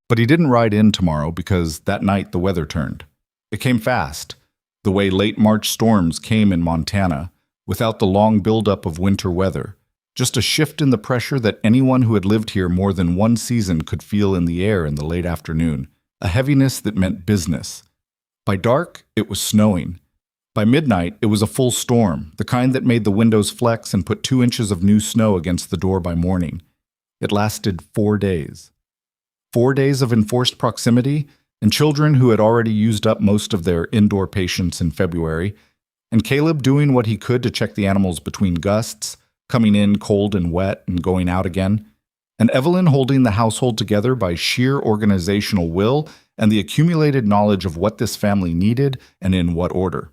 [SPEAKER 1] But he didn't ride in tomorrow because that night the weather turned. It came fast, the way late March storms came in Montana, without the long buildup of winter weather. Just a shift in the pressure that anyone who had lived here more than one season could feel in the air in the late afternoon. A heaviness that meant business. By dark, it was snowing. By midnight, it was a full storm, the kind that made the windows flex and put 2 inches of new snow against the door by morning. It lasted 4 days. 4 days of enforced proximity, and children who had already used up most of their indoor patience in February, and Caleb doing what he could to check the animals between gusts, coming in cold and wet and going out again, and Evelyn holding the household together by sheer organizational will and the accumulated knowledge of what this family needed and in what order.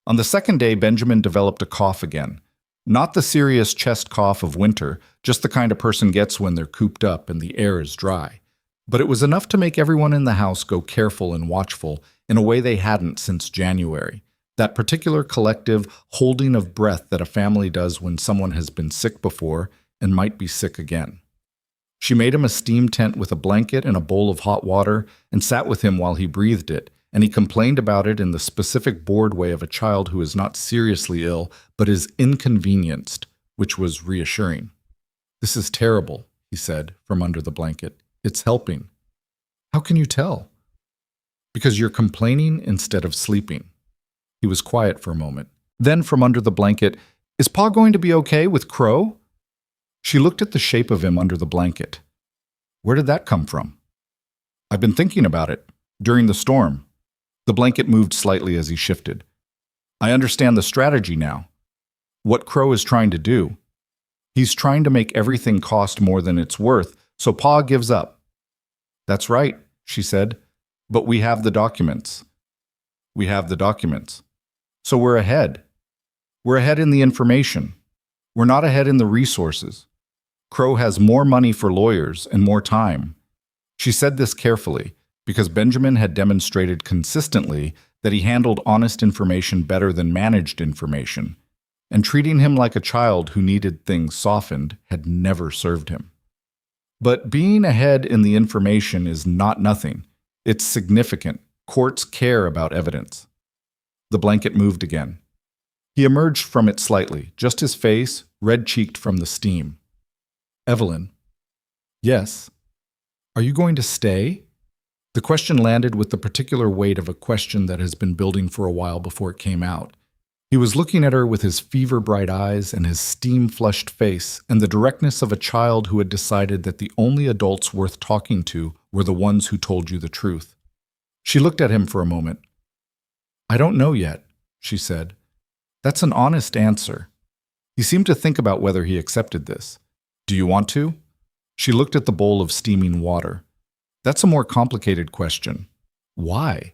[SPEAKER 1] On the second day, Benjamin developed a cough again. Not the serious chest cough of winter, just the kind a person gets when they're cooped up and the air is dry. But it was enough to make everyone in the house go careful and watchful in a way they hadn't since January. That particular collective holding of breath that a family does when someone has been sick before and might be sick again. She made him a steam tent with a blanket and a bowl of hot water and sat with him while he breathed it, and he complained about it in the specific bored way of a child who is not seriously ill but is inconvenienced, which was reassuring. "This is terrible," he said from under the blanket. "It's helping." "How can you tell?" "Because you're complaining instead of sleeping." He was quiet for a moment. Then from under the blanket, "Is Pa going to be okay with Crow?" She looked at the shape of him under the blanket. "Where did that come from?" "I've been thinking about it. During the storm." The blanket moved slightly as he shifted. "I understand the strategy now. What Crow is trying to do. He's trying to make everything cost more than it's worth, so Pa gives up." "That's right," she said. "But we have the documents." "We have the documents. So we're ahead. We're ahead in the information. We're not ahead in the resources. Crow has more money for lawyers and more time." She said this carefully, because Benjamin had demonstrated consistently that he handled honest information better than managed information, and treating him like a child who needed things softened had never served him. But being ahead in the information is not nothing. It's significant. Courts care about evidence. The blanket moved again. He emerged from it slightly, just his face, red-cheeked from the steam. "Evelyn." "Yes." "Are you going to stay?" The question landed with the particular weight of a question that has been building for a while before it came out. He was looking at her with his fever-bright eyes and his steam-flushed face and the directness of a child who had decided that the only adults worth talking to were the ones who told you the truth. She looked at him for a moment. "I don't know yet," she said. "That's an honest answer." He seemed to think about whether he accepted this. "Do you want to?" She looked at the bowl of steaming water. "That's a more complicated question." "Why?"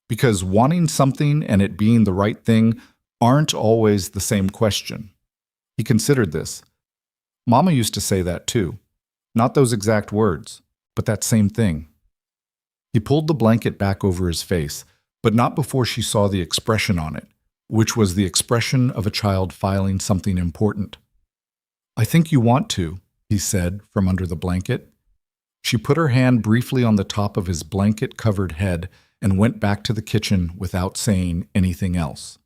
[SPEAKER 1] "Because wanting something and it being the right thing aren't always the same question." He considered this. "Mama used to say that too. Not those exact words, but that same thing." He pulled the blanket back over his face, but not before she saw the expression on it, which was the expression of a child filing something important. "I think you want to," he said from under the blanket. She put her hand briefly on the top of his blanket-covered head and went back to the kitchen without saying anything else.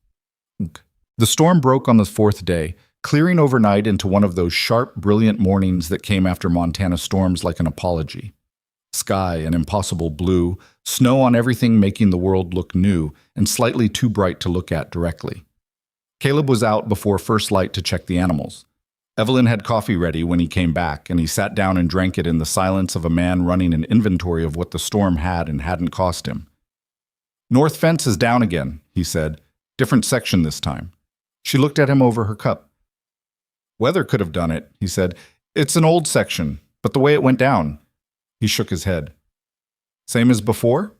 [SPEAKER 1] The storm broke on the fourth day, clearing overnight into one of those sharp, brilliant mornings that came after Montana storms like an apology. Sky an impossible blue, snow on everything making the world look new and slightly too bright to look at directly. Caleb was out before first light to check the animals. Evelyn had coffee ready when he came back, and he sat down and drank it in the silence of a man running an inventory of what the storm had and hadn't cost him. "North fence is down again," he said. "Different section this time." She looked at him over her cup. "Weather could have done it," he said. It's an old section, but the way it went down. He shook his head. Same as before?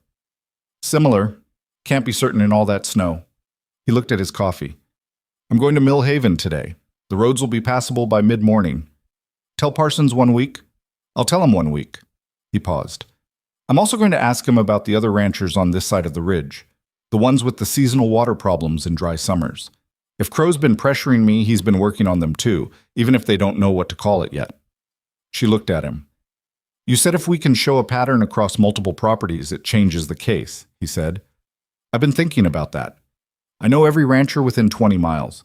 [SPEAKER 1] Similar. Can't be certain in all that snow. He looked at his coffee. I'm going to Mill Haven today. The roads will be passable by mid-morning. Tell Parsons 1 week? I'll tell him 1 week. He paused. I'm also going to ask him about the other ranchers on this side of the ridge, the ones with the seasonal water problems in dry summers. If Crow's been pressuring me, he's been working on them too, even if they don't know what to call it yet. She looked at him. You said if we can show a pattern across multiple properties, it changes the case, he said. I've been thinking about that. I know every rancher within 20 miles.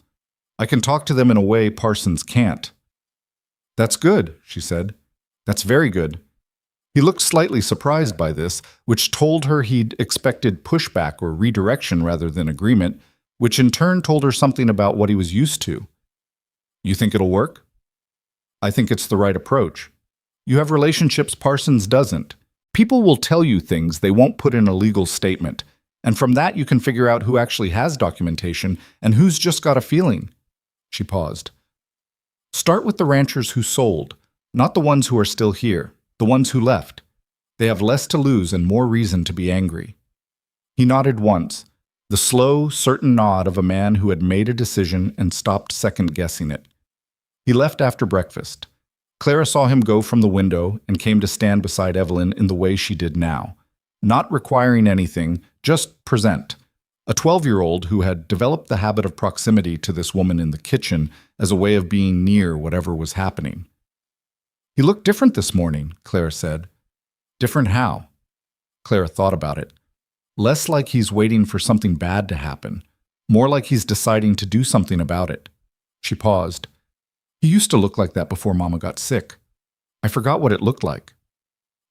[SPEAKER 1] I can talk to them in a way Parsons can't. That's good, she said. That's very good. He looked slightly surprised by this, which told her he'd expected pushback or redirection rather than agreement, which in turn told her something about what he was used to. You think it'll work? I think it's the right approach. You have relationships Parsons doesn't. People will tell you things they won't put in a legal statement, and from that you can figure out who actually has documentation and who's just got a feeling. She paused. Start with the ranchers who sold, not the ones who are still here, the ones who left. They have less to lose and more reason to be angry. He nodded once, the slow, certain nod of a man who had made a decision and stopped second-guessing it. He left after breakfast. Clara saw him go from the window and came to stand beside Evelyn in the way she did now, not requiring anything, just present. A 12-year-old who had developed the habit of proximity to this woman in the kitchen as a way of being near whatever was happening. He looked different this morning, Clara said. Different how? Clara thought about it. Less like he's waiting for something bad to happen, more like he's deciding to do something about it. She paused. He used to look like that before Mama got sick. I forgot what it looked like.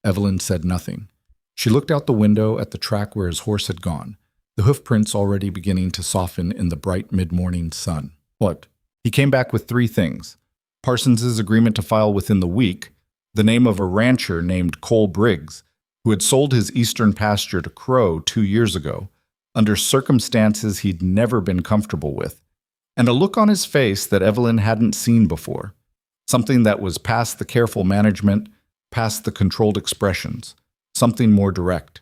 [SPEAKER 1] Evelyn said nothing. She looked out the window at the track where his horse had gone, the hoof prints already beginning to soften in the bright mid-morning sun. What? He came back with 3 things. Parsons's agreement to file within the week, the name of a rancher named Cole Briggs, who had sold his eastern pasture to Crow 2 years ago, under circumstances he'd never been comfortable with, and a look on his face that Evelyn hadn't seen before, something that was past the careful management, past the controlled expressions, something more direct.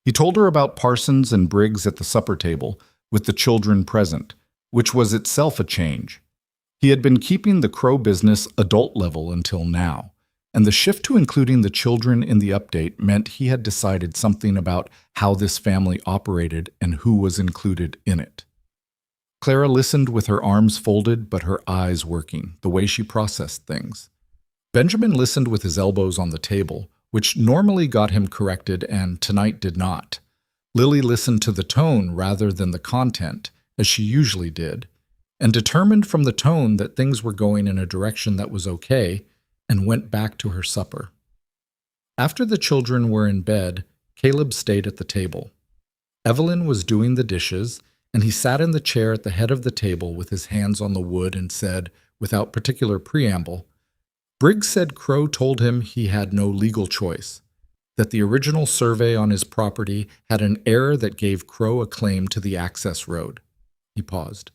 [SPEAKER 1] He told her about Parsons and Briggs at the supper table, with the children present, which was itself a change. He had been keeping the Crow business adult level until now, and the shift to including the children in the update meant he had decided something about how this family operated and who was included in it. Clara listened with her arms folded but her eyes working, the way she processed things. Benjamin listened with his elbows on the table, which normally got him corrected and tonight did not. Lily listened to the tone rather than the content, as she usually did, and determined from the tone that things were going in a direction that was okay, and went back to her supper. After the children were in bed, Caleb stayed at the table. Evelyn was doing the dishes, and he sat in the chair at the head of the table with his hands on the wood and said, without particular preamble, Briggs said Crow told him he had no legal choice, that the original survey on his property had an error that gave Crow a claim to the access road. He paused.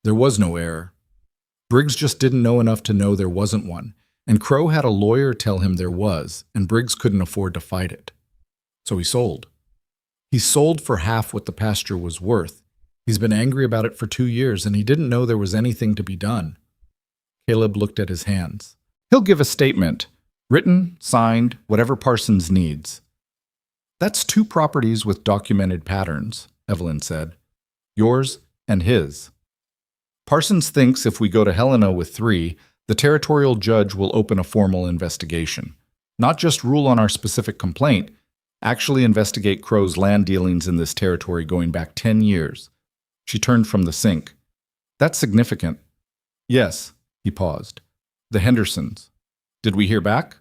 [SPEAKER 1] There was no error. Briggs just didn't know enough to know there wasn't one, and Crow had a lawyer tell him there was, and Briggs couldn't afford to fight it. So he sold. He sold for half what the pasture was worth. He's been angry about it for 2 years, and he didn't know there was anything to be done. Caleb looked at his hands. He'll give a statement, written, signed, whatever Parsons needs. That's 2 properties with documented patterns, Evelyn said. Yours and his. Parsons thinks if we go to Helena with 3, the territorial judge will open a formal investigation. Not just rule on our specific complaint, actually investigate Crow's land dealings in this territory going back 10 years. She turned from the sink. That's significant. Yes, he paused. The Hendersons. Did we hear back?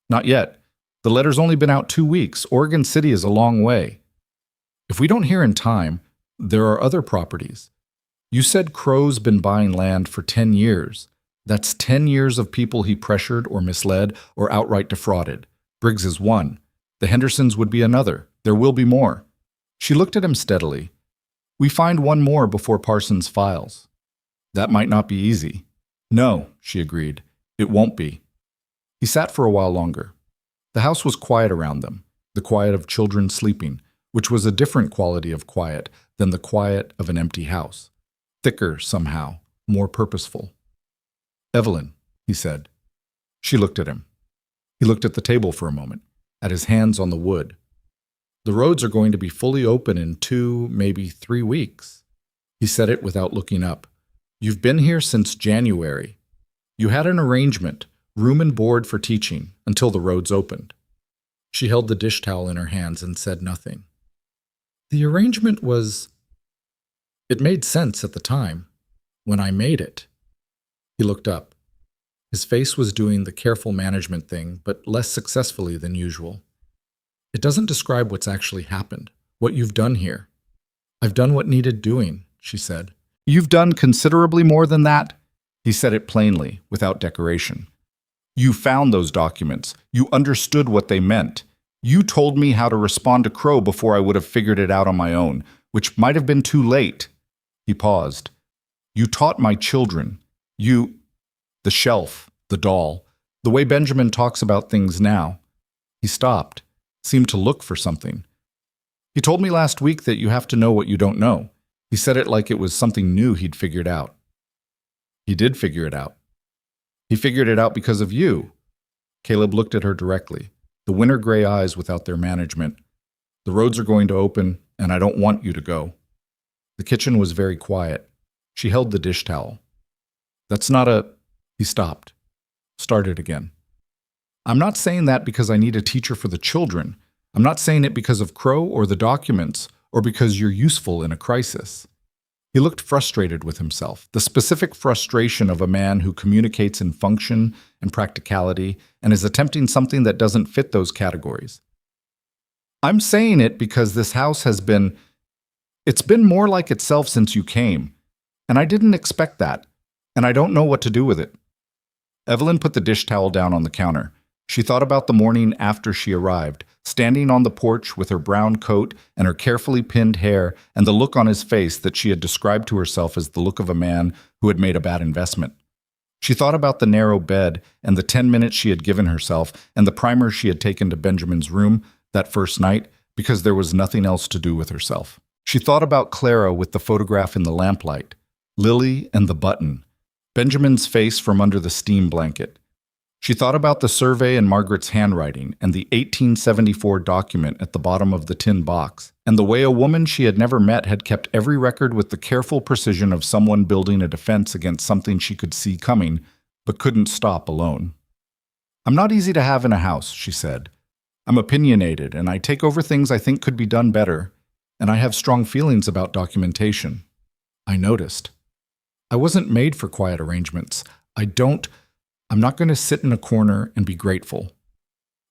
[SPEAKER 1] Not yet. The letter's only been out 2 weeks. Oregon City is a long way. If we don't hear in time, there are other properties. You said Crow's been buying land for 10 years. That's 10 years of people he pressured or misled or outright defrauded. Briggs is one. The Hendersons would be another. There will be more. She looked at him steadily. We find one more before Parsons files. That might not be easy. No, she agreed. It won't be. He sat for a while longer. The house was quiet around them, the quiet of children sleeping, which was a different quality of quiet than the quiet of an empty house. Thicker somehow, more purposeful. "Evelyn," he said. She looked at him. He looked at the table for a moment, at his hands on the wood. "The roads are going to be fully open in 2, maybe 3 weeks." He said it without looking up. "You've been here since January. You had an arrangement, room and board for teaching, until the roads opened." She held the dish towel in her hands and said nothing. "The arrangement was... It made sense at the time, when I made it." He looked up. His face was doing the careful management thing, but less successfully than usual. "It doesn't describe what's actually happened, what you've done here." "I've done what needed doing," she said. "You've done considerably more than that." He said it plainly, without decoration. "You found those documents. You understood what they meant. You told me how to respond to Crow before I would have figured it out on my own, which might have been too late." He paused. "You taught my children. You..." The shelf, the doll, the way Benjamin talks about things now. He stopped, seemed to look for something. "He told me last week that you have to know what you don't know." He said it like it was something new he'd figured out. He did figure it out. He figured it out because of you. Caleb looked at her directly, the winter gray eyes without their management. "The roads are going to open, and I don't want you to go." The kitchen was very quiet. She held the dish towel. "That's not a..." He stopped. Started again. "I'm not saying that because I need a teacher for the children. I'm not saying it because of Crow or the documents, or because you're useful in a crisis." He looked frustrated with himself, the specific frustration of a man who communicates in function and practicality and is attempting something that doesn't fit those categories. "I'm saying it because this house has been... It's been more like itself since you came, and I didn't expect that, and I don't know what to do with it." Evelyn put the dish towel down on the counter. She thought about the morning after she arrived, standing on the porch with her brown coat and her carefully pinned hair and the look on his face that she had described to herself as the look of a man who had made a bad investment. She thought about the narrow bed and the 10 minutes she had given herself and the primer she had taken to Benjamin's room that first night because there was nothing else to do with herself. She thought about Clara with the photograph in the lamplight, Lily and the button, Benjamin's face from under the steam blanket. She thought about the survey in Margaret's handwriting and the 1874 document at the bottom of the tin box, and the way a woman she had never met had kept every record with the careful precision of someone building a defense against something she could see coming, but couldn't stop alone. "I'm not easy to have in a house," she said. "I'm opinionated, and I take over things I think could be done better, and I have strong feelings about documentation." I noticed. "I wasn't made for quiet arrangements. I'm not going to sit in a corner and be grateful.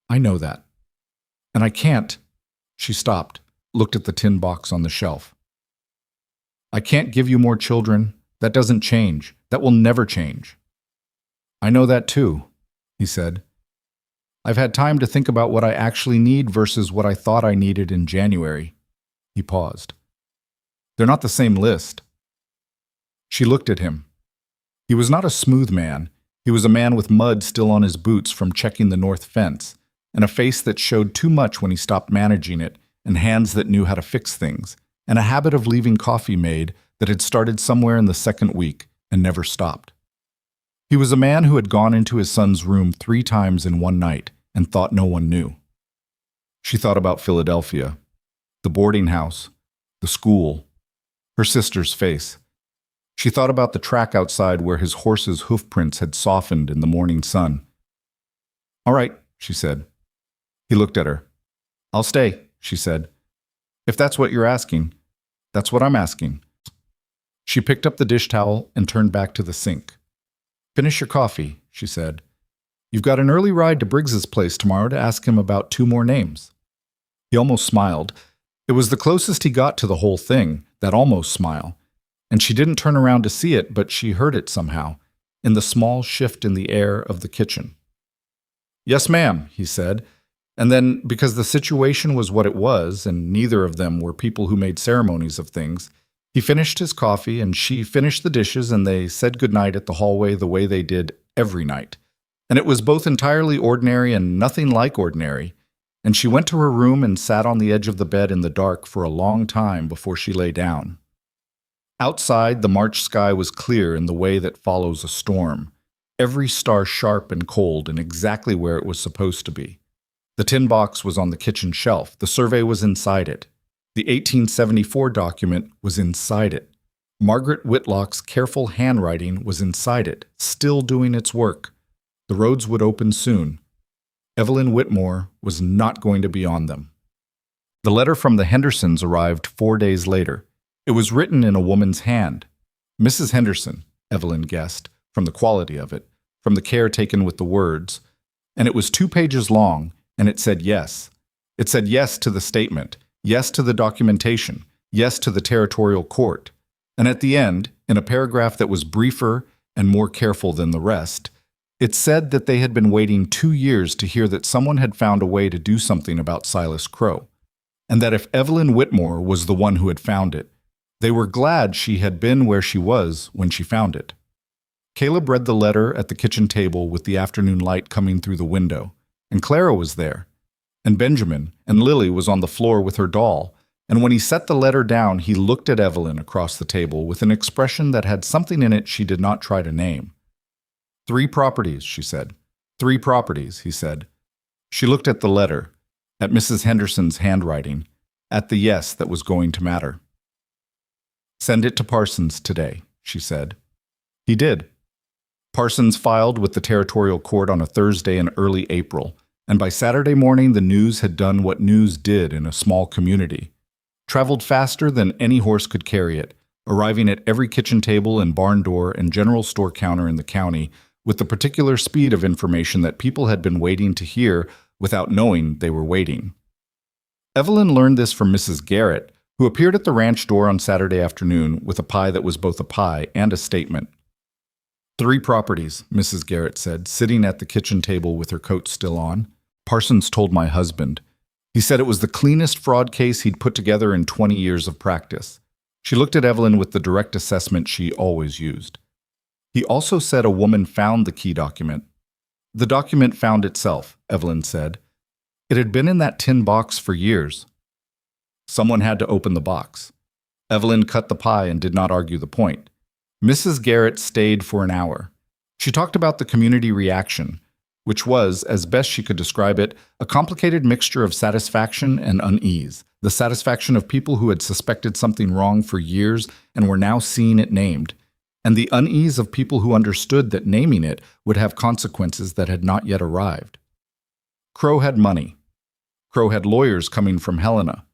[SPEAKER 1] I know that. And I can't." She stopped, looked at the tin box on the shelf. "I can't give you more children. That doesn't change. That will never change." "I know that too," he said. "I've had time to think about what I actually need versus what I thought I needed in January." He paused. "They're not the same list." She looked at him. He was not a smooth man. He was a man with mud still on his boots from checking the north fence, and a face that showed too much when he stopped managing it, and hands that knew how to fix things, and a habit of leaving coffee made that had started somewhere in the second week and never stopped. He was a man who had gone into his son's room 3 times in one night and thought no one knew. She thought about Philadelphia, the boarding house, the school, her sister's face. She thought about the track outside where his horse's hoofprints had softened in the morning sun. "All right," she said. He looked at her. "I'll stay," she said. "If that's what you're asking, that's what I'm asking." She picked up the dish towel and turned back to the sink. "Finish your coffee," she said. "You've got an early ride to Briggs's place tomorrow to ask him about 2 more names." He almost smiled. It was the closest he got to the whole thing, that almost smile. And she didn't turn around to see it, but she heard it somehow, in the small shift in the air of the kitchen. "Yes, ma'am," he said. And then, because the situation was what it was, and neither of them were people who made ceremonies of things, he finished his coffee and she finished the dishes and they said goodnight at the hallway the way they did every night, And it was both entirely ordinary and nothing like ordinary, and she went to her room and sat on the edge of the bed in the dark for a long time before she lay down. Outside, the March sky was clear in the way that follows a storm, every star sharp and cold and exactly where it was supposed to be. The tin box was on the kitchen shelf. The survey was inside it. The 1874 document was inside it. Margaret Whitlock's careful handwriting was inside it, still doing its work. The roads would open soon. Evelyn Whitmore was not going to be on them. The letter from the Hendersons arrived 4 days later. It was written in a woman's hand. Mrs. Henderson, Evelyn guessed, from the quality of it, from the care taken with the words. And it was 2 pages long, and it said yes. It said yes to the statement, yes to the documentation, yes to the territorial court. And at the end, in a paragraph that was briefer and more careful than the rest, it said that they had been waiting 2 years to hear that someone had found a way to do something about Silas Crow, and that if Evelyn Whitmore was the one who had found it, they were glad she had been where she was when she found it. Caleb read the letter at the kitchen table with the afternoon light coming through the window, and Clara was there, and Benjamin, and Lily was on the floor with her doll, and when he set the letter down, he looked at Evelyn across the table with an expression that had something in it she did not try to name. 3 properties, she said. 3 properties, he said. She looked at the letter, at Mrs. Henderson's handwriting, at the yes that was going to matter. Send it to Parsons today, she said. He did. Parsons filed with the territorial court on a Thursday in early April, and by Saturday morning the news had done what news did in a small community. Traveled faster than any horse could carry it, arriving at every kitchen table and barn door and general store counter in the county with the particular speed of information that people had been waiting to hear without knowing they were waiting. Evelyn learned this from Mrs. Garrett, who appeared at the ranch door on Saturday afternoon with a pie that was both a pie and a statement. 3 properties, Mrs. Garrett said, sitting at the kitchen table with her coat still on. Parsons told my husband. He said it was the cleanest fraud case he'd put together in 20 years of practice. She looked at Evelyn with the direct assessment she always used. He also said a woman found the key document. The document found itself, Evelyn said. It had been in that tin box for years. Someone had to open the box. Evelyn cut the pie and did not argue the point. Mrs. Garrett stayed for an hour. She talked about the community reaction, which was, as best she could describe it, a complicated mixture of satisfaction and unease. The satisfaction of people who had suspected something wrong for years and were now seeing it named, and the unease of people who understood that naming it would have consequences that had not yet arrived. Crow had money. Crow had lawyers coming from Helena.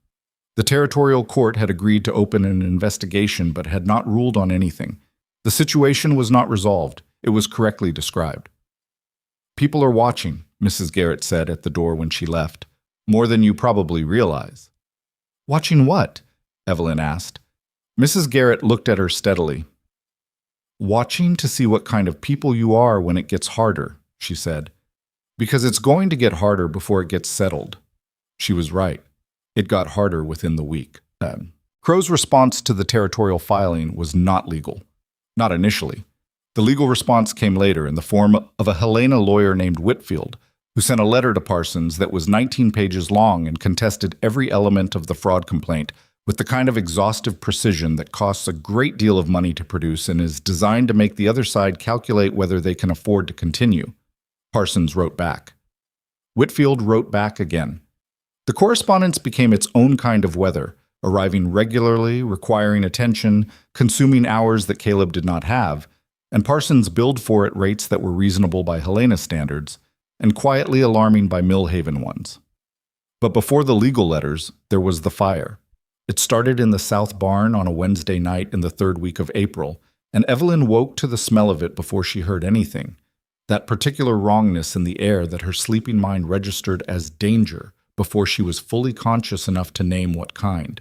[SPEAKER 1] The territorial court had agreed to open an investigation but had not ruled on anything. The situation was not resolved. It was correctly described. People are watching, Mrs. Garrett said at the door when she left. More than you probably realize. Watching what? Evelyn asked. Mrs. Garrett looked at her steadily. Watching to see what kind of people you are when it gets harder, she said. Because it's going to get harder before it gets settled. She was right. It got harder within the week. Crow's response to the territorial filing was not legal. Not initially. The legal response came later in the form of a Helena lawyer named Whitfield, who sent a letter to Parsons that was 19 pages long and contested every element of the fraud complaint with the kind of exhaustive precision that costs a great deal of money to produce and is designed to make the other side calculate whether they can afford to continue. Parsons wrote back. Whitfield wrote back again. The correspondence became its own kind of weather, arriving regularly, requiring attention, consuming hours that Caleb did not have, and Parsons billed for at rates that were reasonable by Helena standards, and quietly alarming by Millhaven ones. But before the legal letters, there was the fire. It started in the South Barn on a Wednesday night in the 3rd week of April, and Evelyn woke to the smell of it before she heard anything, that particular wrongness in the air that her sleeping mind registered as danger before she was fully conscious enough to name what kind.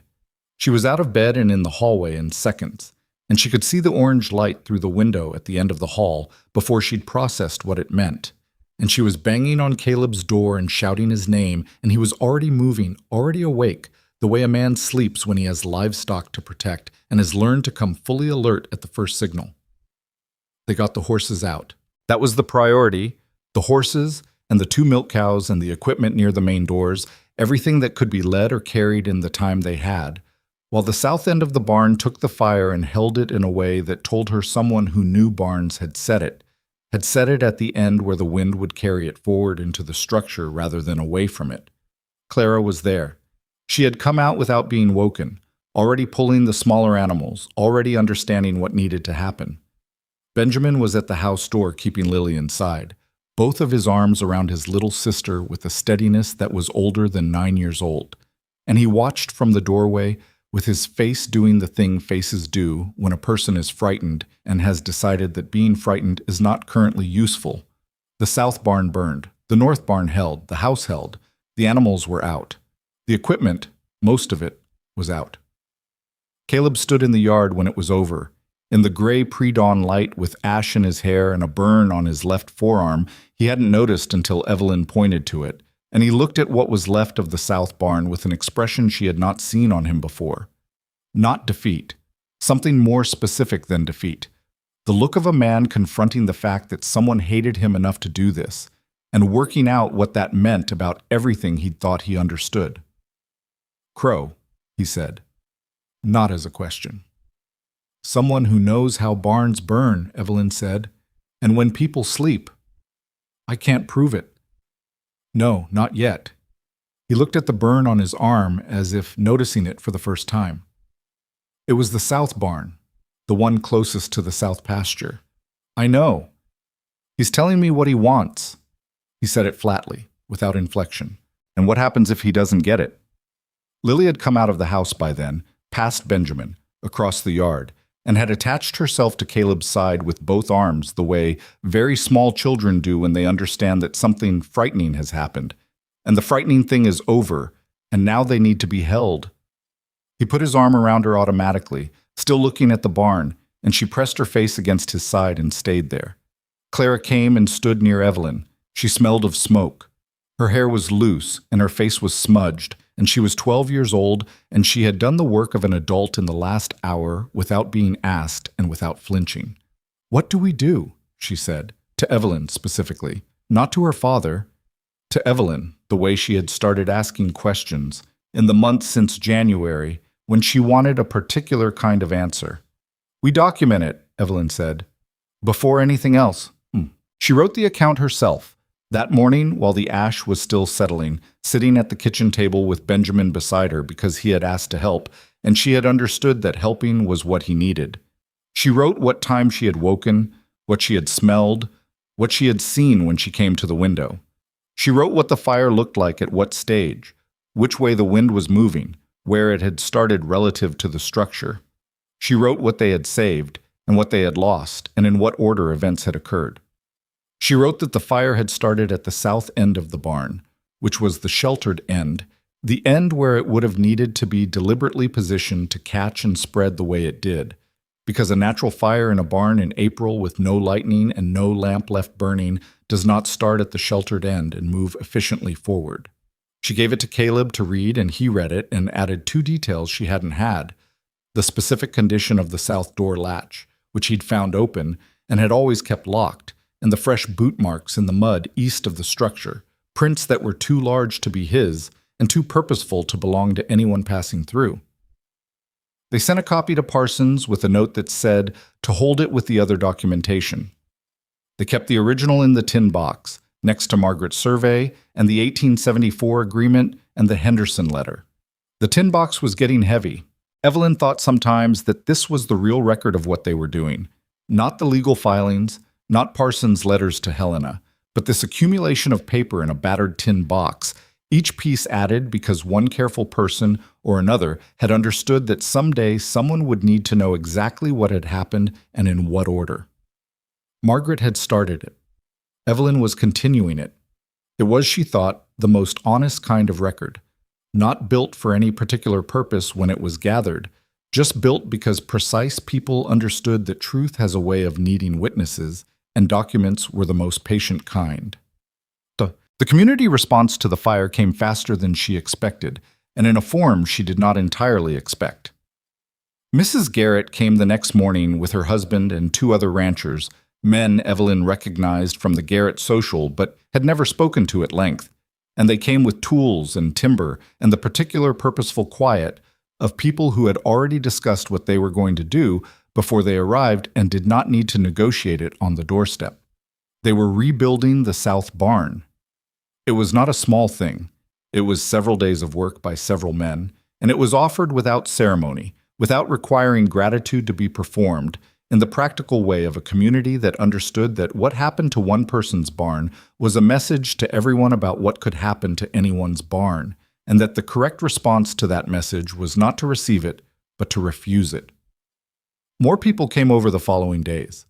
[SPEAKER 1] She was out of bed and in the hallway in seconds, and she could see the orange light through the window at the end of the hall before she'd processed what it meant. And she was banging on Caleb's door and shouting his name, and he was already moving, already awake, the way a man sleeps when he has livestock to protect and has learned to come fully alert at the first signal. They got the horses out. That was the priority, The horses and the 2 milk cows and the equipment near the main doors, everything that could be led or carried in the time they had, while the south end of the barn took the fire and held it in a way that told her someone who knew barns had set it at the end where the wind would carry it forward into the structure rather than away from it. Clara was there. She had come out without being woken, already pulling the smaller animals, already understanding what needed to happen. Benjamin was at the house door keeping Lily inside, both of his arms around his little sister with a steadiness that was older than 9 years old, and he watched from the doorway with his face doing the thing faces do when a person is frightened and has decided that being frightened is not currently useful. The south barn burned, the north barn held, the house held, the animals were out. The equipment, most of it, was out. Caleb stood in the yard when it was over. In the gray pre-dawn light with ash in his hair and a burn on his left forearm, he hadn't noticed until Evelyn pointed to it, and he looked at what was left of the south barn with an expression she had not seen on him before. Not defeat. Something more specific than defeat. The look of a man confronting the fact that someone hated him enough to do this, and working out what that meant about everything he'd thought he understood. Crow, he said, not as a question. Someone who knows how barns burn, Evelyn said, and when people sleep. I can't prove it. No, not yet. He looked at the burn on his arm as if noticing it for the first time. It was the south barn, the one closest to the south pasture. I know. He's telling me what he wants. He said it flatly, without inflection. And what happens if he doesn't get it? Lily had come out of the house by then, past Benjamin, across the yard, and had attached herself to Caleb's side with both arms the way very small children do when they understand that something frightening has happened, and the frightening thing is over, and now they need to be held. He put his arm around her automatically, still looking at the barn, and she pressed her face against his side and stayed there. Clara came and stood near Evelyn. She smelled of smoke. Her hair was loose, and her face was smudged, and she was 12 years old, and she had done the work of an adult in the last hour without being asked and without flinching. What do we do? She said, to Evelyn specifically, not to her father. To Evelyn, the way she had started asking questions, in the months since January, when she wanted a particular kind of answer. We document it, Evelyn said. Before anything else. She wrote the account herself. That morning, while the ash was still settling, sitting at the kitchen table with Benjamin beside her because he had asked to help, and she had understood that helping was what he needed. She wrote what time she had woken, what she had smelled, what she had seen when she came to the window. She wrote what the fire looked like at what stage, which way the wind was moving, where it had started relative to the structure. She wrote what they had saved, and what they had lost, and in what order events had occurred. She wrote that the fire had started at the south end of the barn, which was the sheltered end, the end where it would have needed to be deliberately positioned to catch and spread the way it did, because a natural fire in a barn in April with no lightning and no lamp left burning does not start at the sheltered end and move efficiently forward. She gave it to Caleb to read, and he read it and added 2 details she hadn't had: the specific condition of the south door latch, which he'd found open and had always kept locked, and the fresh boot marks in the mud east of the structure, prints that were too large to be his and too purposeful to belong to anyone passing through. They sent a copy to Parsons with a note that said to hold it with the other documentation. They kept the original in the tin box, next to Margaret's survey and the 1874 agreement and the Henderson letter. The tin box was getting heavy. Evelyn thought sometimes that this was the real record of what they were doing, not the legal filings, not Parsons' letters to Helena, but this accumulation of paper in a battered tin box, each piece added because one careful person or another had understood that someday someone would need to know exactly what had happened and in what order. Margaret had started it. Evelyn was continuing it. It was, she thought, the most honest kind of record, not built for any particular purpose when it was gathered, just built because precise people understood that truth has a way of needing witnesses, and documents were the most patient kind. The community response to the fire came faster than she expected, and in a form she did not entirely expect. Mrs. Garrett came the next morning with her husband and 2 other ranchers, Men Evelyn recognized from the garret social but had never spoken to at length, and they came with tools and timber and the particular purposeful quiet of people who had already discussed what they were going to do before they arrived and did not need to negotiate it on the doorstep. They were rebuilding the South Barn. It was not a small thing. It was several days of work by several men, and it was offered without ceremony, without requiring gratitude to be performed, in the practical way of a community that understood that what happened to one person's barn was a message to everyone about what could happen to anyone's barn, and that the correct response to that message was not to receive it, but to refuse it. More people came over the following days.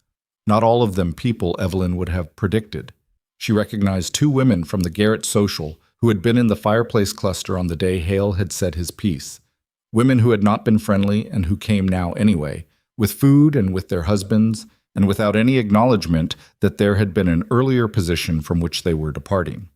[SPEAKER 1] Not all of them people Evelyn would have predicted. She recognized 2 women from the garret social who had been in the fireplace cluster on the day Hale had said his piece. Women who had not been friendly and who came now anyway, with food and with their husbands, and without any acknowledgement that there had been an earlier position from which they were departing.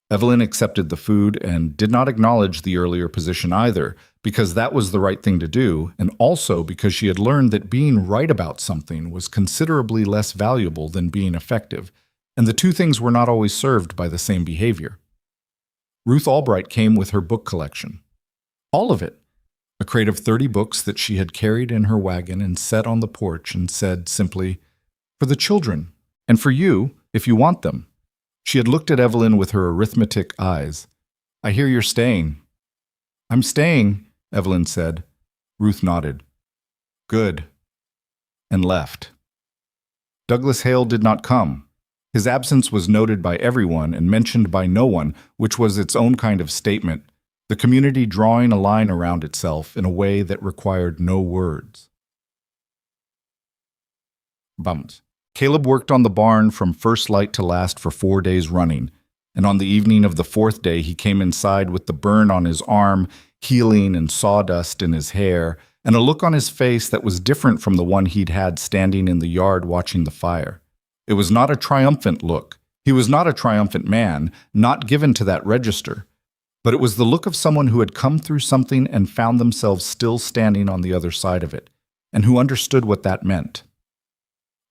[SPEAKER 1] Evelyn accepted the food and did not acknowledge the earlier position either, because that was the right thing to do, and also because she had learned that being right about something was considerably less valuable than being effective, and the 2 things were not always served by the same behavior. Ruth Albright came with her book collection. All of it. A crate of 30 books that she had carried in her wagon and set on the porch and said simply, "For the children, and for you, if you want them." She had looked at Evelyn with her arithmetic eyes. "I hear you're staying." "I'm staying," Evelyn said. Ruth nodded. "Good," and left. Douglas Hale did not come. His absence was noted by everyone and mentioned by no one, which was its own kind of statement, the community drawing a line around itself in a way that required no words. Bums. Caleb worked on the barn from first light to last for 4 days running, and on the evening of the 4th day he came inside with the burn on his arm, healing and sawdust in his hair, and a look on his face that was different from the one he'd had standing in the yard watching the fire. It was not a triumphant look. He was not a triumphant man, not given to that register. But it was the look of someone who had come through something and found themselves still standing on the other side of it, and who understood what that meant.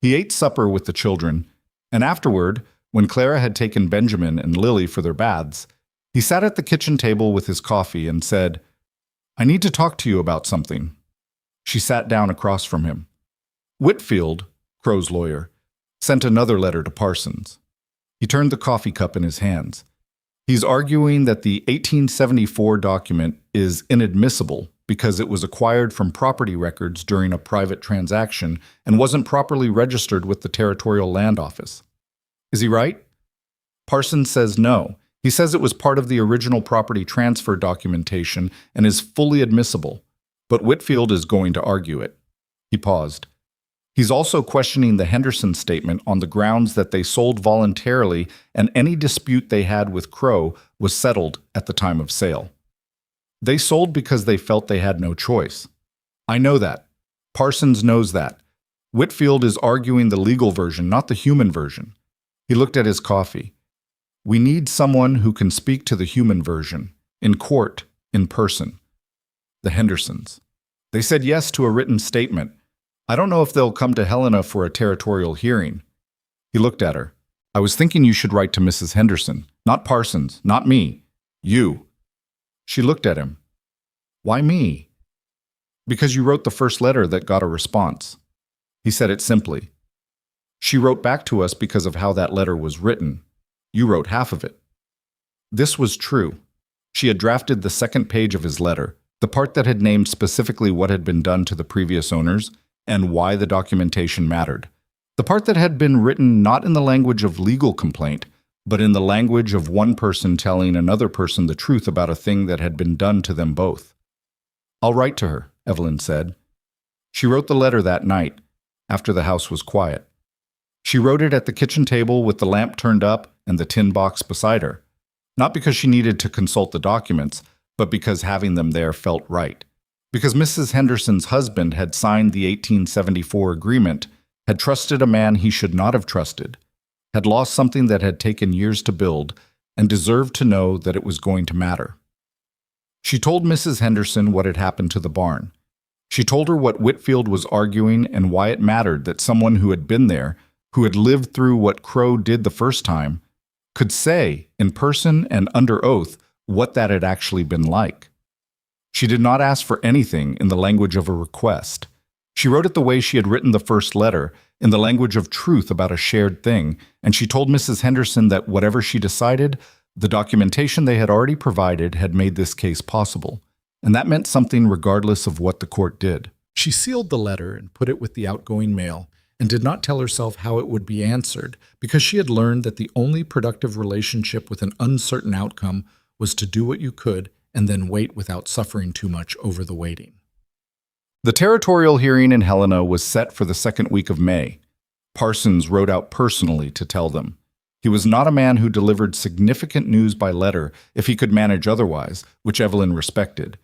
[SPEAKER 1] He ate supper with the children, and afterward, when Clara had taken Benjamin and Lily for their baths, he sat at the kitchen table with his coffee and said, "I need to talk to you about something." She sat down across from him. Whitfield, Crow's lawyer, sent another letter to Parsons. He turned the coffee cup in his hands. He's arguing that the 1874 document is inadmissible because it was acquired from property records during a private transaction and wasn't properly registered with the Territorial Land Office. Is he right? Parsons says no. He says it was part of the original property transfer documentation and is fully admissible, but Whitfield is going to argue it. He paused. He's also questioning the Henderson statement on the grounds that they sold voluntarily and any dispute they had with Crow was settled at the time of sale. They sold because they felt they had no choice. I know that. Parsons knows that. Whitfield is arguing the legal version, not the human version. He looked at his coffee. We need someone who can speak to the human version, in court, in person. The Hendersons. They said yes to a written statement. I don't know if they'll come to Helena for a territorial hearing. He looked at her. I was thinking you should write to Mrs. Henderson. Not Parsons, not me. You. She looked at him. Why me? Because you wrote the first letter that got a response. He said it simply. She wrote back to us because of how that letter was written. You wrote half of it. This was true. She had drafted the second page of his letter, the part that had named specifically what had been done to the previous owners, and why the documentation mattered. The part that had been written not in the language of legal complaint, but in the language of one person telling another person the truth about a thing that had been done to them both. I'll write to her, Evelyn said. She wrote the letter that night, after the house was quiet. She wrote it at the kitchen table with the lamp turned up and the tin box beside her, not because she needed to consult the documents, but because having them there felt right. Because Mrs. Henderson's husband had signed the 1874 agreement, had trusted a man he should not have trusted, had lost something that had taken years to build, and deserved to know that it was going to matter. She told Mrs. Henderson what had happened to the barn. She told her what Whitfield was arguing and why it mattered that someone who had been there, who had lived through what Crow did the first time, could say, in person and under oath, what that had actually been like. She did not ask for anything in the language of a request. She wrote it the way she had written the first letter, in the language of truth about a shared thing, and she told Mrs. Henderson that whatever she decided, the documentation they had already provided had made this case possible, and that meant something regardless of what the court did. She sealed the letter and put it with the outgoing mail, and did not tell herself how it would be answered, because she had learned that the only productive relationship with an uncertain outcome was to do what you could and then wait without suffering too much over the waiting. The territorial hearing in Helena was set for the second week of May. Parsons wrote out personally to tell them. He was not a man who delivered significant news by letter if he could manage otherwise, which Evelyn respected.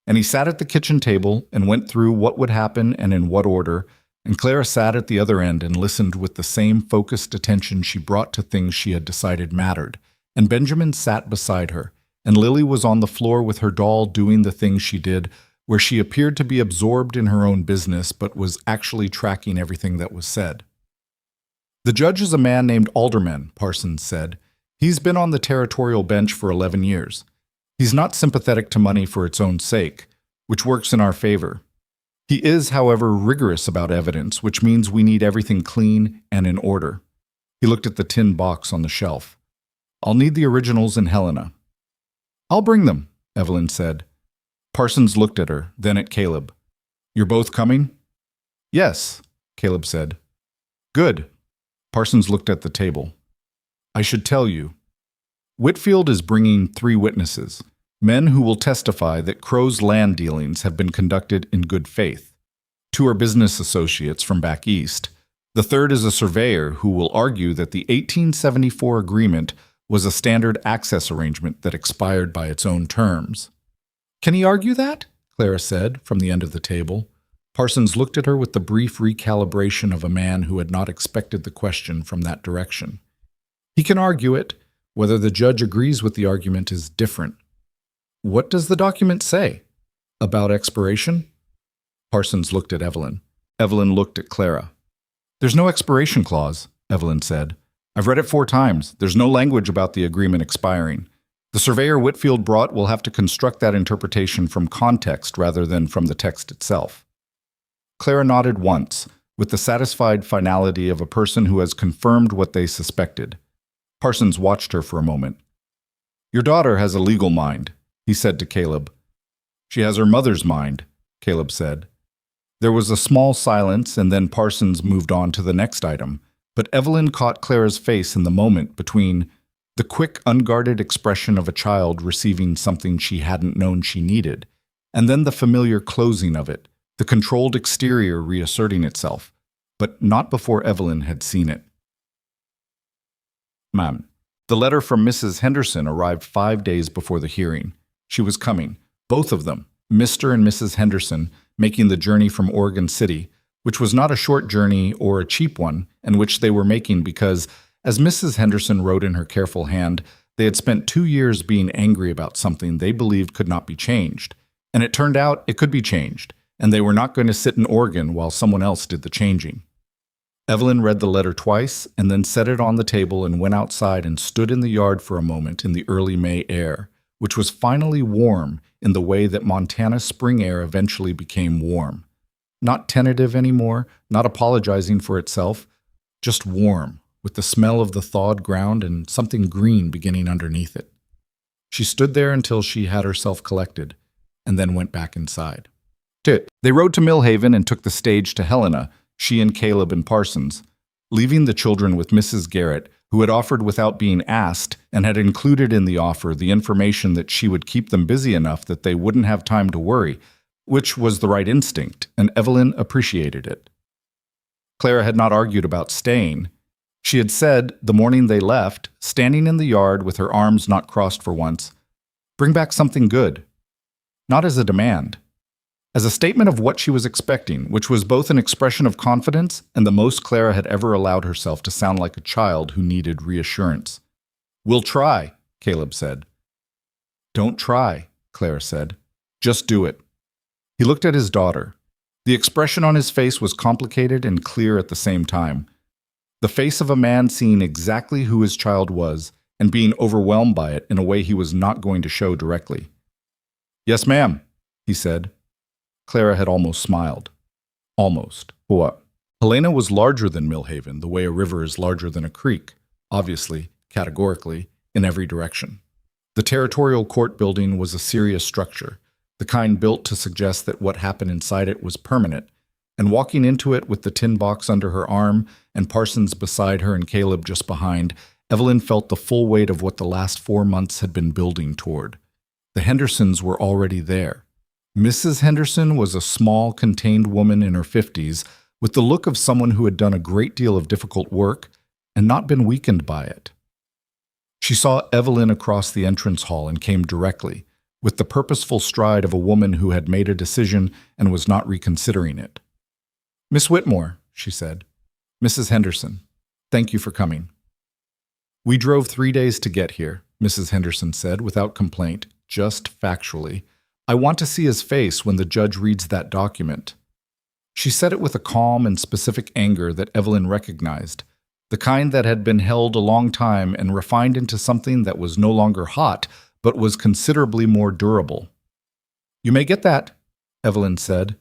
[SPEAKER 1] And he sat at the kitchen table and went through what would happen and in what order, and Clara sat at the other end and listened with the same focused attention she brought to things she had decided mattered, and Benjamin sat beside her, and Lily was on the floor with her doll doing the things she did, where she appeared to be absorbed in her own business but was actually tracking everything that was said. "The judge is a man named Alderman," Parsons said. "He's been on the territorial bench for 11 years. He's not sympathetic to money for its own sake, which works in our favor. He is, however, rigorous about evidence, which means we need everything clean and in order." He looked at the tin box on the shelf. "I'll need the originals in Helena." "I'll bring them," Evelyn said. Parsons looked at her, then at Caleb. "You're both coming?" "Yes," Caleb said. "Good." Parsons looked at the table. "I should tell you. Whitfield is bringing 3 witnesses, men who will testify that Crow's land dealings have been conducted in good faith. 2 are business associates from back east. The 3rd is a surveyor who will argue that the 1874 agreement was a standard access arrangement that expired by its own terms." "Can he argue that?" Clara said, from the end of the table. Parsons looked at her with the brief recalibration of a man who had not expected the question from that direction. "He can argue it. Whether the judge agrees with the argument is different." "What does the document say? About expiration?" Parsons looked at Evelyn. Evelyn looked at Clara. "There's no expiration clause," Evelyn said. "I've read it 4 times. There's no language about the agreement expiring. The surveyor Whitfield brought will have to construct that interpretation from context rather than from the text itself." Clara nodded once, with the satisfied finality of a person who has confirmed what they suspected. Parsons watched her for a moment. "Your daughter has a legal mind," he said to Caleb. "She has her mother's mind," Caleb said. There was a small silence, and then Parsons moved on to the next item, but Evelyn caught Clara's face in the moment between the quick, unguarded expression of a child receiving something she hadn't known she needed, and then the familiar closing of it, the controlled exterior reasserting itself, but not before Evelyn had seen it. "Ma'am, the letter from Mrs. Henderson arrived 5 days before the hearing. She was coming, both of them, Mr. and Mrs. Henderson, making the journey from Oregon City, which was not a short journey or a cheap one, and which they were making because, as Mrs. Henderson wrote in her careful hand, they had spent 2 years being angry about something they believed could not be changed, and it turned out it could be changed, and they were not going to sit in Oregon while someone else did the changing. Evelyn read the letter twice and then set it on the table and went outside and stood in the yard for a moment in the early May air, which was finally warm in the way that Montana spring air eventually became warm. Not tentative anymore, not apologizing for itself, just warm, with the smell of the thawed ground and something green beginning underneath it. She stood there until she had herself collected, and then went back inside. They rode to Millhaven and took the stage to Helena, she and Caleb and Parsons, leaving the children with Mrs. Garrett, who had offered without being asked and had included in the offer the information that she would keep them busy enough that they wouldn't have time to worry, which was the right instinct, and Evelyn appreciated it. Clara had not argued about staying. She had said, the morning they left, standing in the yard with her arms not crossed for once, "Bring back something good." Not as a demand. As a statement of what she was expecting, which was both an expression of confidence and the most Clara had ever allowed herself to sound like a child who needed reassurance. "We'll try," Caleb said. "Don't try," Clara said. "Just do it." He looked at his daughter. The expression on his face was complicated and clear at the same time. The face of a man seeing exactly who his child was and being overwhelmed by it in a way he was not going to show directly. "Yes, ma'am," he said. Clara had almost smiled. Almost. What? Helena was larger than Millhaven, the way a river is larger than a creek, obviously, categorically, in every direction. The territorial court building was a serious structure, the kind built to suggest that what happened inside it was permanent, and walking into it with the tin box under her arm and Parsons beside her and Caleb just behind, Evelyn felt the full weight of what the last 4 months had been building toward. The Hendersons were already there. Mrs. Henderson was a small, contained woman in her 50s, with the look of someone who had done a great deal of difficult work and not been weakened by it. She saw Evelyn across the entrance hall and came directly, with the purposeful stride of a woman who had made a decision and was not reconsidering it. "Miss Whitmore," she said. "Mrs. Henderson, thank you for coming." "We drove 3 days to get here," Mrs. Henderson said, without complaint, just factually. "I want to see his face when the judge reads that document." She said it with a calm and specific anger that Evelyn recognized, the kind that had been held a long time and refined into something that was no longer hot, but was considerably more durable. "You may get that," Evelyn said.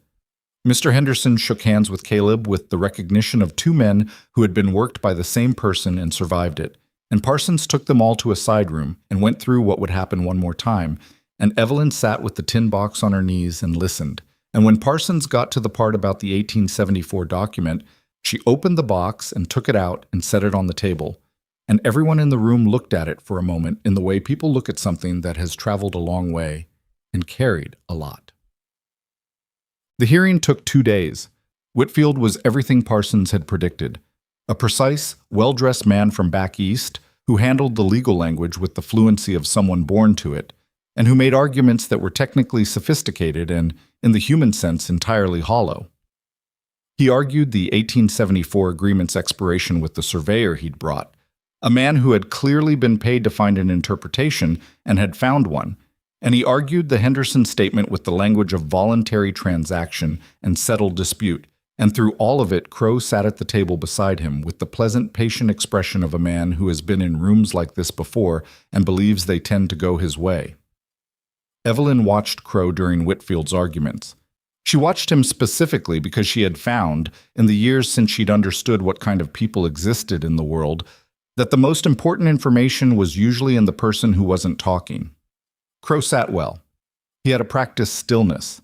[SPEAKER 1] Mr. Henderson shook hands with Caleb with the recognition of 2 men who had been worked by the same person and survived it, and Parsons took them all to a side room and went through what would happen one more time, and Evelyn sat with the tin box on her knees and listened. And when Parsons got to the part about the 1874 document, she opened the box and took it out and set it on the table, and everyone in the room looked at it for a moment in the way people look at something that has traveled a long way and carried a lot. The hearing took 2 days. Whitfield was everything Parsons had predicted. A precise, well-dressed man from back east who handled the legal language with the fluency of someone born to it, and who made arguments that were technically sophisticated and, in the human sense, entirely hollow. He argued the 1874 agreement's expiration with the surveyor he'd brought, a man who had clearly been paid to find an interpretation and had found one, and he argued the Henderson statement with the language of voluntary transaction and settled dispute, and through all of it Crow sat at the table beside him with the pleasant, patient expression of a man who has been in rooms like this before and believes they tend to go his way. Evelyn watched Crow during Whitfield's arguments. She watched him specifically because she had found, in the years since she'd understood what kind of people existed in the world, that the most important information was usually in the person who wasn't talking. Crow sat well. He had a practiced stillness.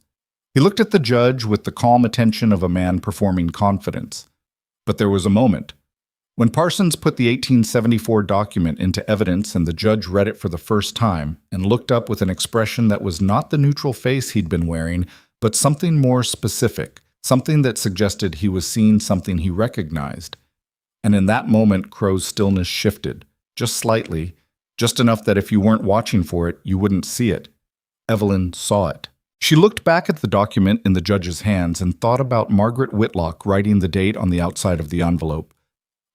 [SPEAKER 1] He looked at the judge with the calm attention of a man performing confidence. But there was a moment. When Parsons put the 1874 document into evidence and the judge read it for the first time and looked up with an expression that was not the neutral face he'd been wearing, but something more specific, something that suggested he was seeing something he recognized. And in that moment, Crow's stillness shifted, just slightly, just enough that if you weren't watching for it, you wouldn't see it. Evelyn saw it. She looked back at the document in the judge's hands and thought about Margaret Whitlock writing the date on the outside of the envelope.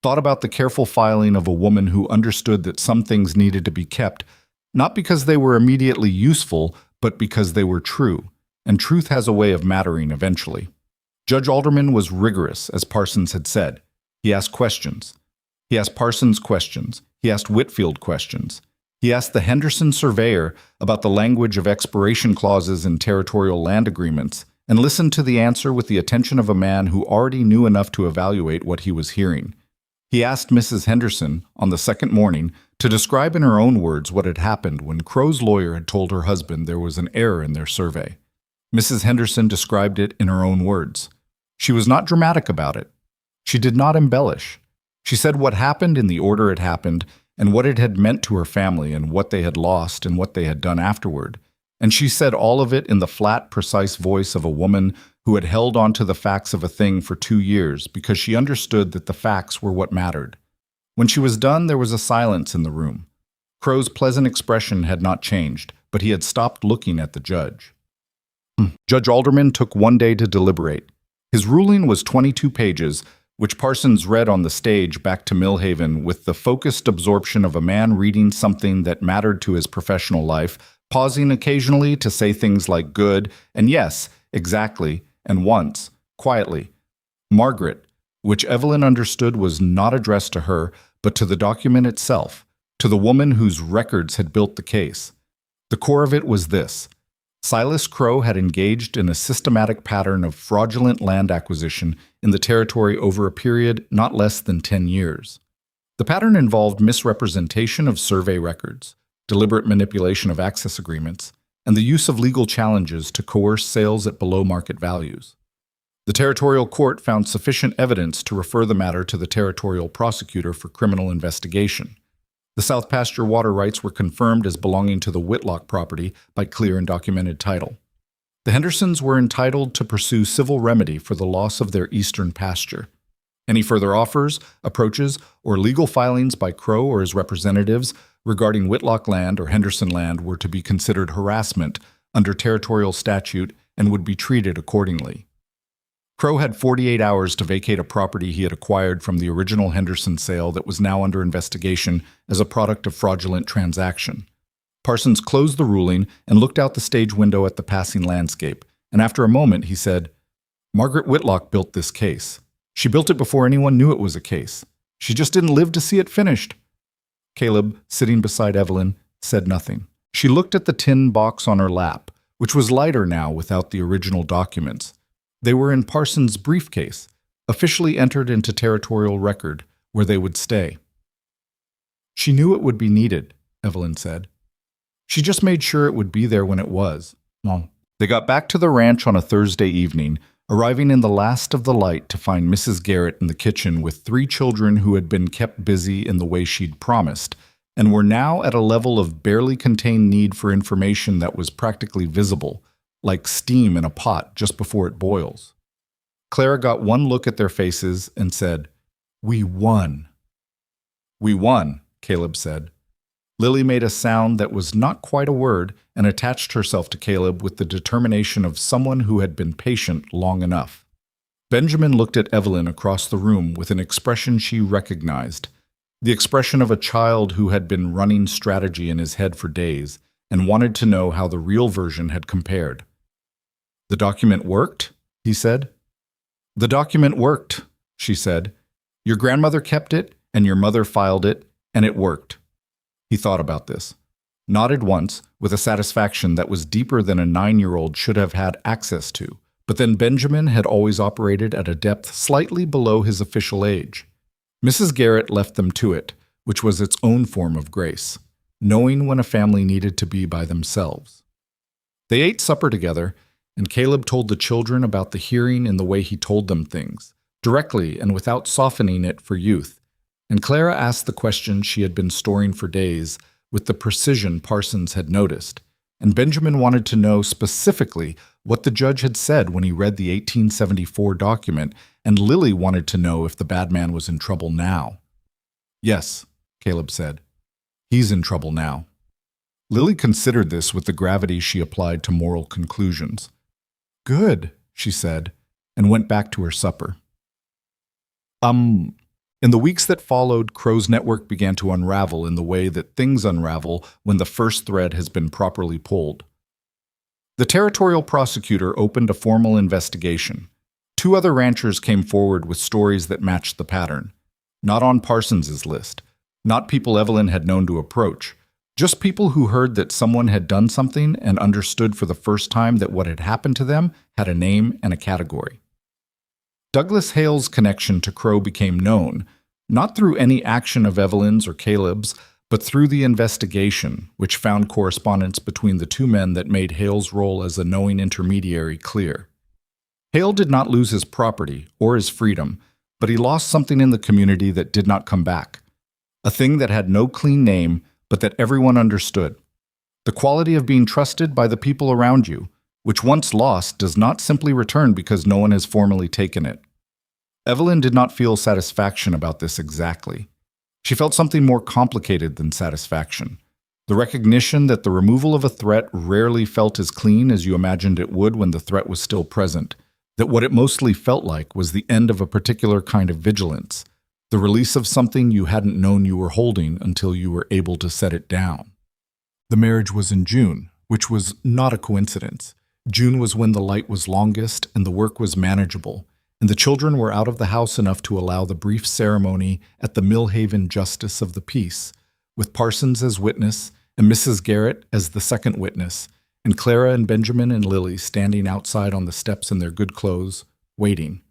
[SPEAKER 1] Thought about the careful filing of a woman who understood that some things needed to be kept, not because they were immediately useful, but because they were true, and truth has a way of mattering eventually. Judge Alderman was rigorous, as Parsons had said. He asked questions. He asked Parsons questions. He asked Whitfield questions. He asked the Henderson surveyor about the language of expiration clauses in territorial land agreements, and listened to the answer with the attention of a man who already knew enough to evaluate what he was hearing. He asked Mrs. Henderson, on the second morning, to describe in her own words what had happened when Crow's lawyer had told her husband there was an error in their survey. Mrs. Henderson described it in her own words. She was not dramatic about it. She did not embellish. She said what happened in the order it happened, and what it had meant to her family, and what they had lost, and what they had done afterward. And she said all of it in the flat, precise voice of a woman who had held on to the facts of a thing for 2 years because she understood that the facts were what mattered. When she was done, there was a silence in the room. Crow's pleasant expression had not changed, but he had stopped looking at the judge. Judge Alderman took 1 day to deliberate. His ruling was 22 pages, which Parsons read on the stage back to Millhaven with the focused absorption of a man reading something that mattered to his professional life, pausing occasionally to say things like good and yes, exactly, and once, quietly. Margaret, which Evelyn understood was not addressed to her, but to the document itself, to the woman whose records had built the case. The core of it was this: Silas Crow had engaged in a systematic pattern of fraudulent land acquisition in the territory over a period not less than 10 years. The pattern involved misrepresentation of survey records, deliberate manipulation of access agreements, and the use of legal challenges to coerce sales at below market values. The territorial court found sufficient evidence to refer the matter to the territorial prosecutor for criminal investigation. The South Pasture water rights were confirmed as belonging to the Whitlock property by clear and documented title. The Hendersons were entitled to pursue civil remedy for the loss of their eastern pasture. Any further offers, approaches, or legal filings by Crow or his representatives regarding Whitlock land or Henderson land were to be considered harassment under territorial statute and would be treated accordingly. Crow had 48 hours to vacate a property he had acquired from the original Henderson sale that was now under investigation as a product of fraudulent transaction. Parsons closed the ruling and looked out the stage window at the passing landscape, and after a moment he said, "Margaret Whitlock built this case. She built it before anyone knew it was a case. She just didn't live to see it finished." Caleb, sitting beside Evelyn, said nothing. She looked at the tin box on her lap, which was lighter now without the original documents. They were in Parsons' briefcase, officially entered into territorial record, where they would stay. "She knew it would be needed," Evelyn said. "She just made sure it would be there when it was." No. They got back to the ranch on a Thursday evening, arriving in the last of the light to find Mrs. Garrett in the kitchen with 3 children who had been kept busy in the way she'd promised, and were now at a level of barely contained need for information that was practically visible, like steam in a pot just before it boils. Clara got one look at their faces and said, "We won." "We won," Caleb said. Lily made a sound that was not quite a word and attached herself to Caleb with the determination of someone who had been patient long enough. Benjamin looked at Evelyn across the room with an expression she recognized, the expression of a child who had been running strategy in his head for days and wanted to know how the real version had compared. "The document worked?" he said. "The document worked," she said. "Your grandmother kept it, and your mother filed it, and it worked." He thought about this, nodded once with a satisfaction that was deeper than a 9-year-old should have had access to, but then Benjamin had always operated at a depth slightly below his official age. Mrs. Garrett left them to it, which was its own form of grace, knowing when a family needed to be by themselves. They ate supper together, and Caleb told the children about the hearing in the way he told them things, directly and without softening it for youth, and Clara asked the question she had been storing for days with the precision Parsons had noticed, and Benjamin wanted to know specifically what the judge had said when he read the 1874 document, and Lily wanted to know if the bad man was in trouble now. "Yes," Caleb said. "He's in trouble now." Lily considered this with the gravity she applied to moral conclusions. "Good," she said, and went back to her supper. In the weeks that followed, Crow's network began to unravel in the way that things unravel when the first thread has been properly pulled. The territorial prosecutor opened a formal investigation. 2 other ranchers came forward with stories that matched the pattern. Not on Parsons's list, not people Evelyn had known to approach, just people who heard that someone had done something and understood for the first time that what had happened to them had a name and a category. Douglas Hale's connection to Crow became known, not through any action of Evelyn's or Caleb's, but through the investigation, which found correspondence between the 2 men that made Hale's role as a knowing intermediary clear. Hale did not lose his property or his freedom, but he lost something in the community that did not come back, a thing that had no clean name, but that everyone understood. The quality of being trusted by the people around you, which once lost does not simply return because no one has formally taken it. Evelyn did not feel satisfaction about this exactly. She felt something more complicated than satisfaction. The recognition that the removal of a threat rarely felt as clean as you imagined it would when the threat was still present, that what it mostly felt like was the end of a particular kind of vigilance, the release of something you hadn't known you were holding until you were able to set it down. The marriage was in June, which was not a coincidence. June was when the light was longest and the work was manageable, and the children were out of the house enough to allow the brief ceremony at the Millhaven Justice of the Peace, with Parsons as witness and Mrs. Garrett as the second witness, and Clara and Benjamin and Lily standing outside on the steps in their good clothes, waiting.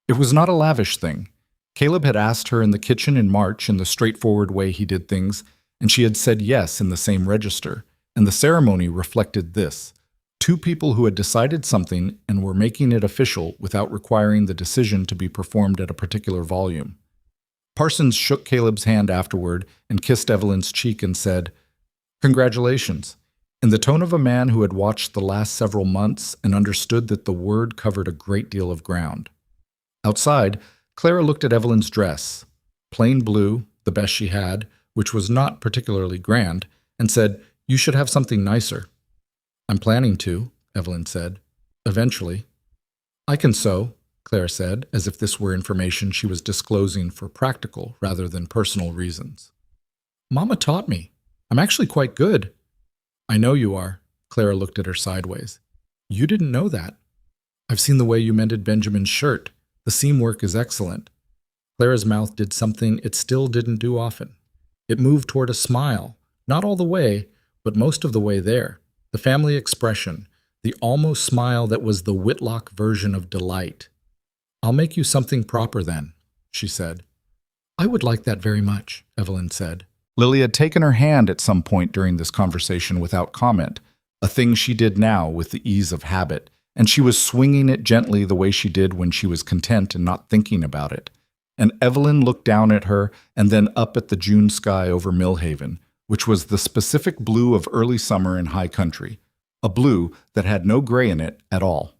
[SPEAKER 1] It was not a lavish thing. Caleb had asked her in the kitchen in March in the straightforward way he did things, and she had said yes in the same register, and the ceremony reflected this: two people who had decided something and were making it official without requiring the decision to be performed at a particular volume. Parsons shook Caleb's hand afterward and kissed Evelyn's cheek and said, "Congratulations," in the tone of a man who had watched the last several months and understood that the word covered a great deal of ground. Outside, Clara looked at Evelyn's dress, plain blue, the best she had, which was not particularly grand, and said, "You should have something nicer." "I'm planning to," Evelyn said. "Eventually." "I can sew," Clara said, as if this were information she was disclosing for practical rather than personal reasons. "Mama taught me. I'm actually quite good." "I know you are." Clara looked at her sideways. "You didn't know that. I've seen the way you mended Benjamin's shirt. The seam work is excellent." Clara's mouth did something it still didn't do often. It moved toward a smile, not all the way, but most of the way there. The family expression, the almost smile that was the Whitlock version of delight. "I'll make you something proper then," she said. "I would like that very much," Evelyn said. Lily had taken her hand at some point during this conversation without comment, a thing she did now with the ease of habit, and she was swinging it gently the way she did when she was content and not thinking about it. And Evelyn looked down at her and then up at the June sky over Millhaven, which was the specific blue of early summer in high country, a blue that had no gray in it at all.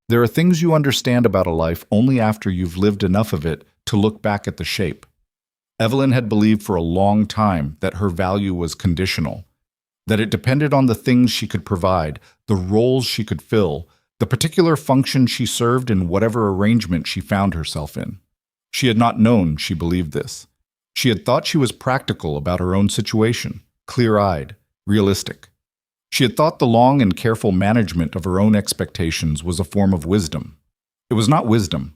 [SPEAKER 1] There are things you understand about a life only after you've lived enough of it to look back at the shape. Evelyn had believed for a long time that her value was conditional, that it depended on the things she could provide, the roles she could fill, the particular function she served in whatever arrangement she found herself in. She had not known she believed this. She had thought she was practical about her own situation, clear-eyed, realistic. She had thought the long and careful management of her own expectations was a form of wisdom. It was not wisdom.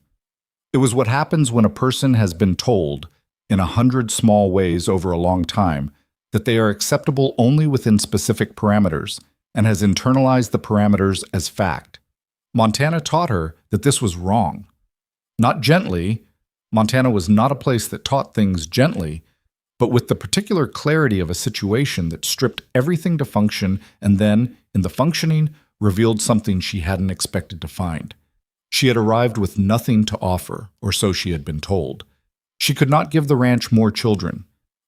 [SPEAKER 1] It was what happens when a person has been told, in 100 small ways over a long time, that they are acceptable only within specific parameters, and has internalized the parameters as fact. Montana taught her that this was wrong. Not gently. Montana was not a place that taught things gently, but with the particular clarity of a situation that stripped everything to function and then, in the functioning, revealed something she hadn't expected to find. She had arrived with nothing to offer, or so she had been told. She could not give the ranch more children.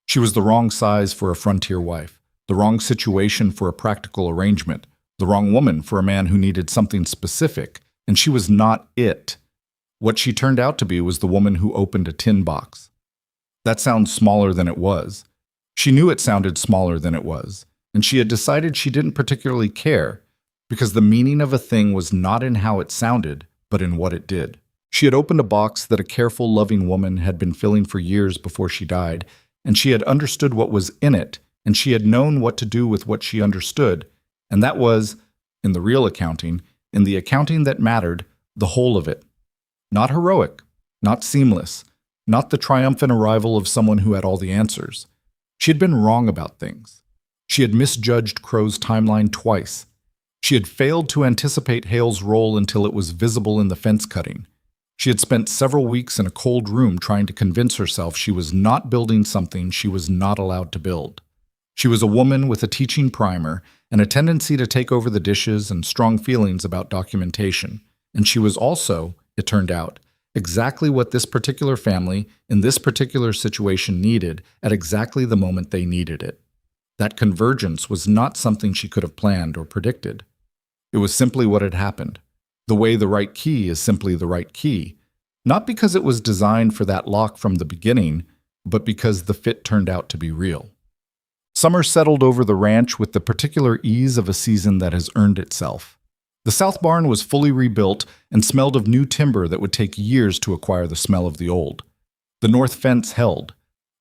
[SPEAKER 1] She was the wrong size for a frontier wife, the wrong situation for a practical arrangement, the wrong woman for a man who needed something specific, and she was not it. What she turned out to be was the woman who opened a tin box. That sounds smaller than it was. She knew it sounded smaller than it was, and she had decided she didn't particularly care, because the meaning of a thing was not in how it sounded, but in what it did. She had opened a box that a careful, loving woman had been filling for years before she died, and she had understood what was in it, and she had known what to do with what she understood, and that was, in the real accounting, in the accounting that mattered, the whole of it. Not heroic, not seamless, not the triumphant arrival of someone who had all the answers. She had been wrong about things. She had misjudged Crow's timeline twice. She had failed to anticipate Hale's role until it was visible in the fence cutting. She had spent several weeks in a cold room trying to convince herself she was not building something she was not allowed to build. She was a woman with a teaching primer and a tendency to take over the dishes and strong feelings about documentation. And she was also, it turned out, exactly what this particular family, in this particular situation, needed at exactly the moment they needed it. That convergence was not something she could have planned or predicted. It was simply what had happened. The way the right key is simply the right key, not because it was designed for that lock from the beginning, but because the fit turned out to be real. Summer settled over the ranch with the particular ease of a season that has earned itself. The south barn was fully rebuilt and smelled of new timber that would take years to acquire the smell of the old. The north fence held.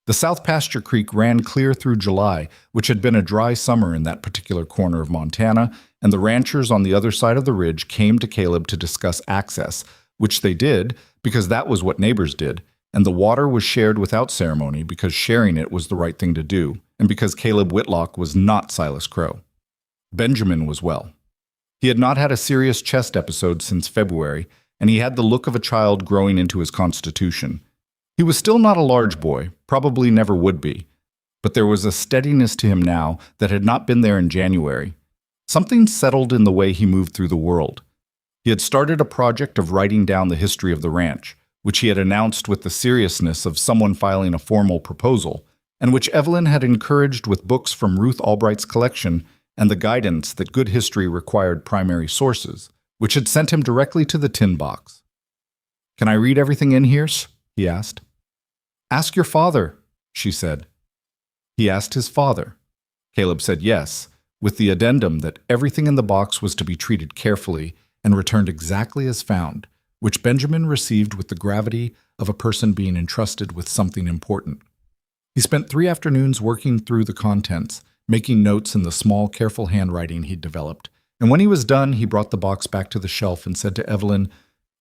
[SPEAKER 1] The south pasture creek ran clear through July, which had been a dry summer in that particular corner of Montana, and the ranchers on the other side of the ridge came to Caleb to discuss access, which they did because that was what neighbors did, and the water was shared without ceremony because sharing it was the right thing to do, and because Caleb Whitlock was not Silas Crow. Benjamin was well. He had not had a serious chest episode since February, and he had the look of a child growing into his constitution. He was still not a large boy, probably never would be, but there was a steadiness to him now that had not been there in January. Something settled in the way he moved through the world. He had started a project of writing down the history of the ranch, which he had announced with the seriousness of someone filing a formal proposal, and which Evelyn had encouraged with books from Ruth Albright's collection and the guidance that good history required primary sources, which had sent him directly to the tin box. "Can I read everything in here?" he asked. "Ask your father," she said. He asked his father. Caleb said yes, with the addendum that everything in the box was to be treated carefully and returned exactly as found, which Benjamin received with the gravity of a person being entrusted with something important. He spent 3 afternoons working through the contents, making notes in the small, careful handwriting he'd developed, and when he was done, he brought the box back to the shelf and said to Evelyn,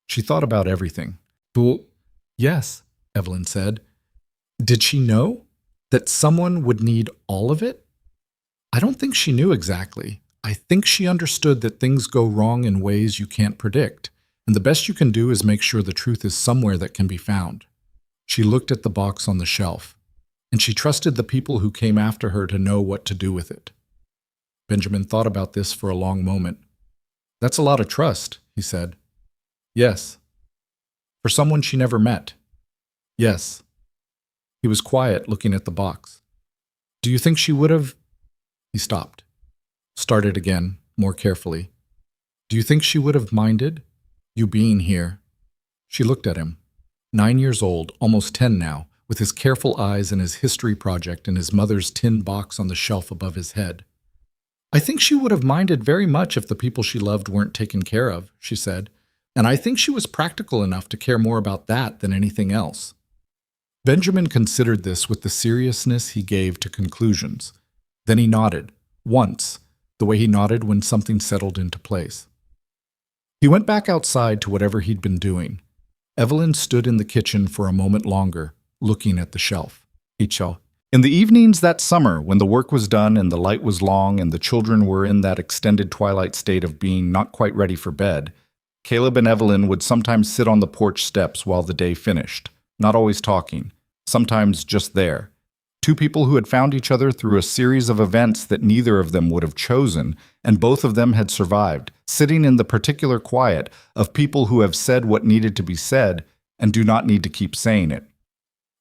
[SPEAKER 1] "She thought about everything." "Well, yes," Evelyn said. "Did she know that someone would need all of it?" "I don't think she knew exactly. I think she understood that things go wrong in ways you can't predict, and the best you can do is make sure the truth is somewhere that can be found." She looked at the box on the shelf, and she trusted the people who came after her to know what to do with it. Benjamin thought about this for a long moment. "That's a lot of trust," he said. "Yes." "For someone she never met." "Yes." He was quiet, looking at the box. "Do you think she would have—" He stopped. Started again, more carefully. "Do you think she would have minded you being here?" She looked at him. 9 years old, almost 10 now, with his careful eyes and his history project and his mother's tin box on the shelf above his head. "I think she would have minded very much if the people she loved weren't taken care of," she said, "and I think she was practical enough to care more about that than anything else." Benjamin considered this with the seriousness he gave to conclusions. Then he nodded, once, the way he nodded when something settled into place. He went back outside to whatever he'd been doing. Evelyn stood in the kitchen for a moment longer, looking at the shelf. In the evenings that summer, when the work was done and the light was long and the children were in that extended twilight state of being not quite ready for bed, Caleb and Evelyn would sometimes sit on the porch steps while the day finished, not always talking, sometimes just there. Two people who had found each other through a series of events that neither of them would have chosen, and both of them had survived, sitting in the particular quiet of people who have said what needed to be said and do not need to keep saying it.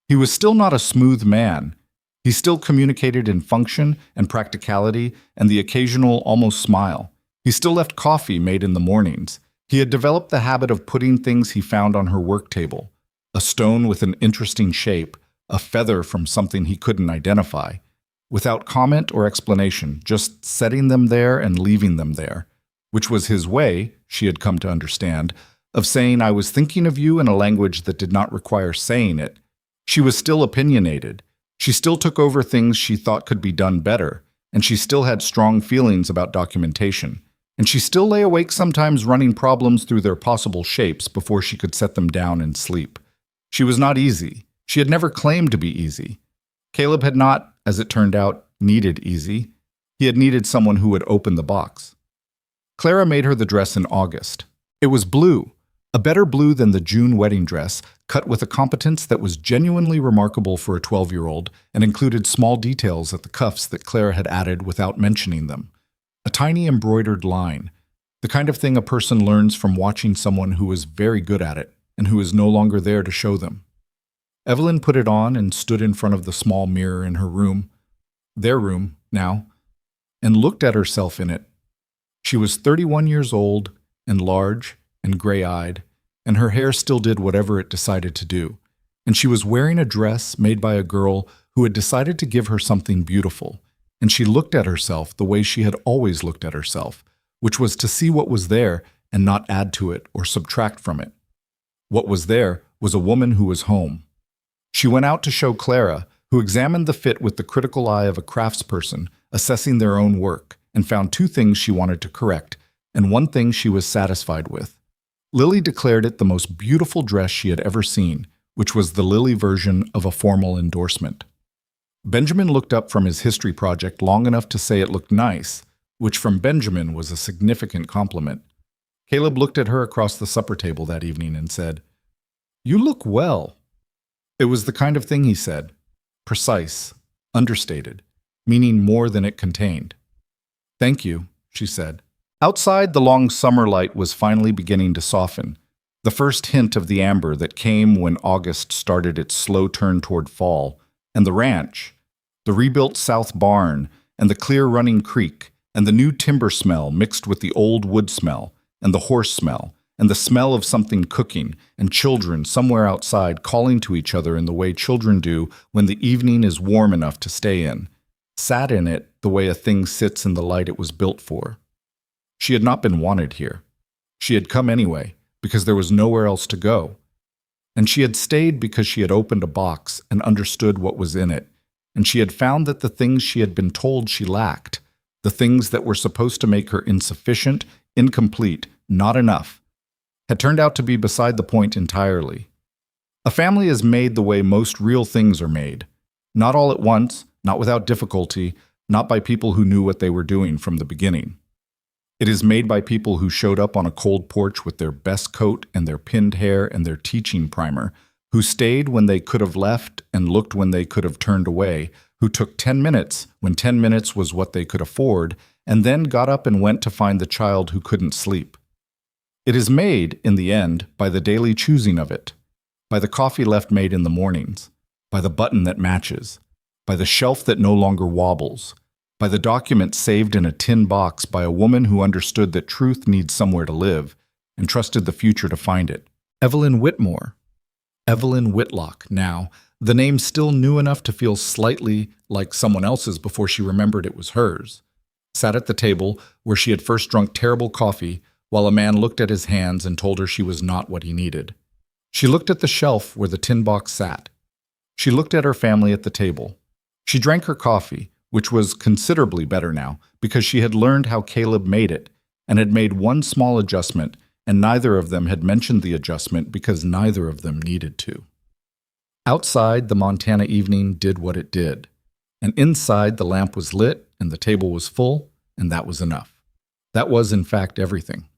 [SPEAKER 1] He was still not a smooth man. He still communicated in function and practicality and the occasional almost smile. He still left coffee made in the mornings. He had developed the habit of putting things he found on her work table, a stone with an interesting shape, a feather from something he couldn't identify, without comment or explanation, just setting them there and leaving them there, which was his way, she had come to understand, of saying I was thinking of you in a language that did not require saying it. She was still opinionated. She still took over things she thought could be done better, and she still had strong feelings about documentation, and she still lay awake sometimes running problems through their possible shapes before she could set them down and sleep. She was not easy. She had never claimed to be easy. Caleb had not, as it turned out, needed easy. He had needed someone who would open the box. Clara made her the dress in August. It was blue, a better blue than the June wedding dress, cut with a competence that was genuinely remarkable for a 12-year-old and included small details at the cuffs that Clara had added without mentioning them. A tiny embroidered line, the kind of thing a person learns from watching someone who is very good at it and who is no longer there to show them. Evelyn put it on and stood in front of the small mirror in her room, their room now, and looked at herself in it. She was 31 years old and large and gray-eyed, and her hair still did whatever it decided to do, and she was wearing a dress made by a girl who had decided to give her something beautiful, and she looked at herself the way she had always looked at herself, which was to see what was there and not add to it or subtract from it. What was there was a woman who was home. She went out to show Clara, who examined the fit with the critical eye of a craftsperson, assessing their own work, and found 2 things she wanted to correct, and 1 thing she was satisfied with. Lily declared it the most beautiful dress she had ever seen, which was the Lily version of a formal endorsement. Benjamin looked up from his history project long enough to say it looked nice, which from Benjamin was a significant compliment. Caleb looked at her across the supper table that evening and said, "You look well." It was the kind of thing he said, precise, understated, meaning more than it contained. "Thank you," she said. Outside, the long summer light was finally beginning to soften, the first hint of the amber that came when August started its slow turn toward fall, and the ranch, the rebuilt south barn, and the clear running creek, and the new timber smell mixed with the old wood smell, and the horse smell, and the smell of something cooking, and children somewhere outside calling to each other in the way children do when the evening is warm enough to stay in, sat in it the way a thing sits in the light it was built for. She had not been wanted here. She had come anyway, because there was nowhere else to go. And she had stayed because she had opened a box and understood what was in it, and she had found that the things she had been told she lacked, the things that were supposed to make her insufficient, incomplete, not enough, had turned out to be beside the point entirely. A family is made the way most real things are made, not all at once, not without difficulty, not by people who knew what they were doing from the beginning. It is made by people who showed up on a cold porch with their best coat and their pinned hair and their teaching primer, who stayed when they could have left and looked when they could have turned away, who took 10 minutes when 10 minutes was what they could afford, and then got up and went to find the child who couldn't sleep. It is made, in the end, by the daily choosing of it, by the coffee left made in the mornings, by the button that matches, by the shelf that no longer wobbles, by the document saved in a tin box by a woman who understood that truth needs somewhere to live and trusted the future to find it. Evelyn Whitmore. Evelyn Whitlock, now, the name still new enough to feel slightly like someone else's before she remembered it was hers, sat at the table where she had first drunk terrible coffee while a man looked at his hands and told her she was not what he needed. She looked at the shelf where the tin box sat. She looked at her family at the table. She drank her coffee, which was considerably better now, because she had learned how Caleb made it, and had made one small adjustment, and neither of them had mentioned the adjustment because neither of them needed to. Outside, the Montana evening did what it did, and inside the lamp was lit and the table was full, and that was enough. That was, in fact, everything.